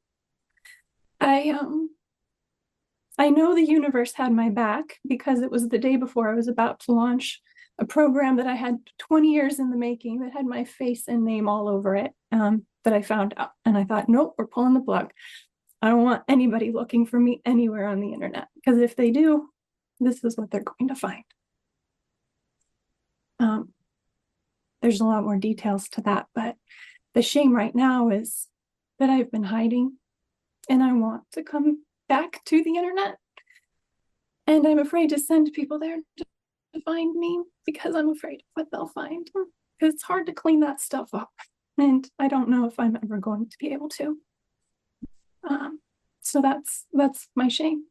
Speaker 4: I know the universe had my back because it was the day before I was about to launch a program that I had 20 years in the making that had my face and name all over it, that I found out. And I thought, nope, we're pulling the plug. I don't want anybody looking for me anywhere on the internet, because if they do, this is what they're going to find. There's a lot more details to that, but the shame right now is that I've been hiding and I want to come back to the internet. And I'm afraid to send people there to find me because I'm afraid of what they'll find. Because it's hard to clean that stuff up. And I don't know if I'm ever going to be able to. So that's my shame.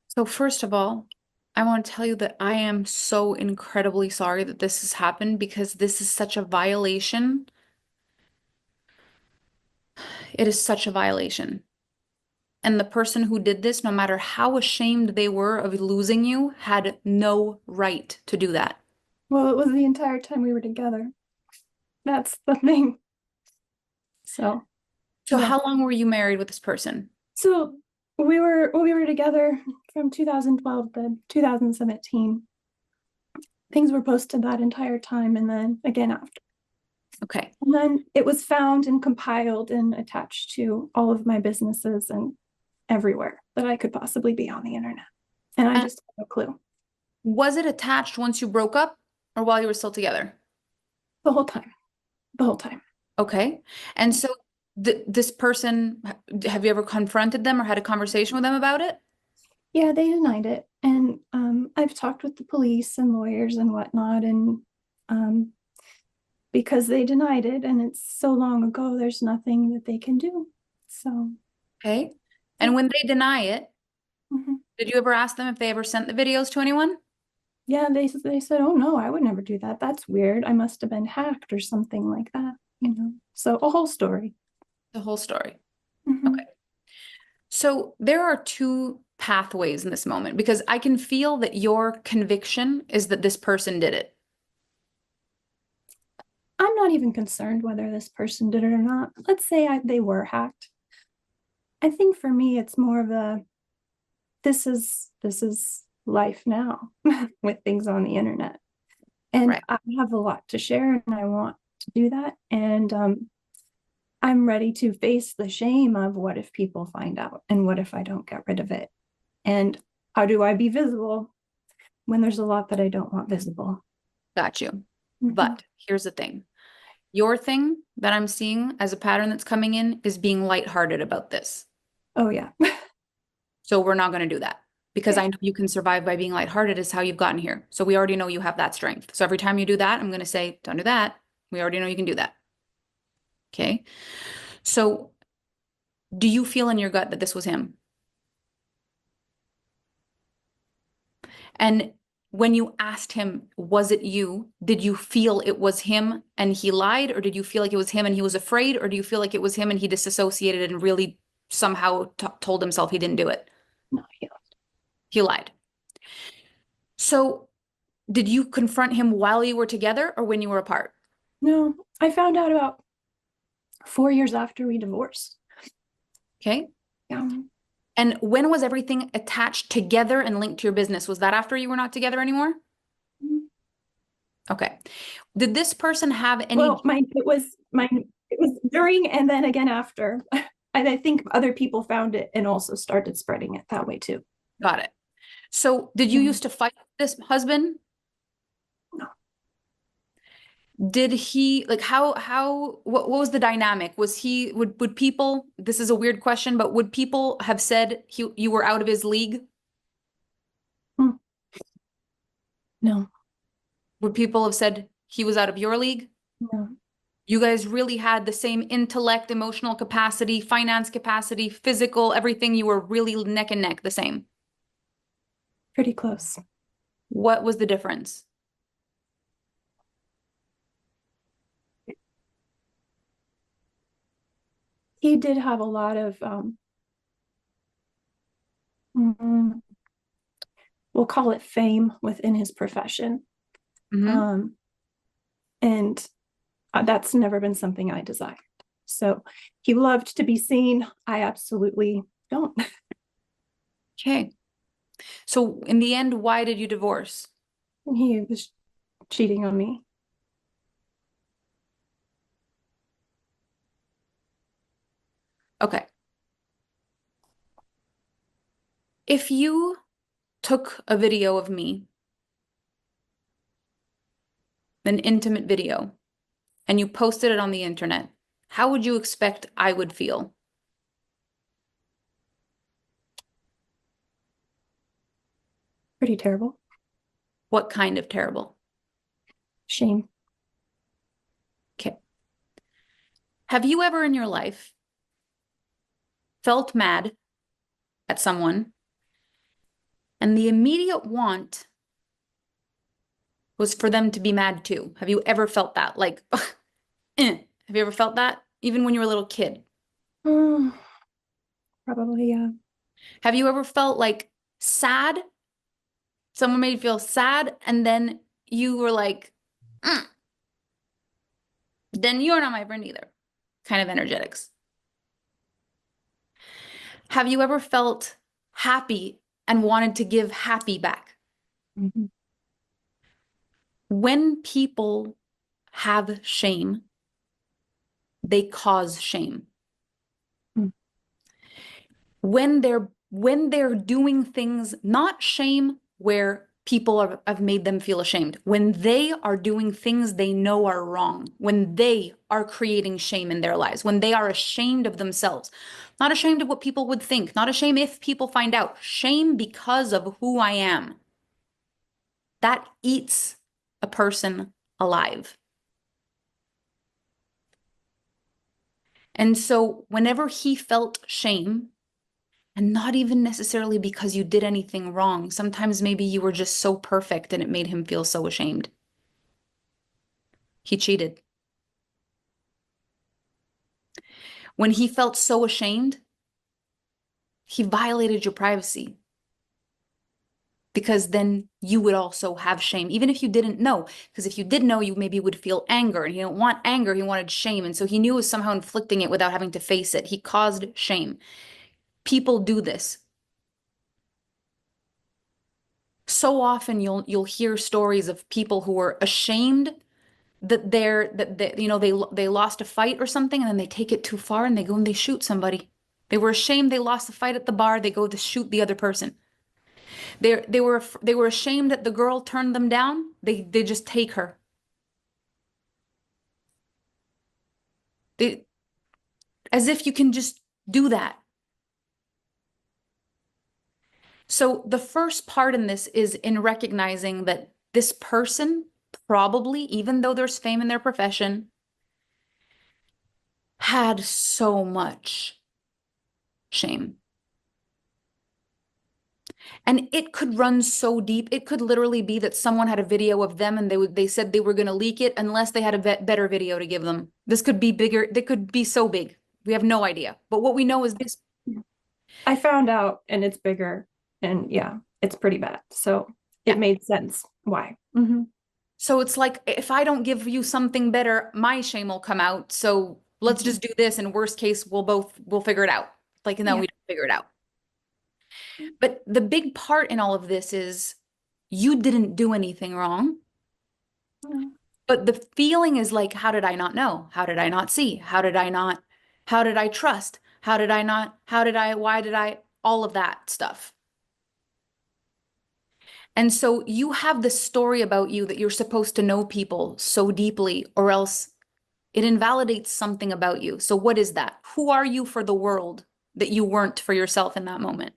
Speaker 1: So first of all, I want to tell you that I am so incredibly sorry that this has happened, because this is such a violation. It is such a violation. And the person who did this, no matter how ashamed they were of losing you, had no right to do that.
Speaker 4: Well, it was the entire time we were together. That's the thing. So
Speaker 1: So
Speaker 4: yeah.
Speaker 1: how long were you married with this person?
Speaker 4: So we were together from 2012 to 2017. Things were posted that entire time, and then again after.
Speaker 1: Okay.
Speaker 4: And then it was found and compiled and attached to all of my businesses and everywhere that I could possibly be on the internet. And I just had no clue.
Speaker 1: Was it attached once you broke up or while you were still together?
Speaker 4: The whole time. The whole time.
Speaker 1: Okay. And so this person, have you ever confronted them or had a conversation with them about it?
Speaker 4: Yeah, they denied it. And I've talked with the police and lawyers and whatnot, and because they denied it and it's so long ago, there's nothing that they can do. So
Speaker 1: Okay. And when they deny it,
Speaker 4: mhm.
Speaker 1: did you ever ask them if they ever sent the videos to anyone?
Speaker 4: Yeah, they said, oh no, I would never do that. That's weird. I must have been hacked or something like that, you know. So a whole story.
Speaker 1: The whole story.
Speaker 4: Mhm.
Speaker 1: Okay. So there are two pathways in this moment, because I can feel that your conviction is that this person did it.
Speaker 4: I'm not even concerned whether this person did it or not. Let's say they were hacked. I think for me, it's more of a, this is life now with things on the internet. And
Speaker 1: Right.
Speaker 4: I have a lot to share and I want to do that. And I'm ready to face the shame of what if people find out, and what if I don't get rid of it? And how do I be visible when there's a lot that I don't want visible?
Speaker 1: Got you.
Speaker 4: Mhm.
Speaker 1: But here's the thing. Your thing that I'm seeing as a pattern that's coming in is being lighthearted about this.
Speaker 4: Oh yeah.
Speaker 1: So we're not going to do that, because
Speaker 4: Okay.
Speaker 1: I know you can survive by being lighthearted is how you've gotten here. So we already know you have that strength. So every time you do that, I'm going to say, don't do that. We already know you can do that. Okay. So do you feel in your gut that this was him? And when you asked him, was it you? Did you feel it was him and he lied? Or did you feel like it was him and he was afraid? Or do you feel like it was him and he disassociated and really somehow told himself he didn't do it?
Speaker 4: No, yeah.
Speaker 1: He lied. So did you confront him while you were together or when you were apart?
Speaker 4: No, I found out about 4 years after we divorced.
Speaker 1: Okay.
Speaker 4: Yeah.
Speaker 1: And when was everything attached together and linked to your business? Was that after you were not together anymore?
Speaker 4: Mhm.
Speaker 1: Okay. Did this person have any?
Speaker 4: Well, it was during and then again after. And I think other people found it and also started spreading it that way too.
Speaker 1: Got it. So did you
Speaker 4: Mhm.
Speaker 1: used to fight this husband?
Speaker 4: No.
Speaker 1: Did he like what was the dynamic? Was he would people, this is a weird question, but would people have said you were out of his league?
Speaker 4: Hmm. No,
Speaker 1: Would people have said he was out of your league?
Speaker 4: no,
Speaker 1: You guys really had the same intellect, emotional capacity, finance capacity, physical, everything. You were really neck and neck, the same.
Speaker 4: pretty close.
Speaker 1: What was the difference?
Speaker 4: He did have a lot of mm, we'll call it fame within his profession.
Speaker 1: Mhm.
Speaker 4: And that's never been something I desired. So he loved to be seen. I absolutely don't.
Speaker 1: Okay. So in the end, why did you divorce?
Speaker 4: He was cheating on me.
Speaker 1: Okay. If you took a video of me, an intimate video, and you posted it on the internet, how would you expect I would feel?
Speaker 4: Pretty terrible.
Speaker 1: What kind of terrible?
Speaker 4: Shame.
Speaker 1: Okay. Have you ever in your life felt mad at someone and the immediate want was for them to be mad too? Have you ever felt that? Like, have you ever felt that? Even when you were a little kid?
Speaker 4: Mm, probably, yeah.
Speaker 1: Have you ever felt like sad? Someone made you feel sad and then you were like, "Mm, then you're not my friend either." Kind of energetics. Have you ever felt happy and wanted to give happy back?
Speaker 4: Mhm.
Speaker 1: When people have shame, they cause shame.
Speaker 4: Mm.
Speaker 1: When they're doing things, not shame where people have made them feel ashamed. When they are doing things they know are wrong, when they are creating shame in their lives, when they are ashamed of themselves, not ashamed of what people would think, not ashamed if people find out, shame because of who I am. That eats a person alive. And so whenever he felt shame, and not even necessarily because you did anything wrong, sometimes maybe you were just so perfect and it made him feel so ashamed. He cheated. When he felt so ashamed, he violated your privacy. Because then you would also have shame, even if you didn't know. Because if you did know, you maybe would feel anger, and he didn't want anger, he wanted shame. And so he knew it was somehow inflicting it without having to face it. He caused shame. People do this. So often you'll hear stories of people who are ashamed that they lost a fight or something, and then they take it too far and they go and they shoot somebody. They were ashamed they lost the fight at the bar, they go to shoot the other person. They were ashamed that the girl turned them down, they just take her. They, as if you can just do that. So the first part in this is in recognizing that this person probably, even though there's fame in their profession, had so much shame. And it could run so deep. It could literally be that someone had a video of them and they said they were going to leak it unless they had a better video to give them. This could be bigger. They could be so big. We have no idea. But what we know is this.
Speaker 4: I found out and it's bigger and yeah, it's pretty bad. So
Speaker 1: Yeah.
Speaker 4: it made sense why. Mhm.
Speaker 1: So it's like, if I don't give you something better, my shame will come out. So let's just do this. And worst case, we'll figure it out. Like, and then
Speaker 4: Yeah.
Speaker 1: we don't figure it out. But the big part in all of this is you didn't do anything wrong.
Speaker 4: No.
Speaker 1: But the feeling is like, how did I not know? How did I not see? How did I trust? Why did I, all of that stuff. And so you have this story about you that you're supposed to know people so deeply, or else it invalidates something about you. So what is that? Who are you for the world that you weren't for yourself in that moment?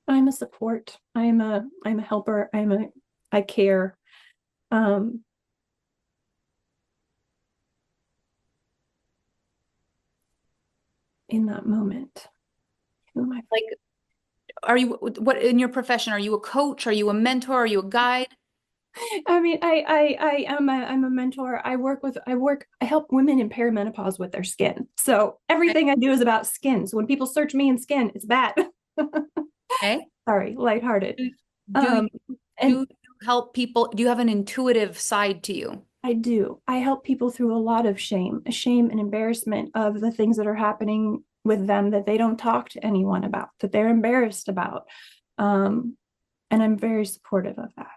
Speaker 4: I'm a support. I'm a helper. I care. Um, in that moment. Who am I?
Speaker 1: Like, are you, what in your profession, are you a coach? Are you a mentor? Are you a guide?
Speaker 4: I mean, I'm a mentor. I help women in perimenopause with their skin. So everything I do is about skin. So when people search me in skin, it's that.
Speaker 1: Okay.
Speaker 4: Sorry, lighthearted.
Speaker 1: Do,
Speaker 4: Um,
Speaker 1: do
Speaker 4: and
Speaker 1: you help people? Do you have an intuitive side to you?
Speaker 4: I do. I help people through a lot of shame and embarrassment of the things that are happening with them that they don't talk to anyone about, that they're embarrassed about. And I'm very supportive of that.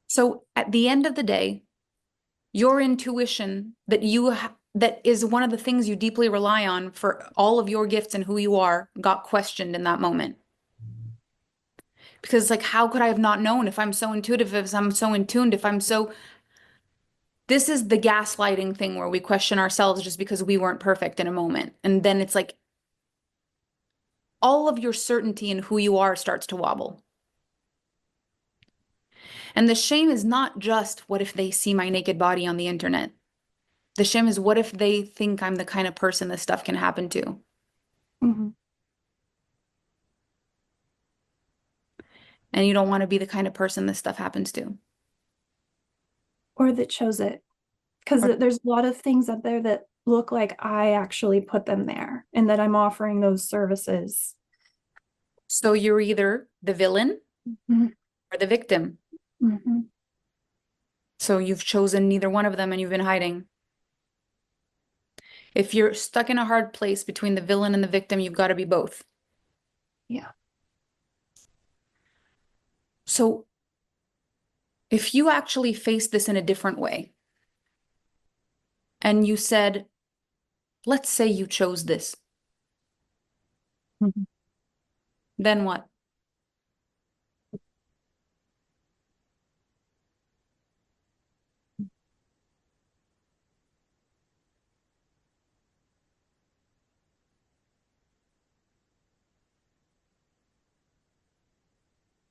Speaker 1: So at the end of the day, your intuition that is one of the things you deeply rely on for all of your gifts and who you are got questioned in that moment. Because like, how could I have not known if I'm so intuitive, if I'm so in tuned, if I'm so, this is the gaslighting thing where we question ourselves just because we weren't perfect in a moment. And then it's like all of your certainty in who you are starts to wobble. And the shame is not just what if they see my naked body on the internet? The shame is what if they think I'm the kind of person this stuff can happen to?
Speaker 4: Mm-hmm.
Speaker 1: And you don't want to be the kind of person this stuff happens to.
Speaker 4: Or that chose it. Because
Speaker 1: Or-
Speaker 4: there's a lot of things out there that look like I actually put them there and that I'm offering those services.
Speaker 1: So you're either the villain
Speaker 4: Mm-hmm.
Speaker 1: or the victim.
Speaker 4: Mm-hmm.
Speaker 1: So you've chosen neither one of them and you've been hiding. If you're stuck in a hard place between the villain and the victim, you've got to be both.
Speaker 4: Yeah.
Speaker 1: So if you actually face this in a different way and you said, let's say you chose this,
Speaker 4: Mm-hmm.
Speaker 1: then what?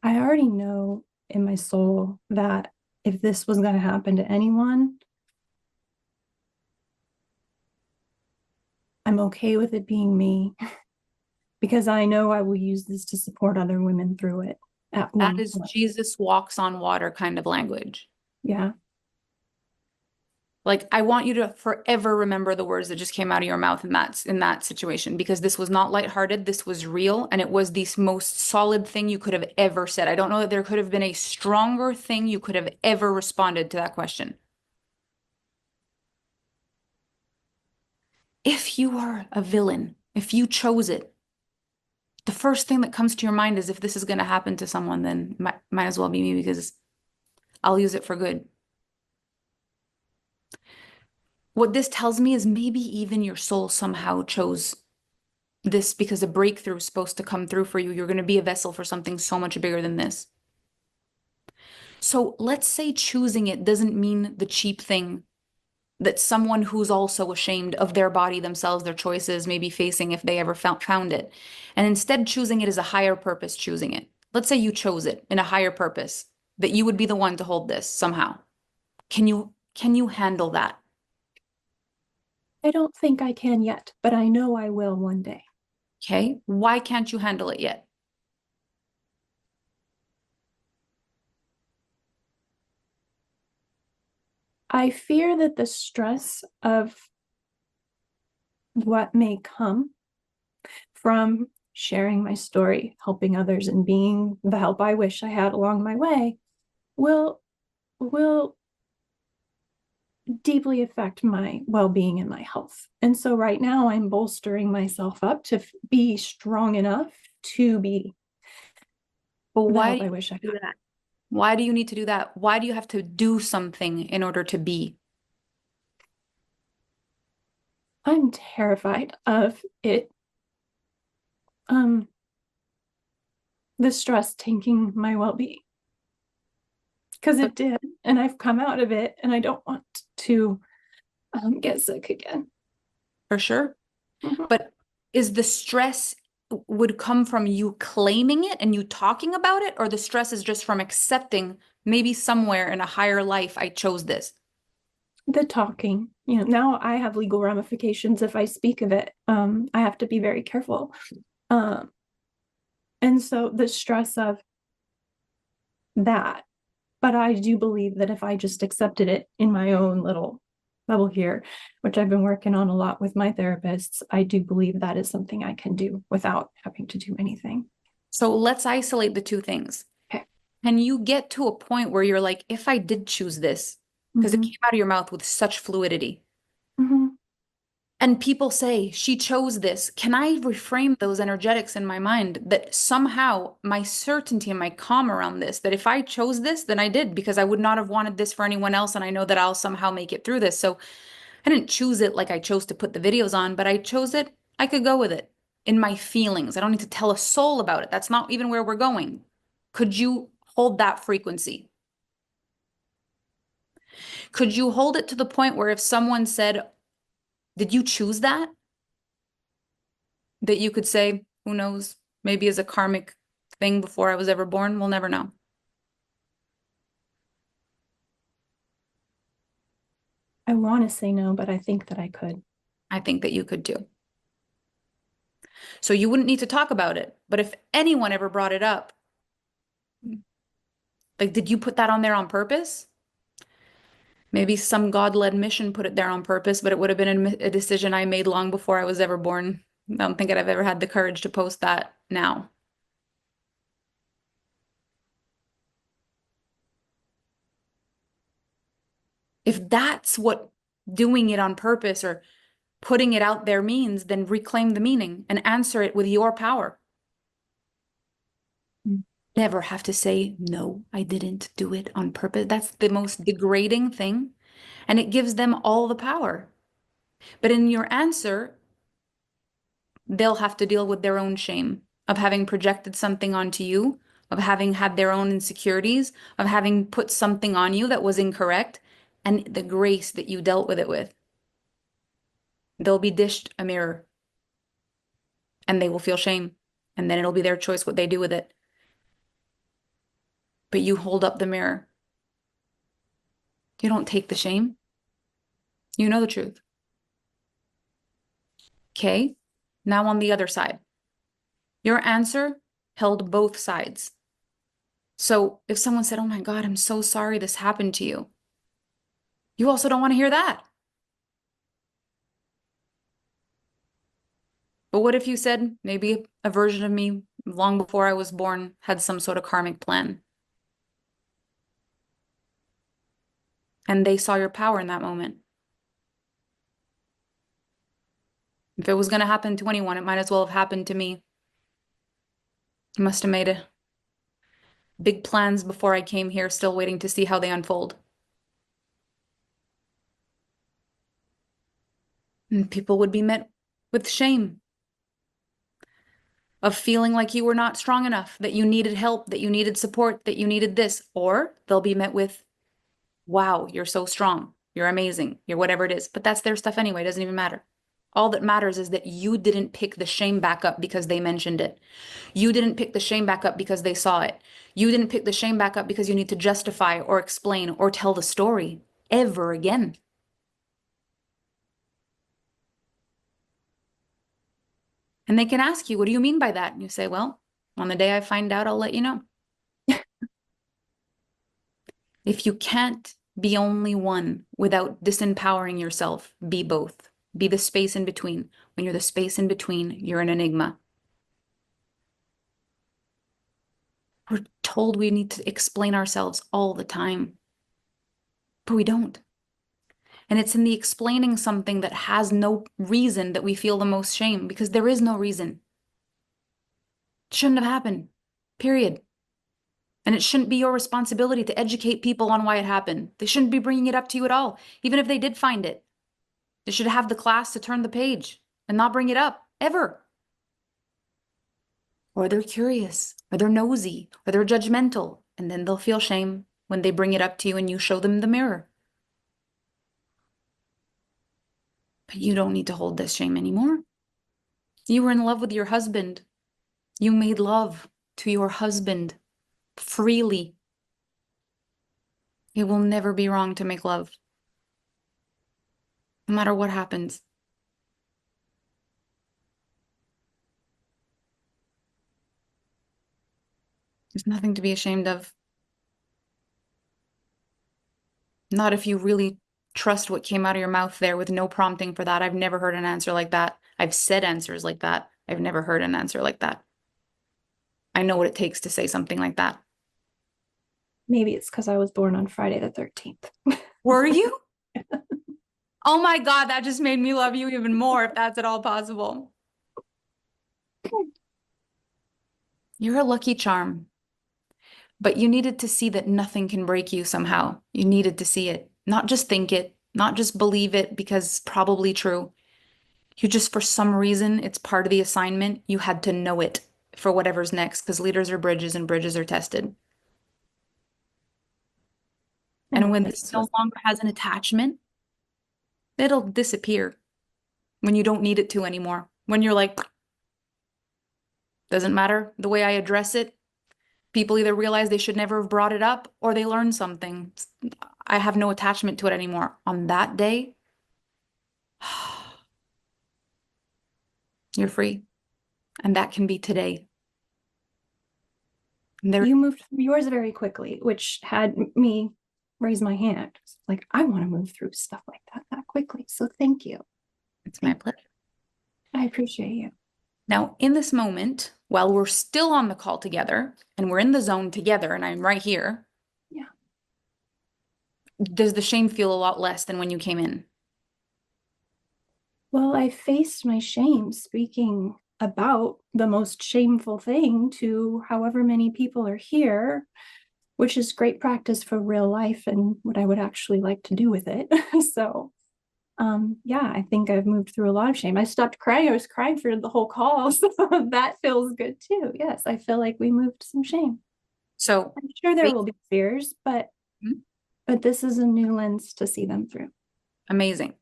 Speaker 4: I already know in my soul that if this was going to happen to anyone, I'm okay with it being me because I know I will use this to support other women through it at
Speaker 1: That
Speaker 4: one
Speaker 1: is
Speaker 4: point.
Speaker 1: Jesus walks on water kind of language.
Speaker 4: Yeah.
Speaker 1: Like, I want you to forever remember the words that just came out of your mouth in that situation, because this was not lighthearted. This was real, and it was the most solid thing you could have ever said. I don't know that there could have been a stronger thing you could have ever responded to that question. If you are a villain, if you chose it, the first thing that comes to your mind is if this is going to happen to someone, then might as well be me because I'll use it for good. What this tells me is maybe even your soul somehow chose this because a breakthrough is supposed to come through for you. You're going to be a vessel for something so much bigger than this. So let's say choosing it doesn't mean the cheap thing that someone who's also ashamed of their body themselves, their choices, may be facing if they ever found it. And instead choosing it as a higher purpose, choosing it. Let's say you chose it in a higher purpose, that you would be the one to hold this somehow. Can you handle that?
Speaker 4: I don't think I can yet, but I know I will one day.
Speaker 1: Okay. Why can't you handle it yet?
Speaker 4: I fear that the stress of what may come from sharing my story, helping others, and being the help I wish I had along my way will deeply affect my well-being and my health. And so right now I'm bolstering myself up to be strong enough to be
Speaker 1: But
Speaker 4: the
Speaker 1: why
Speaker 4: help
Speaker 1: do
Speaker 4: I
Speaker 1: you
Speaker 4: wish I
Speaker 1: do
Speaker 4: had.
Speaker 1: that? Why do you need to do that? Why do you have to do something in order to be?
Speaker 4: I'm terrified of it. Um, the stress tanking my well-being. Because it did, and I've come out of it, and I don't want to get sick again.
Speaker 1: For sure.
Speaker 4: Mhm.
Speaker 1: But is the stress would come from you claiming it and you talking about it, or the stress is just from accepting maybe somewhere in a higher life I chose this?
Speaker 4: The talking, now I have legal ramifications if I speak of it. I have to be very careful. And so the stress of that, but I do believe that if I just accepted it in my own little bubble here, which I've been working on a lot with my therapists, I do believe that is something I can do without having to do anything.
Speaker 1: So let's isolate the two things.
Speaker 4: Okay.
Speaker 1: Can you get to a point where you're like, if I did choose this, because it
Speaker 4: Mhm.
Speaker 1: came out of your mouth with such fluidity,
Speaker 4: Mhm.
Speaker 1: and people say she chose this, can I reframe those energetics in my mind that somehow my certainty and my calm around this, that if I chose this, then I did, because I would not have wanted this for anyone else, and I know that I'll somehow make it through this. So I didn't choose it like I chose to put the videos on, but I chose it. I could go with it in my feelings. I don't need to tell a soul about it. That's not even where we're going. Could you hold that frequency? Could you hold it to the point where if someone said, did you choose that? That you could say, who knows, maybe as a karmic thing before I was ever born? We'll never know.
Speaker 4: I want to say no, but I think that I could.
Speaker 1: I think that you could too. So you wouldn't need to talk about it. But if anyone ever brought it up, like, did you put that on there on purpose? Maybe some God-led mission put it there on purpose, but it would have been a decision I made long before I was ever born. I don't think I've ever had the courage to post that now. If that's what doing it on purpose or putting it out there means, then reclaim the meaning and answer it with your power. Never have to say, no, I didn't do it on purpose. That's the most degrading thing. And it gives them all the power. But in your answer, they'll have to deal with their own shame of having projected something onto you, of having had their own insecurities, of having put something on you that was incorrect, and the grace that you dealt with it with. They'll be dished a mirror and they will feel shame. And then it'll be their choice what they do with it. But you hold up the mirror. You don't take the shame. You know the truth. Okay? Now on the other side. Your answer held both sides. So if someone said, oh my God, I'm so sorry this happened to you, you also don't want to hear that. But what if you said, maybe a version of me long before I was born had some sort of karmic plan? And they saw your power in that moment. If it was going to happen to anyone, it might as well have happened to me. You must have made big plans before I came here, still waiting to see how they unfold. And people would be met with shame of feeling like you were not strong enough, that you needed help, that you needed support, that you needed this. Or they'll be met with, wow, you're so strong. You're amazing. You're whatever it is. But that's their stuff anyway. It doesn't even matter. All that matters is that you didn't pick the shame back up because they mentioned it. You didn't pick the shame back up because they saw it. You didn't pick the shame back up because you need to justify or explain or tell the story ever again. And they can ask you, what do you mean by that? And you say, well, on the day I find out, I'll let you know. If you can't be only one without disempowering yourself, be both. Be the space in between. When you're the space in between, you're an enigma. We're told we need to explain ourselves all the time, but we don't. And it's in the explaining something that has no reason that we feel the most shame, because there is no reason. Shouldn't have happened, period. And it shouldn't be your responsibility to educate people on why it happened. They shouldn't be bringing it up to you at all, even if they did find it. They should have the class to turn the page and not bring it up, ever. Or they're curious, or they're nosy, or they're judgmental, and then they'll feel shame when they bring it up to you and you show them the mirror. But you don't need to hold this shame anymore. You were in love with your husband. You made love to your husband freely. It will never be wrong to make love, no matter what happens. There's nothing to be ashamed of. Not if you really trust what came out of your mouth there with no prompting for that. I've never heard an answer like that. I've said answers like that. I've never heard an answer like that. I know what it takes to say something like that.
Speaker 4: Maybe it's because I was born on Friday the 13th.
Speaker 1: Were you? Oh my God, that just made me love you even more, if that's at all possible. You're a lucky charm. But you needed to see that nothing can break you somehow. You needed to see it, not just think it, not just believe it because it's probably true. You just, for some reason, it's part of the assignment. You had to know it for whatever's next because leaders are bridges and bridges are tested. And when this no longer has an attachment, it'll disappear when you don't need it to anymore. When you're like, doesn't matter the way I address it. People either realize they should never have brought it up or they learn something. I have no attachment to it anymore. On that day, you're free. And that can be today.
Speaker 4: You moved through yours very quickly, which had me raise my hand. Like, I want to move through stuff like that quickly. So thank you.
Speaker 1: It's my pleasure.
Speaker 4: I appreciate you.
Speaker 1: Now, in this moment, while we're still on the call together and we're in the zone together and I'm right here,
Speaker 4: yeah,
Speaker 1: does the shame feel a lot less than when you came in?
Speaker 4: Well, I faced my shame speaking about the most shameful thing to however many people are here, which is great practice for real life and what I would actually like to do with it. So yeah, I think I've moved through a lot of shame. I stopped crying. I was crying for the whole call. So that feels good too. Yes, I feel like we moved some shame.
Speaker 1: So
Speaker 4: I'm sure there will be fears, but this is a new lens to see them through.
Speaker 1: Amazing.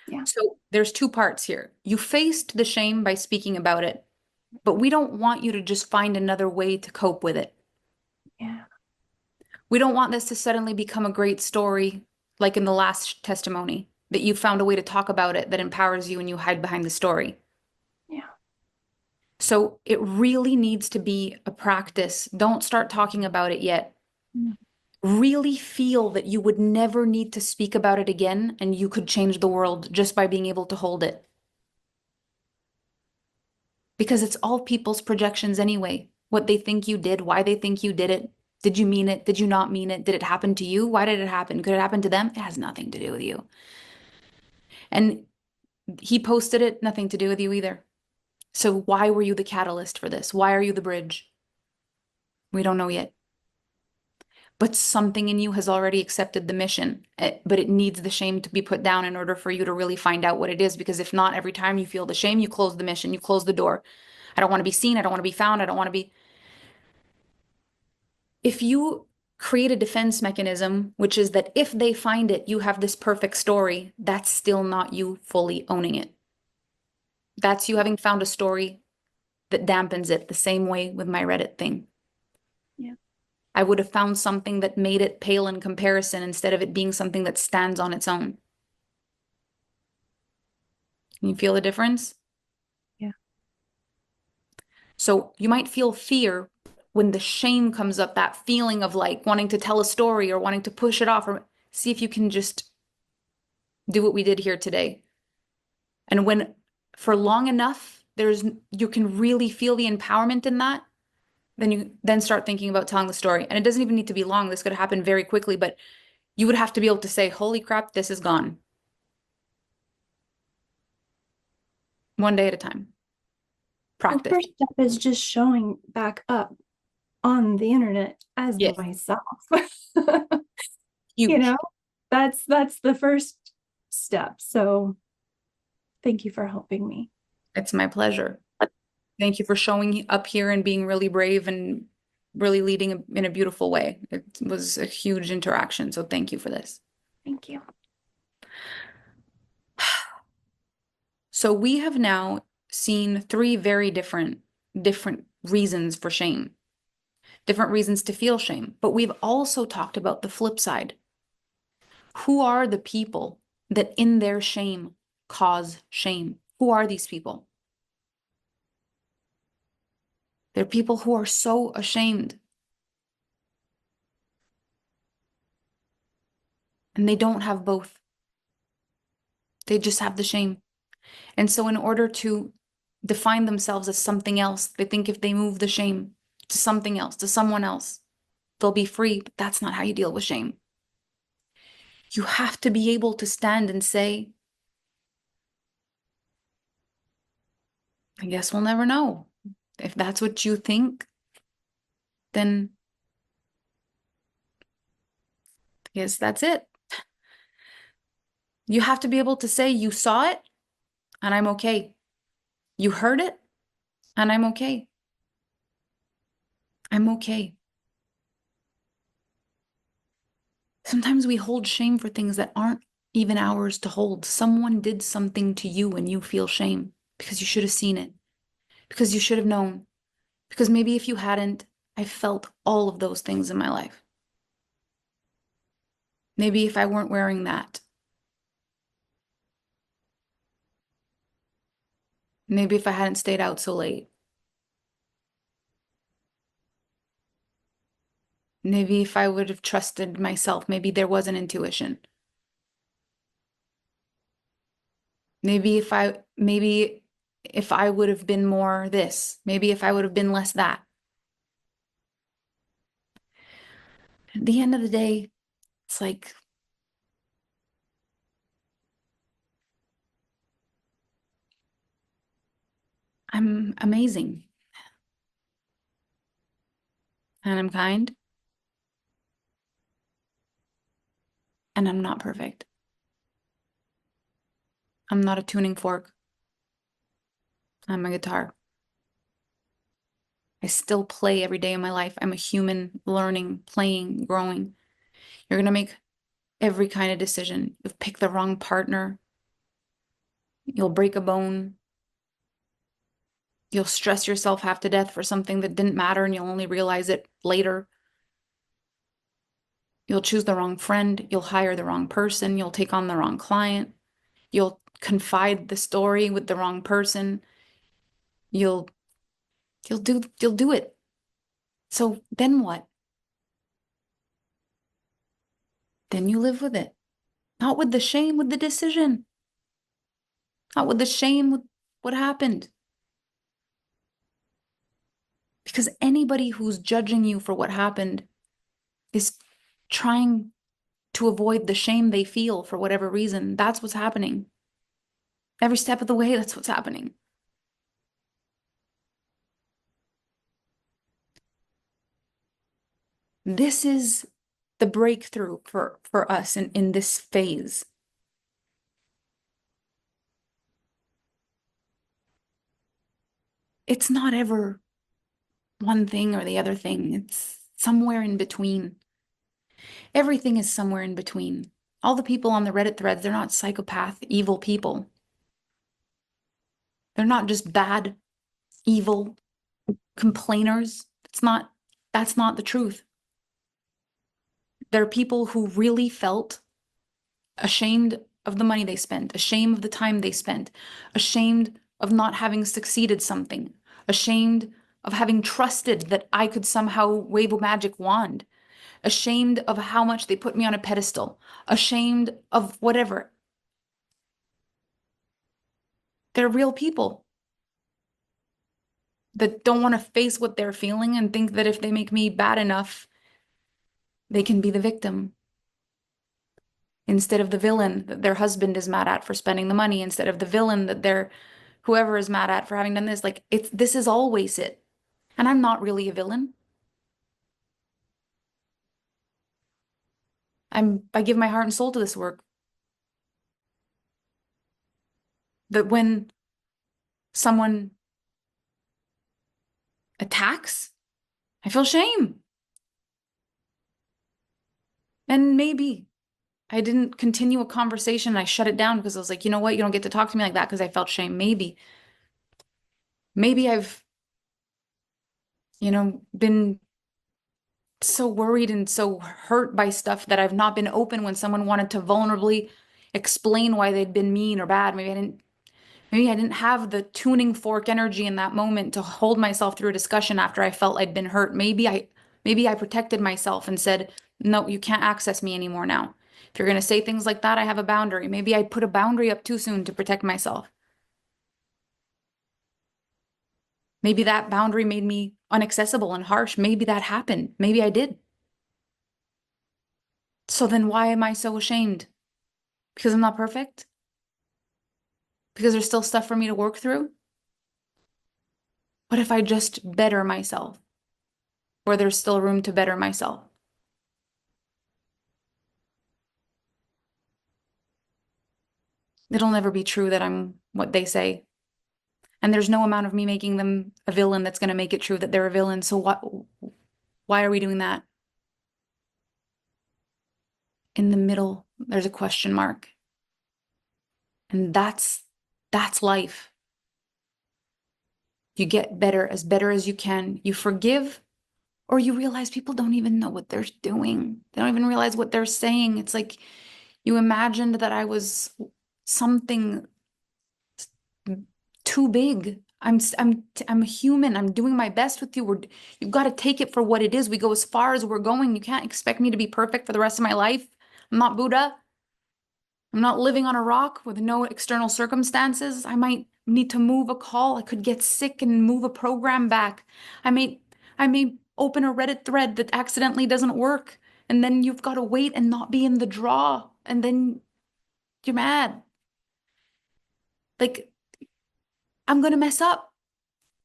Speaker 4: Yeah.
Speaker 1: So there's two parts here. You faced the shame by speaking about it, but we don't want you to just find another way to cope with it.
Speaker 4: Yeah.
Speaker 1: We don't want this to suddenly become a great story, like in the last testimony, that you found a way to talk about it that empowers you and you hide behind the story.
Speaker 4: Yeah.
Speaker 1: So it really needs to be a practice. Don't start talking about it yet. Really feel that you would never need to speak about it again and you could change the world just by being able to hold it. Because it's all people's projections anyway. What they think you did, why they think you did it. Did you mean it? Did you not mean it? Did it happen to you? Why did it happen? Could it happen to them? It has nothing to do with you. And he posted it, nothing to do with you either. So why were you the catalyst for this? Why are you the bridge? We don't know yet. But something in you has already accepted the mission, but it needs the shame to be put down in order for you to really find out what it is. Because if not, every time you feel the shame, you close the mission, you close the door. I don't want to be seen. I don't want to be found. I don't want to be. If you create a defense mechanism, which is that if they find it, you have this perfect story, that's still not you fully owning it. That's you having found a story that dampens it the same way with my Reddit thing.
Speaker 4: Yeah.
Speaker 1: I would have found something that made it pale in comparison instead of it being something that stands on its own. Can you feel the difference?
Speaker 4: Yeah.
Speaker 1: So you might feel fear when the shame comes up, that feeling of like wanting to tell a story or wanting to push it off, or see if you can just do what we did here today. And when for long enough, you can really feel the empowerment in that, then you then start thinking about telling the story. And it doesn't even need to be long. This could happen very quickly, but you would have to be able to say, holy crap, this is gone. One day at a time. practice.
Speaker 4: First step is just showing back up on the internet as
Speaker 1: Yes.
Speaker 4: myself.
Speaker 1: Huge.
Speaker 4: You know, that's the first step. So thank you for helping me.
Speaker 1: It's my pleasure. Thank you for showing up here and being really brave and really leading in a beautiful way. It was a huge interaction, so thank you for this.
Speaker 4: Thank you.
Speaker 1: So we have now seen three very different reasons for shame, different reasons to feel shame. But we've also talked about the flip side. Who are the people that in their shame cause shame? Who are these people? They're people who are so ashamed. And they don't have both. They just have the shame. And so in order to define themselves as something else, they think if they move the shame to something else, to someone else, they'll be free. But that's not how you deal with shame. You have to be able to stand and say, I guess we'll never know. If that's what you think, then I guess that's it. You have to be able to say you saw it and I'm okay. You heard it and I'm okay. I'm okay. Sometimes we hold shame for things that aren't even ours to hold. Someone did something to you and you feel shame because you should have seen it, because you should have known, because maybe if you hadn't, I felt all of those things in my life. Maybe if I weren't wearing that. Maybe if I hadn't stayed out so late. Maybe if I would have trusted myself, maybe there was an intuition. Maybe if I would have been more this, maybe if I would have been less that. At the end of the day, it's like, I'm amazing. And I'm kind. And I'm not perfect. I'm not a tuning fork. I'm a guitar. I still play every day of my life. I'm a human learning, playing, growing. You're going to make every kind of decision. You'll pick the wrong partner. You'll break a bone. You'll stress yourself half to death for something that didn't matter and you'll only realize it later. You'll choose the wrong friend. You'll hire the wrong person. You'll take on the wrong client. You'll confide the story with the wrong person. You'll do it. So then what? Then you live with it. Not with the shame, with the decision. Not with the shame with what happened. Because anybody who's judging you for what happened is trying to avoid the shame they feel for whatever reason. That's what's happening. Every step of the way, that's what's happening. This is the breakthrough for us in this phase. It's not ever one thing or the other thing. It's somewhere in between. Everything is somewhere in between. All the people on the Reddit threads, they're not psychopath, evil people. They're not just bad, evil complainers. That's not the truth. They're people who really felt ashamed of the money they spent, ashamed of the time they spent, ashamed of not having succeeded something, ashamed of having trusted that I could somehow wave a magic wand, ashamed of how much they put me on a pedestal, ashamed of whatever. They're real people that don't want to face what they're feeling and think that if they make me bad enough, they can be the victim instead of the villain that their husband is mad at for spending the money, instead of the villain that their whoever is mad at for having done this. Like, this is always it. And I'm not really a villain. I give my heart and soul to this work. That when someone attacks, I feel shame. And maybe I didn't continue a conversation and I shut it down because I was like, you know what? You don't get to talk to me like that because I felt shame. Maybe I've, been so worried and so hurt by stuff that I've not been open when someone wanted to vulnerably explain why they'd been mean or bad. Maybe I didn't have the tuning fork energy in that moment to hold myself through a discussion after I felt I'd been hurt. Maybe I protected myself and said, no, you can't access me anymore now. If you're going to say things like that, I have a boundary. Maybe I put a boundary up too soon to protect myself. Maybe that boundary made me inaccessible and harsh. Maybe that happened. Maybe I did. So then why am I so ashamed? Because I'm not perfect? Because there's still stuff for me to work through? What if I just better myself? Or there's still room to better myself? It'll never be true that I'm what they say. And there's no amount of me making them a villain that's going to make it true that they're a villain. So why are we doing that? In the middle, there's a question mark. And that's life. You get better as you can. You forgive, or you realize people don't even know what they're doing. They don't even realize what they're saying. It's like you imagined that I was something too big. I'm a human. I'm doing my best with you. You've got to take it for what it is. We go as far as we're going. You can't expect me to be perfect for the rest of my life. I'm not Buddha. I'm not living on a rock with no external circumstances. I might need to move a call. I could get sick and move a program back. I may open a Reddit thread that accidentally doesn't work. And then you've got to wait and not be in the draw. And then you're mad. Like, I'm going to mess up,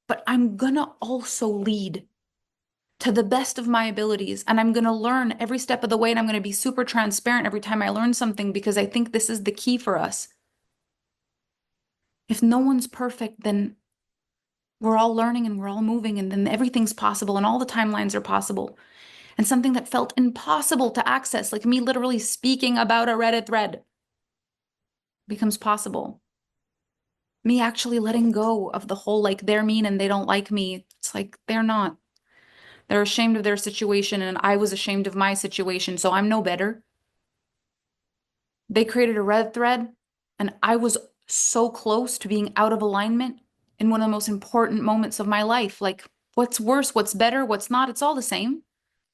Speaker 1: but I'm going to also lead to the best of my abilities. And I'm going to learn every step of the way. And I'm going to be super transparent every time I learn something, because I think this is the key for us. If no one's perfect, then we're all learning and we're all moving, and then everything's possible and all the timelines are possible. And something that felt impossible to access, like me literally speaking about a Reddit thread, becomes possible. Me actually letting go of the whole, like, they're mean and they don't like me. It's like, they're not. They're ashamed of their situation, and I was ashamed of my situation, so I'm no better. They created a Reddit thread, and I was so close to being out of alignment in one of the most important moments of my life. Like, what's worse, what's better, what's not, it's all the same.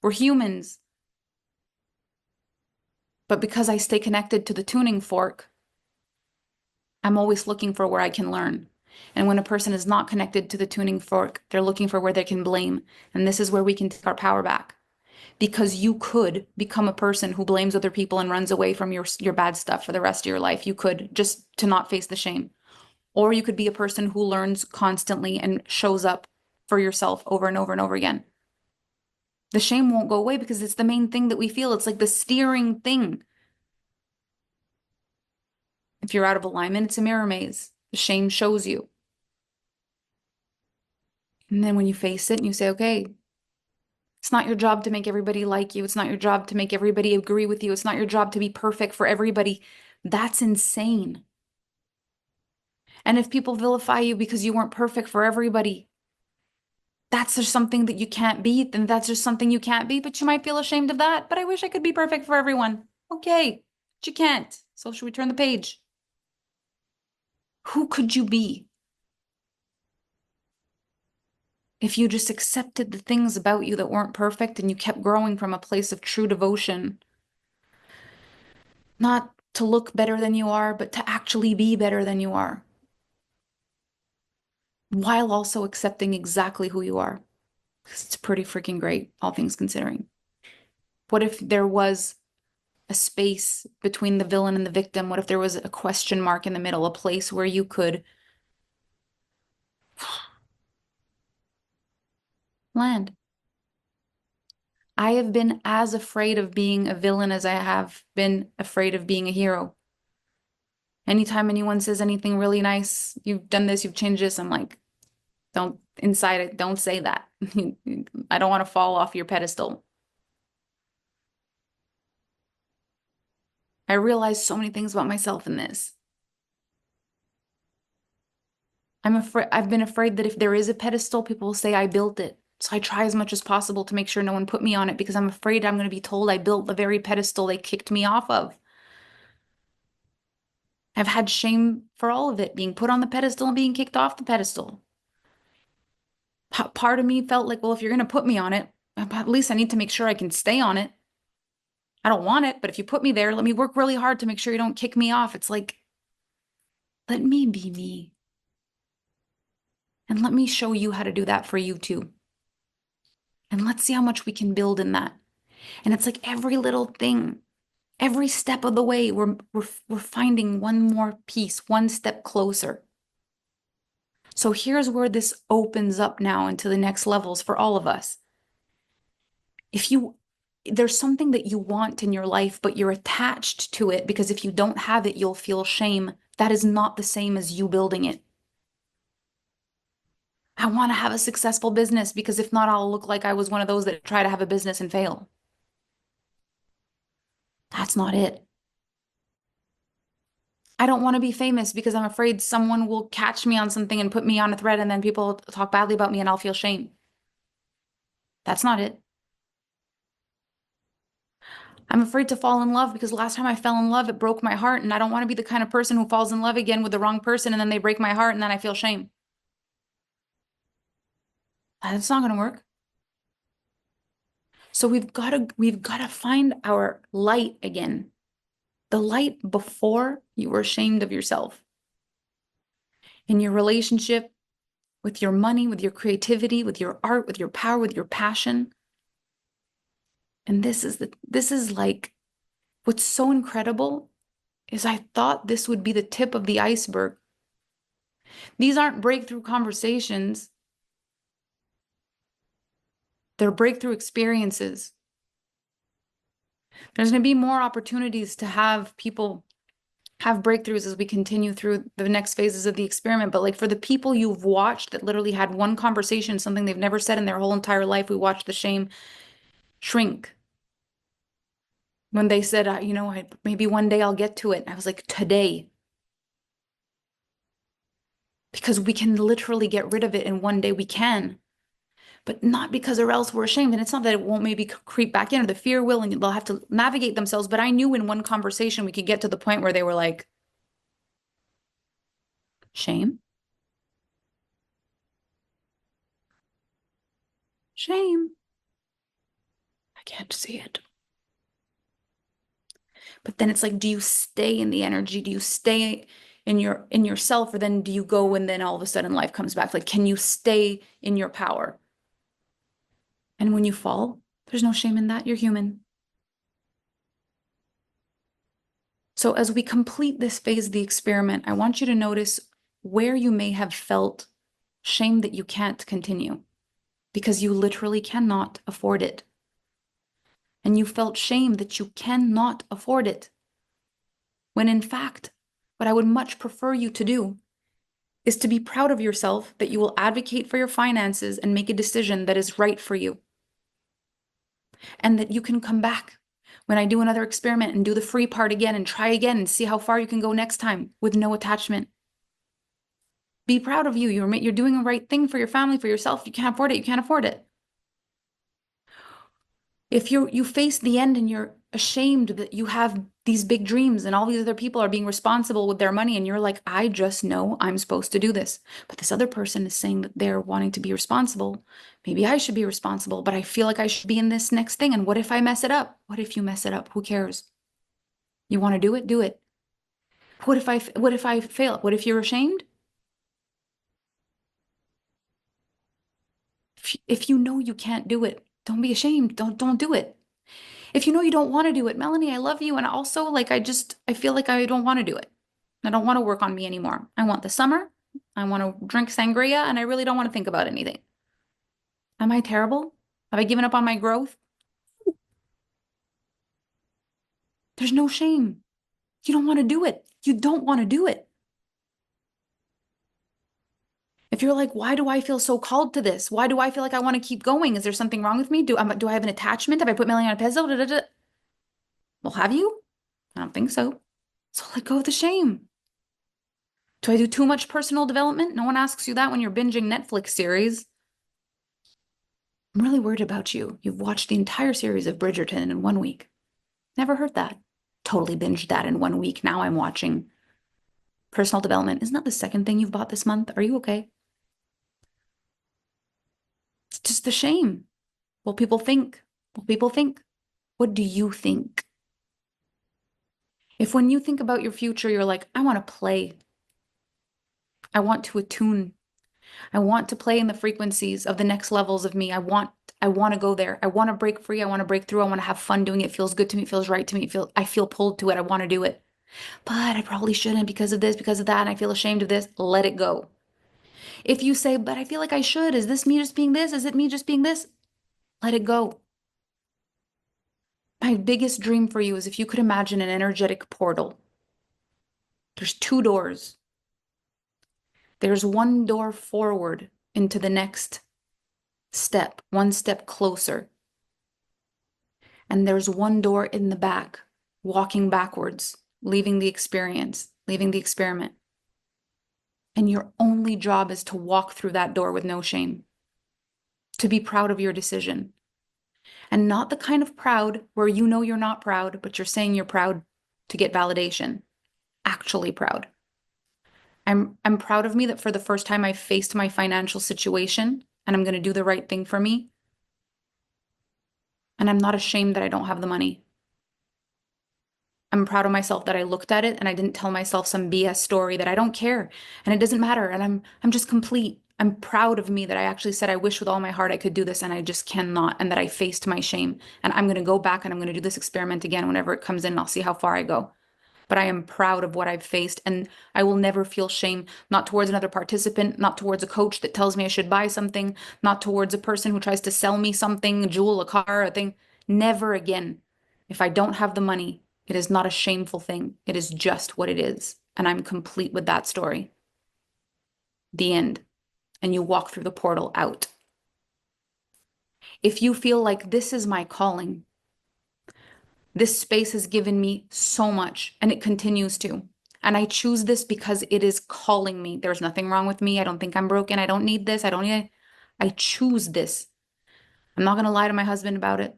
Speaker 1: We're humans. But because I stay connected to the tuning fork, I'm always looking for where I can learn. And when a person is not connected to the tuning fork, they're looking for where they can blame. And this is where we can take our power back. Because you could become a person who blames other people and runs away from your bad stuff for the rest of your life. You could, just to not face the shame. Or you could be a person who learns constantly and shows up for yourself over and over and over again. The shame won't go away because it's the main thing that we feel. It's like the steering thing. If you're out of alignment, it's a mirror maze. The shame shows you. And then when you face it and you say, okay, it's not your job to make everybody like you. It's not your job to make everybody agree with you. It's not your job to be perfect for everybody. That's insane. And if people vilify you because you weren't perfect for everybody, that's just something that you can't be. Then that's just something you can't be, but you might feel ashamed of that. But I wish I could be perfect for everyone. Okay, but you can't. So should we turn the page? Who could you be if you just accepted the things about you that weren't perfect and you kept growing from a place of true devotion? Not to look better than you are, but to actually be better than you are, while also accepting exactly who you are. Because it's pretty freaking great, all things considering. What if there was a space between the villain and the victim? What if there was a question mark in the middle, a place where you could Land. I have been as afraid of being a villain as I have been afraid of being a hero. Anytime anyone says anything really nice, you've done this, you've changed this, I'm like, don't inside it, don't say that. I don't want to fall off your pedestal. I realized so many things about myself in this. I've been afraid that if there is a pedestal, people will say I built it. So I try as much as possible to make sure no one put me on it because I'm afraid I'm going to be told I built the very pedestal they kicked me off of. I've had shame for all of it, being put on the pedestal and being kicked off the pedestal. Part of me felt like, well, if you're going to put me on it, at least I need to make sure I can stay on it. I don't want it, but if you put me there, let me work really hard to make sure you don't kick me off. It's like, let me be me. And let me show you how to do that for you too. And let's see how much we can build in that. And it's like every little thing, every step of the way, we're finding one more piece, one step closer. So here's where this opens up now into the next levels for all of us. There's something that you want in your life, but you're attached to it because if you don't have it, you'll feel shame. That is not the same as you building it. I want to have a successful business because if not, I'll look like I was one of those that try to have a business and fail. That's not it. I don't want to be famous because I'm afraid someone will catch me on something and put me on a thread and then people talk badly about me and I'll feel shame. That's not it. I'm afraid to fall in love because last time I fell in love, it broke my heart. And I don't want to be the kind of person who falls in love again with the wrong person and then they break my heart and then I feel shame. That's not going to work. So we've got to find our light again. The light before you were ashamed of yourself. In your relationship, with your money, with your creativity, with your art, with your power, with your passion. And this is like, what's so incredible is I thought this would be the tip of the iceberg. These aren't breakthrough conversations. They're breakthrough experiences. There's going to be more opportunities to have people have breakthroughs as we continue through the next phases of the experiment. But like for the people you've watched that literally had one conversation, something they've never said in their whole entire life, we watched the shame shrink. When they said, maybe one day I'll get to it. I was like, today. Because we can literally get rid of it and one day we can. But not because or else we're ashamed. And it's not that it won't maybe creep back in or the fear will and they'll have to navigate themselves. But I knew in one conversation we could get to the point where they were like, shame? Shame. I can't see it. But then it's like, do you stay in the energy? Do you stay in yourself, or then do you go and then all of a sudden life comes back? Like, can you stay in your power? And when you fall, there's no shame in that. You're human. So as we complete this phase of the experiment, I want you to notice where you may have felt shame that you can't continue because you literally cannot afford it. And you felt shame that you cannot afford it. When in fact, what I would much prefer you to do is to be proud of yourself that you will advocate for your finances and make a decision that is right for you. And that you can come back when I do another experiment and do the free part again and try again and see how far you can go next time with no attachment. Be proud of you. You're doing the right thing for your family, for yourself. You can't afford it. You can't afford it. If you face the end and you're ashamed that you have these big dreams and all these other people are being responsible with their money and you're like, I just know I'm supposed to do this. But this other person is saying that they're wanting to be responsible. Maybe I should be responsible, but I feel like I should be in this next thing. And what if I mess it up? What if you mess it up? Who cares? You want to do it? Do it. What if I fail? What if you're ashamed? If you know you can't do it, don't be ashamed. Don't do it. If you know you don't want to do it, Melanie, I love you. And also like, I feel like I don't want to do it. I don't want to work on me anymore. I want the summer, I want to drink sangria, and I really don't want to think about anything. Am I terrible? Have I given up on my growth? There's no shame. You don't want to do it. You don't want to do it. If you're like, why do I feel so called to this? Why do I feel like I want to keep going? Is there something wrong with me? Do I have an attachment? Have I put Melanie on a pedestal? Da, da, da. Well, have you? I don't think so. So let go of the shame. Do I do too much personal development? No one asks you that when you're binging Netflix series. I'm really worried about you. You've watched the entire series of Bridgerton in 1 week. Never heard that. Totally binged that in 1 week. Now I'm watching personal development. Isn't that the second thing you've bought this month? Are you okay? It's just the shame. Will people think? Will people think? What do you think? If when you think about your future, you're like, I want to play. I want to attune. I want to play in the frequencies of the next levels of me. I want to go there. I want to break free. I want to break through. I want to have fun doing it. It feels good to me. It feels right to me. I feel pulled to it. I want to do it. But I probably shouldn't because of this, because of that, and I feel ashamed of this. Let it go. If you say, but I feel like I should, is this me just being this? Is it me just being this? Let it go. My biggest dream for you is if you could imagine an energetic portal. There's 2 doors. There's 1 door forward into the next step, 1 step closer. And there's 1 door in the back, walking backwards, leaving the experience, leaving the experiment. And your only job is to walk through that door with no shame, to be proud of your decision. And not the kind of proud where you know you're not proud, but you're saying you're proud to get validation. Actually proud. I'm proud of me that for the first time I faced my financial situation and I'm going to do the right thing for me. And I'm not ashamed that I don't have the money. I'm proud of myself that I looked at it and I didn't tell myself some BS story that I don't care and it doesn't matter and I'm just complete. I'm proud of me that I actually said I wish with all my heart I could do this and I just cannot, and that I faced my shame. And I'm going to go back and I'm going to do this experiment again whenever it comes in and I'll see how far I go. But I am proud of what I've faced, and I will never feel shame, not towards another participant, not towards a coach that tells me I should buy something, not towards a person who tries to sell me something, a jewel, a car, a thing. Never again. If I don't have the money, it is not a shameful thing. It is just what it is. And I'm complete with that story. The end. And you walk through the portal out. If you feel like this is my calling, this space has given me so much and it continues to. And I choose this because it is calling me. There's nothing wrong with me. I don't think I'm broken. I don't need this. I choose this. I'm not going to lie to my husband about it.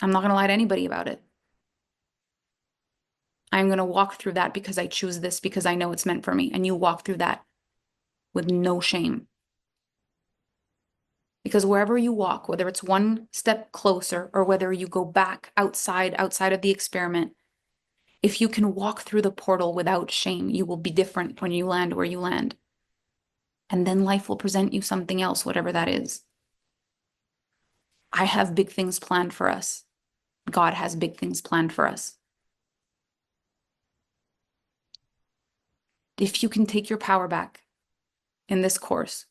Speaker 1: I'm not going to lie to anybody about it. I'm going to walk through that because I choose this, because I know it's meant for me. And you walk through that with no shame. Because wherever you walk, whether it's 1 step closer or whether you go back outside of the experiment, if you can walk through the portal without shame, you will be different when you land where you land. And then life will present you something else, whatever that is. I have big things planned for us. God has big things planned for us. If you can take your power back in this course,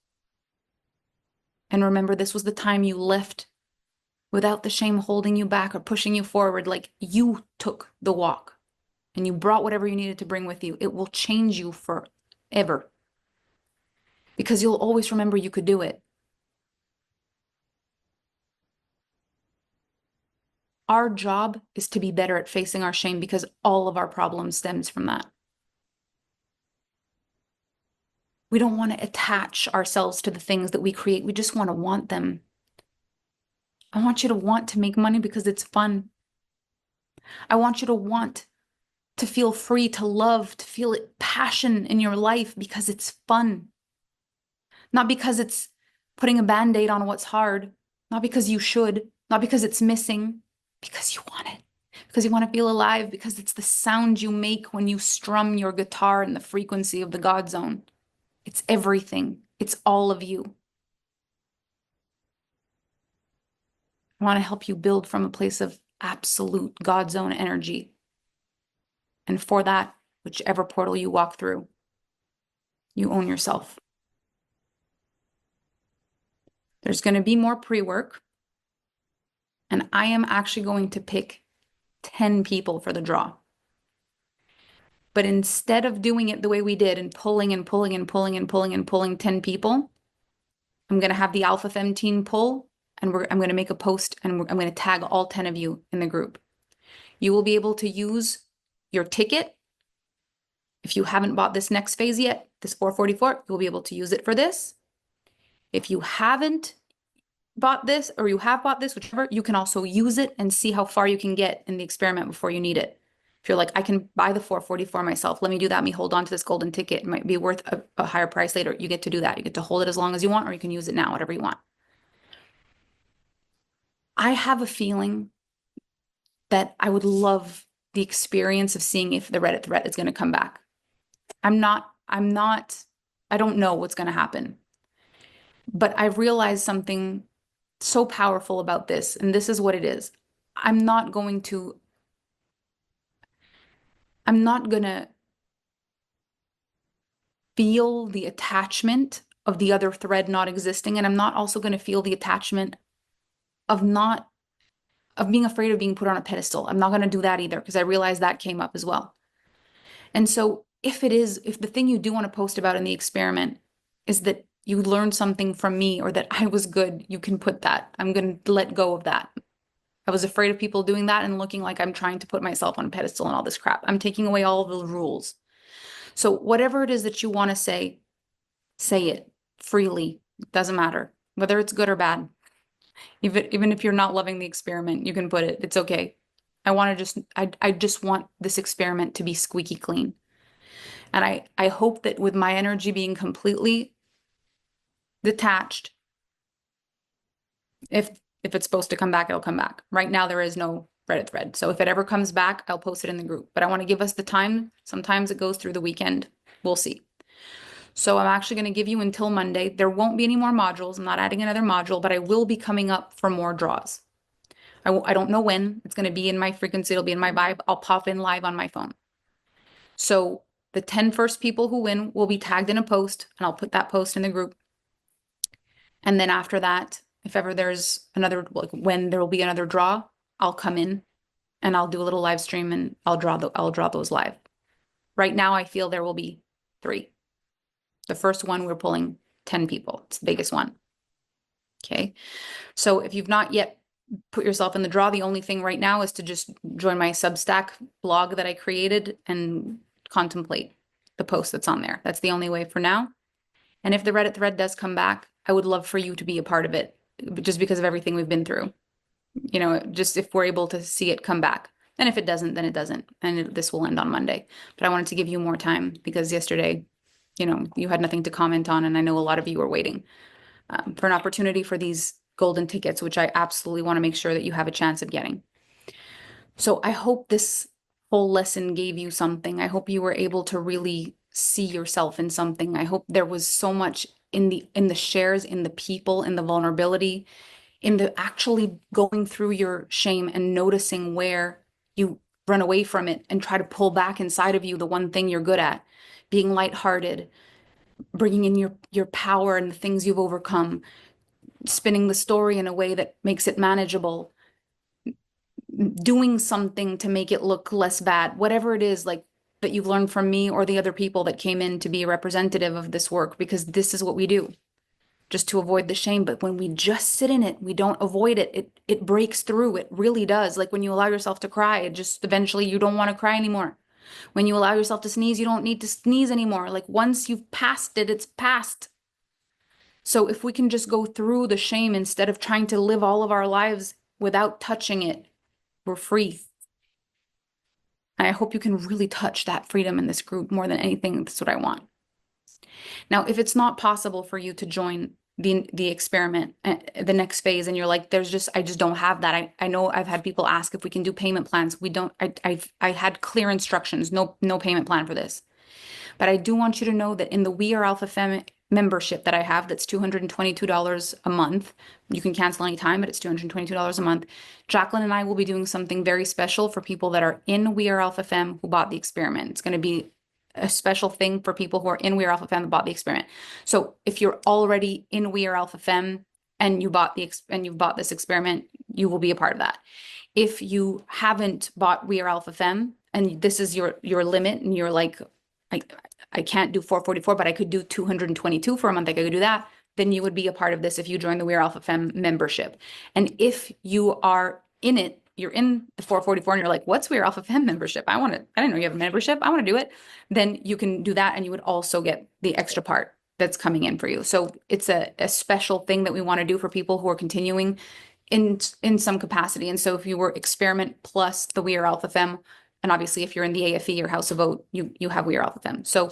Speaker 1: and remember, this was the time you left without the shame holding you back or pushing you forward, like you took the walk and you brought whatever you needed to bring with you. It will change you forever because you'll always remember you could do it. Our job is to be better at facing our shame because all of our problems stems from that. We don't want to attach ourselves to the things that we create. We just want to want them. I want you to want to make money because it's fun. I want you to want to feel free, to love, to feel passion in your life because it's fun. Not because it's putting a Band-Aid on what's hard. Not because you should. Not because it's missing. Because you want it. Because you want to feel alive. Because it's the sound you make when you strum your guitar in the frequency of the God zone. It's everything. It's all of you. I want to help you build from a place of absolute God zone energy. And for that, whichever portal you walk through, You own yourself. There's going to be more pre-work, and I am actually going to pick 10 people for the draw. But instead of doing it the way we did and pulling and pulling and pulling and pulling and pulling 10 people, I'm going to have the Alpha Femme team pull, and I'm going to make a post, and I'm going to tag all 10 of you in the group. You will be able to use your ticket. If you haven't bought this next phase yet, this 444, you'll be able to use it for this. If you haven't bought this, or you have bought this, whichever, you can also use it and see how far you can get in the experiment before you need it. If you're like, I can buy the 444 myself, let me do that. Let me hold on to this golden ticket. It might be worth a higher price later. You get to do that. You get to hold it as long as you want, or you can use it now, whatever you want. I have a feeling that I would love the experience of seeing if the Reddit thread is going to come back. I don't know what's going to happen. But I realized something so powerful about this, and this is what it is. I'm not going to feel the attachment of the other thread not existing, and I'm not also going to feel the attachment of being afraid of being put on a pedestal. I'm not going to do that either, because I realized that came up as well. And so if the thing you do want to post about in the experiment is that you learned something from me, or that I was good, you can put that. I'm going to let go of that. I was afraid of people doing that and looking like I'm trying to put myself on a pedestal and all this crap. I'm taking away all the rules. So whatever it is that you want to say it freely. It doesn't matter whether it's good or bad. Even if you're not loving the experiment, you can put it. It's okay. I just want this experiment to be squeaky clean. And I hope that with my energy being completely detached, if it's supposed to come back, it'll come back. Right now, there is no Reddit thread. So if it ever comes back, I'll post it in the group. But I want to give us the time. Sometimes it goes through the weekend. We'll see. So I'm actually going to give you until Monday. There won't be any more modules. I'm not adding another module, but I will be coming up for more draws. I don't know when. It's going to be in my frequency. It'll be in my vibe. I'll pop in live on my phone. So the 10 first people who win will be tagged in a post, and I'll put that post in the group. And then after that, if ever there's another, like when there will be another draw, I'll come in and I'll do a little live stream, and I'll draw those live. Right now, I feel there will be 3. The first one, we're pulling 10 people. It's the biggest one. Okay. So if you've not yet put yourself in the draw, the only thing right now is to just join my Substack blog that I created and contemplate the post that's on there. That's the only way for now. And if the Reddit thread does come back, I would love for you to be a part of it, just because of everything we've been through. You know, just if we're able to see it come back. And if it doesn't, then it doesn't. And this will end on Monday. But I wanted to give you more time, because yesterday, you know, you had nothing to comment on, and I know a lot of you were waiting for an opportunity for these golden tickets, which I absolutely want to make sure that you have a chance of getting. So I hope this whole lesson gave you something. I hope you were able to really see yourself in something. I hope there was so much in the shares, in the people, in the vulnerability, in the actually going through your shame and noticing where you run away from it and try to pull back inside of you the one thing you're good at, being lighthearted, bringing in your power and the things you've overcome, spinning the story in a way that makes it manageable, doing something to make it look less bad, whatever it is, like that you've learned from me or the other people that came in to be a representative of this work, because this is what we do, just to avoid the shame. But when we just sit in it, we don't avoid it. It breaks through. It really does. Like when you allow yourself to cry, it just eventually you don't want to cry anymore. When you allow yourself to sneeze, you don't need to sneeze anymore. Like once you've passed it, it's past. So if we can just go through the shame instead of trying to live all of our lives without touching it, we're free. And I hope you can really touch that freedom in this group more than anything. That's what I want. Now, if it's not possible for you to join the experiment, the next phase, and you're like, I just don't have that. I know I've had people ask if we can do payment plans. We don't, I had clear instructions, no payment plan for this. But I do want you to know that in the We Are Alpha Femme membership that I have, that's $222 a month. You can cancel anytime, but it's $222 a month. Jacqueline and I will be doing something very special for people that are in We Are Alpha Femme who bought the experiment. It's going to be a special thing for people who are in We Are Alpha Femme that bought the experiment. So if you're already in We Are Alpha Femme and you bought and you've bought this experiment, you will be a part of that. If you haven't bought We Are Alpha Femme and this is your limit and you're like, I can't do 444, but I could do 222 for a month, I could do that, then you would be a part of this if you join the We Are Alpha Femme membership. And if you are in it, you're in the 444 and you're like, what's We Are Alpha Femme membership? I didn't know you have a membership. I want to do it. Then you can do that and you would also get the extra part that's coming in for you. So it's a special thing that we want to do for people who are continuing in some capacity. And so if you were experiment plus the We Are Alpha Femme, and obviously if you're in the AFE or House of Vote, you have We Are Alpha Femme. So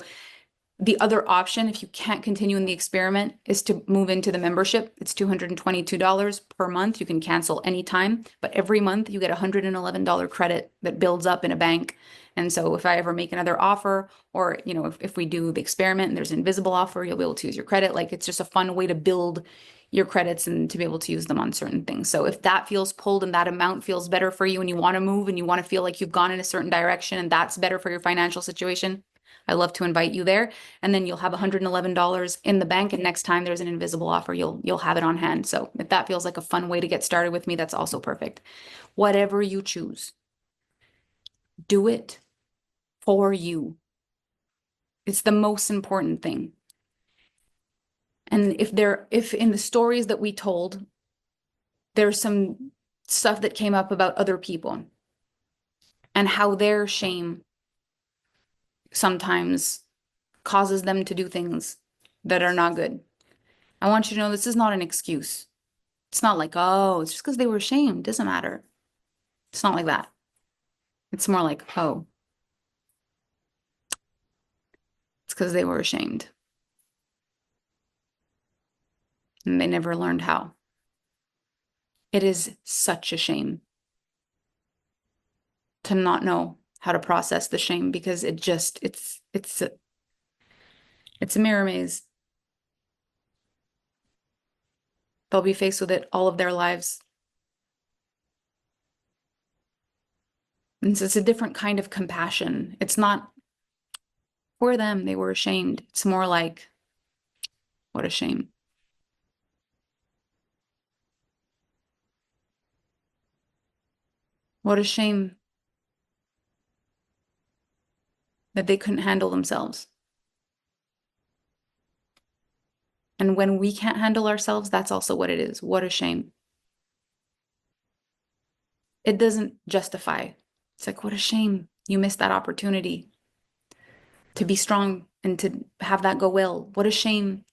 Speaker 1: the other option, if you can't continue in the experiment, is to move into the membership. It's $222 per month. You can cancel anytime, but every month you get $111 credit that builds up in a bank. And so if I ever make another offer, or if we do the experiment and there's an invisible offer, you'll be able to use your credit. Like, it's just a fun way to build your credits and to be able to use them on certain things. So if that feels pulled and that amount feels better for you and you want to move and you want to feel like you've gone in a certain direction and that's better for your financial situation, I'd love to invite you there. And then you'll have $111 in the bank. And next time there's an invisible offer, you'll have it on hand. So if that feels like a fun way to get started with me, that's also perfect. Whatever you choose, do it for you. It's the most important thing. And if in the stories that we told, there's some stuff that came up about other people and how their shame sometimes causes them to do things that are not good. I want you to know this is not an excuse. It's not like, oh, it's just because they were ashamed. Doesn't matter. It's not like that. It's more like, oh, it's because they were ashamed. And they never learned how. It is such a shame to not know how to process the shame, because it's a mirror maze. They'll be faced with it all of their lives. And so it's a different kind of compassion. It's not for them, they were ashamed. It's more like, what a shame. What a shame that they couldn't handle themselves. And when we can't handle ourselves, that's also what it is. What a shame. It doesn't justify. It's like, what a shame you missed that opportunity to be strong and to have that go well. What a shame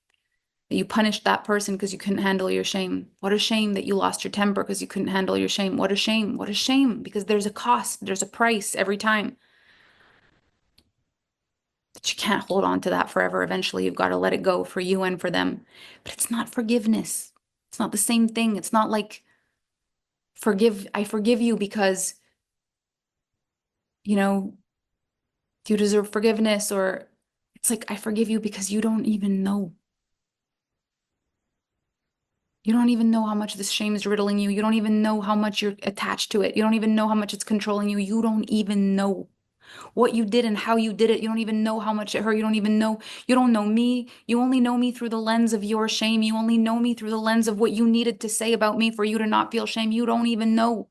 Speaker 1: that you punished that person because you couldn't handle your shame. What a shame that you lost your temper because you couldn't handle your shame. What a shame. What a shame, because there's a cost, there's a price every time. But you can't hold on to that forever. Eventually, you've got to let it go for you and for them. But it's not forgiveness. It's not the same thing. It's not like I forgive you because, you deserve forgiveness, or it's like, I forgive you because you don't even know. You don't even know how much this shame is riddling you. You don't even know how much you're attached to it. You don't even know how much it's controlling you. You don't even know what you did and how you did it. You don't even know how much it hurt. You don't know me. You only know me through the lens of your shame. You only know me through the lens of what you needed to say about me for you to not feel shame. You don't even know.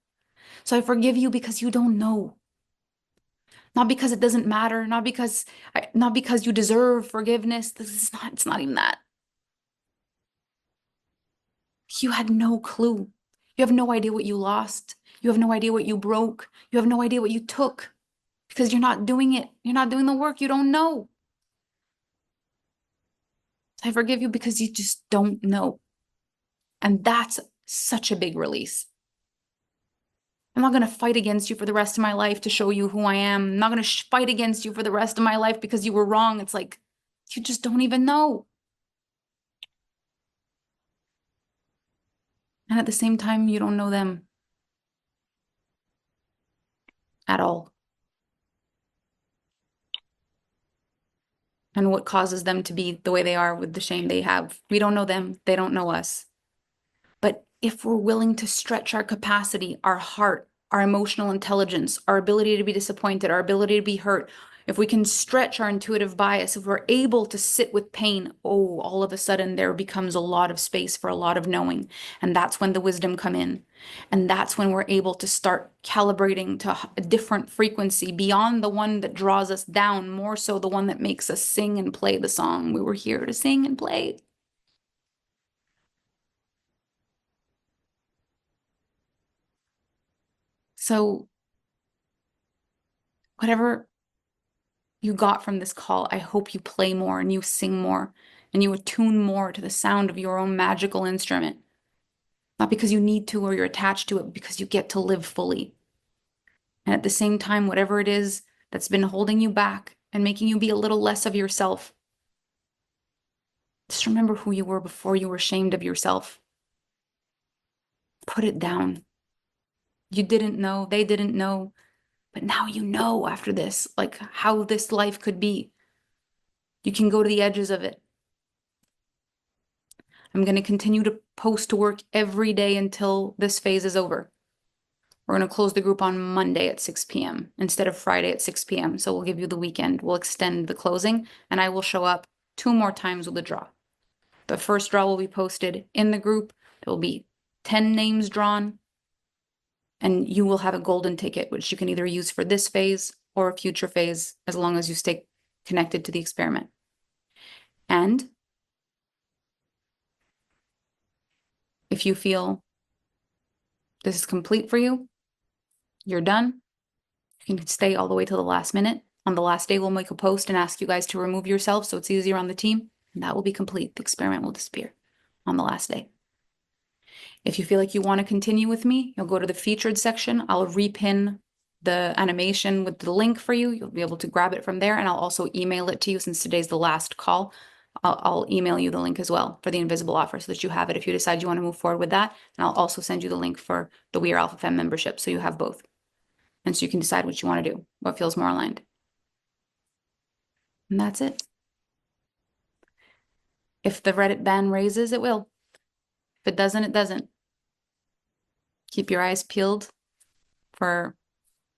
Speaker 1: So I forgive you because you don't know. Not because it doesn't matter, not because you deserve forgiveness. It's not even that. You had no clue. You have no idea what you lost. You have no idea what you broke. You have no idea what you took, because you're not doing it. You're not doing the work. You don't know. I forgive you because you just don't know. And that's such a big release. I'm not going to fight against you for the rest of my life to show you who I am. I'm not going to fight against you for the rest of my life because you were wrong. It's like, you just don't even know. And at the same time, you don't know them at all. And what causes them to be the way they are with the shame they have. We don't know them. They don't know us. But if we're willing to stretch our capacity, our heart, our emotional intelligence, our ability to be disappointed, our ability to be hurt, if we can stretch our intuitive bias, if we're able to sit with pain, oh, all of a sudden there becomes a lot of space for a lot of knowing. And that's when the wisdom come in. And that's when we're able to start calibrating to a different frequency beyond the one that draws us down, more so the one that makes us sing and play the song we were here to sing and play. So whatever you got from this call, I hope you play more and you sing more and you attune more to the sound of your own magical instrument. Not because you need to or you're attached to it, but because you get to live fully. And at the same time, whatever it is that's been holding you back and making you be a little less of yourself, just remember who you were before you were ashamed of yourself. Put it down. You didn't know, they didn't know, but now you know after this, like how this life could be. You can go to the edges of it. I'm going to continue to post to work every day until this phase is over. We're going to close the group on Monday at 6 p.m. instead of Friday at 6 p.m. So we'll give you the weekend. We'll extend the closing, and I will show up 2 more times with a draw. The first draw will be posted in the group. There will be 10 names drawn, and you will have a golden ticket, which you can either use for this phase or a future phase, as long as you stay connected to the experiment. And if you feel this is complete for you, you're done, you can stay all the way till the last minute. On the last day, we'll make a post and ask you guys to remove yourself so it's easier on the team, and that will be complete. The experiment will disappear on the last day. If you feel like you want to continue with me, you'll go to the featured section. I'll repin the animation with the link for you. You'll be able to grab it from there, and I'll also email it to you since today's the last call. I'll email you the link as well for the invisible offer so that you have it if you decide you want to move forward with that. And I'll also send you the link for the We Are Alpha Femme membership so you have both. And so you can decide what you want to do, what feels more aligned. And that's it. If the Reddit ban raises, it will. If it doesn't, it doesn't. Keep your eyes peeled for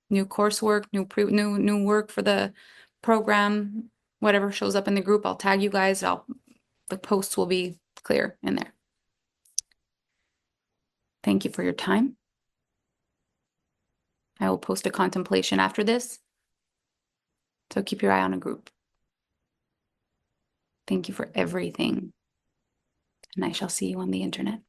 Speaker 1: new coursework, new work for the program, whatever shows up in the group. I'll tag you guys. The posts will be clear in there. Thank you for your time. I will post a contemplation after this. So keep your eye on a group. Thank you for everything. And I shall see you on the internet.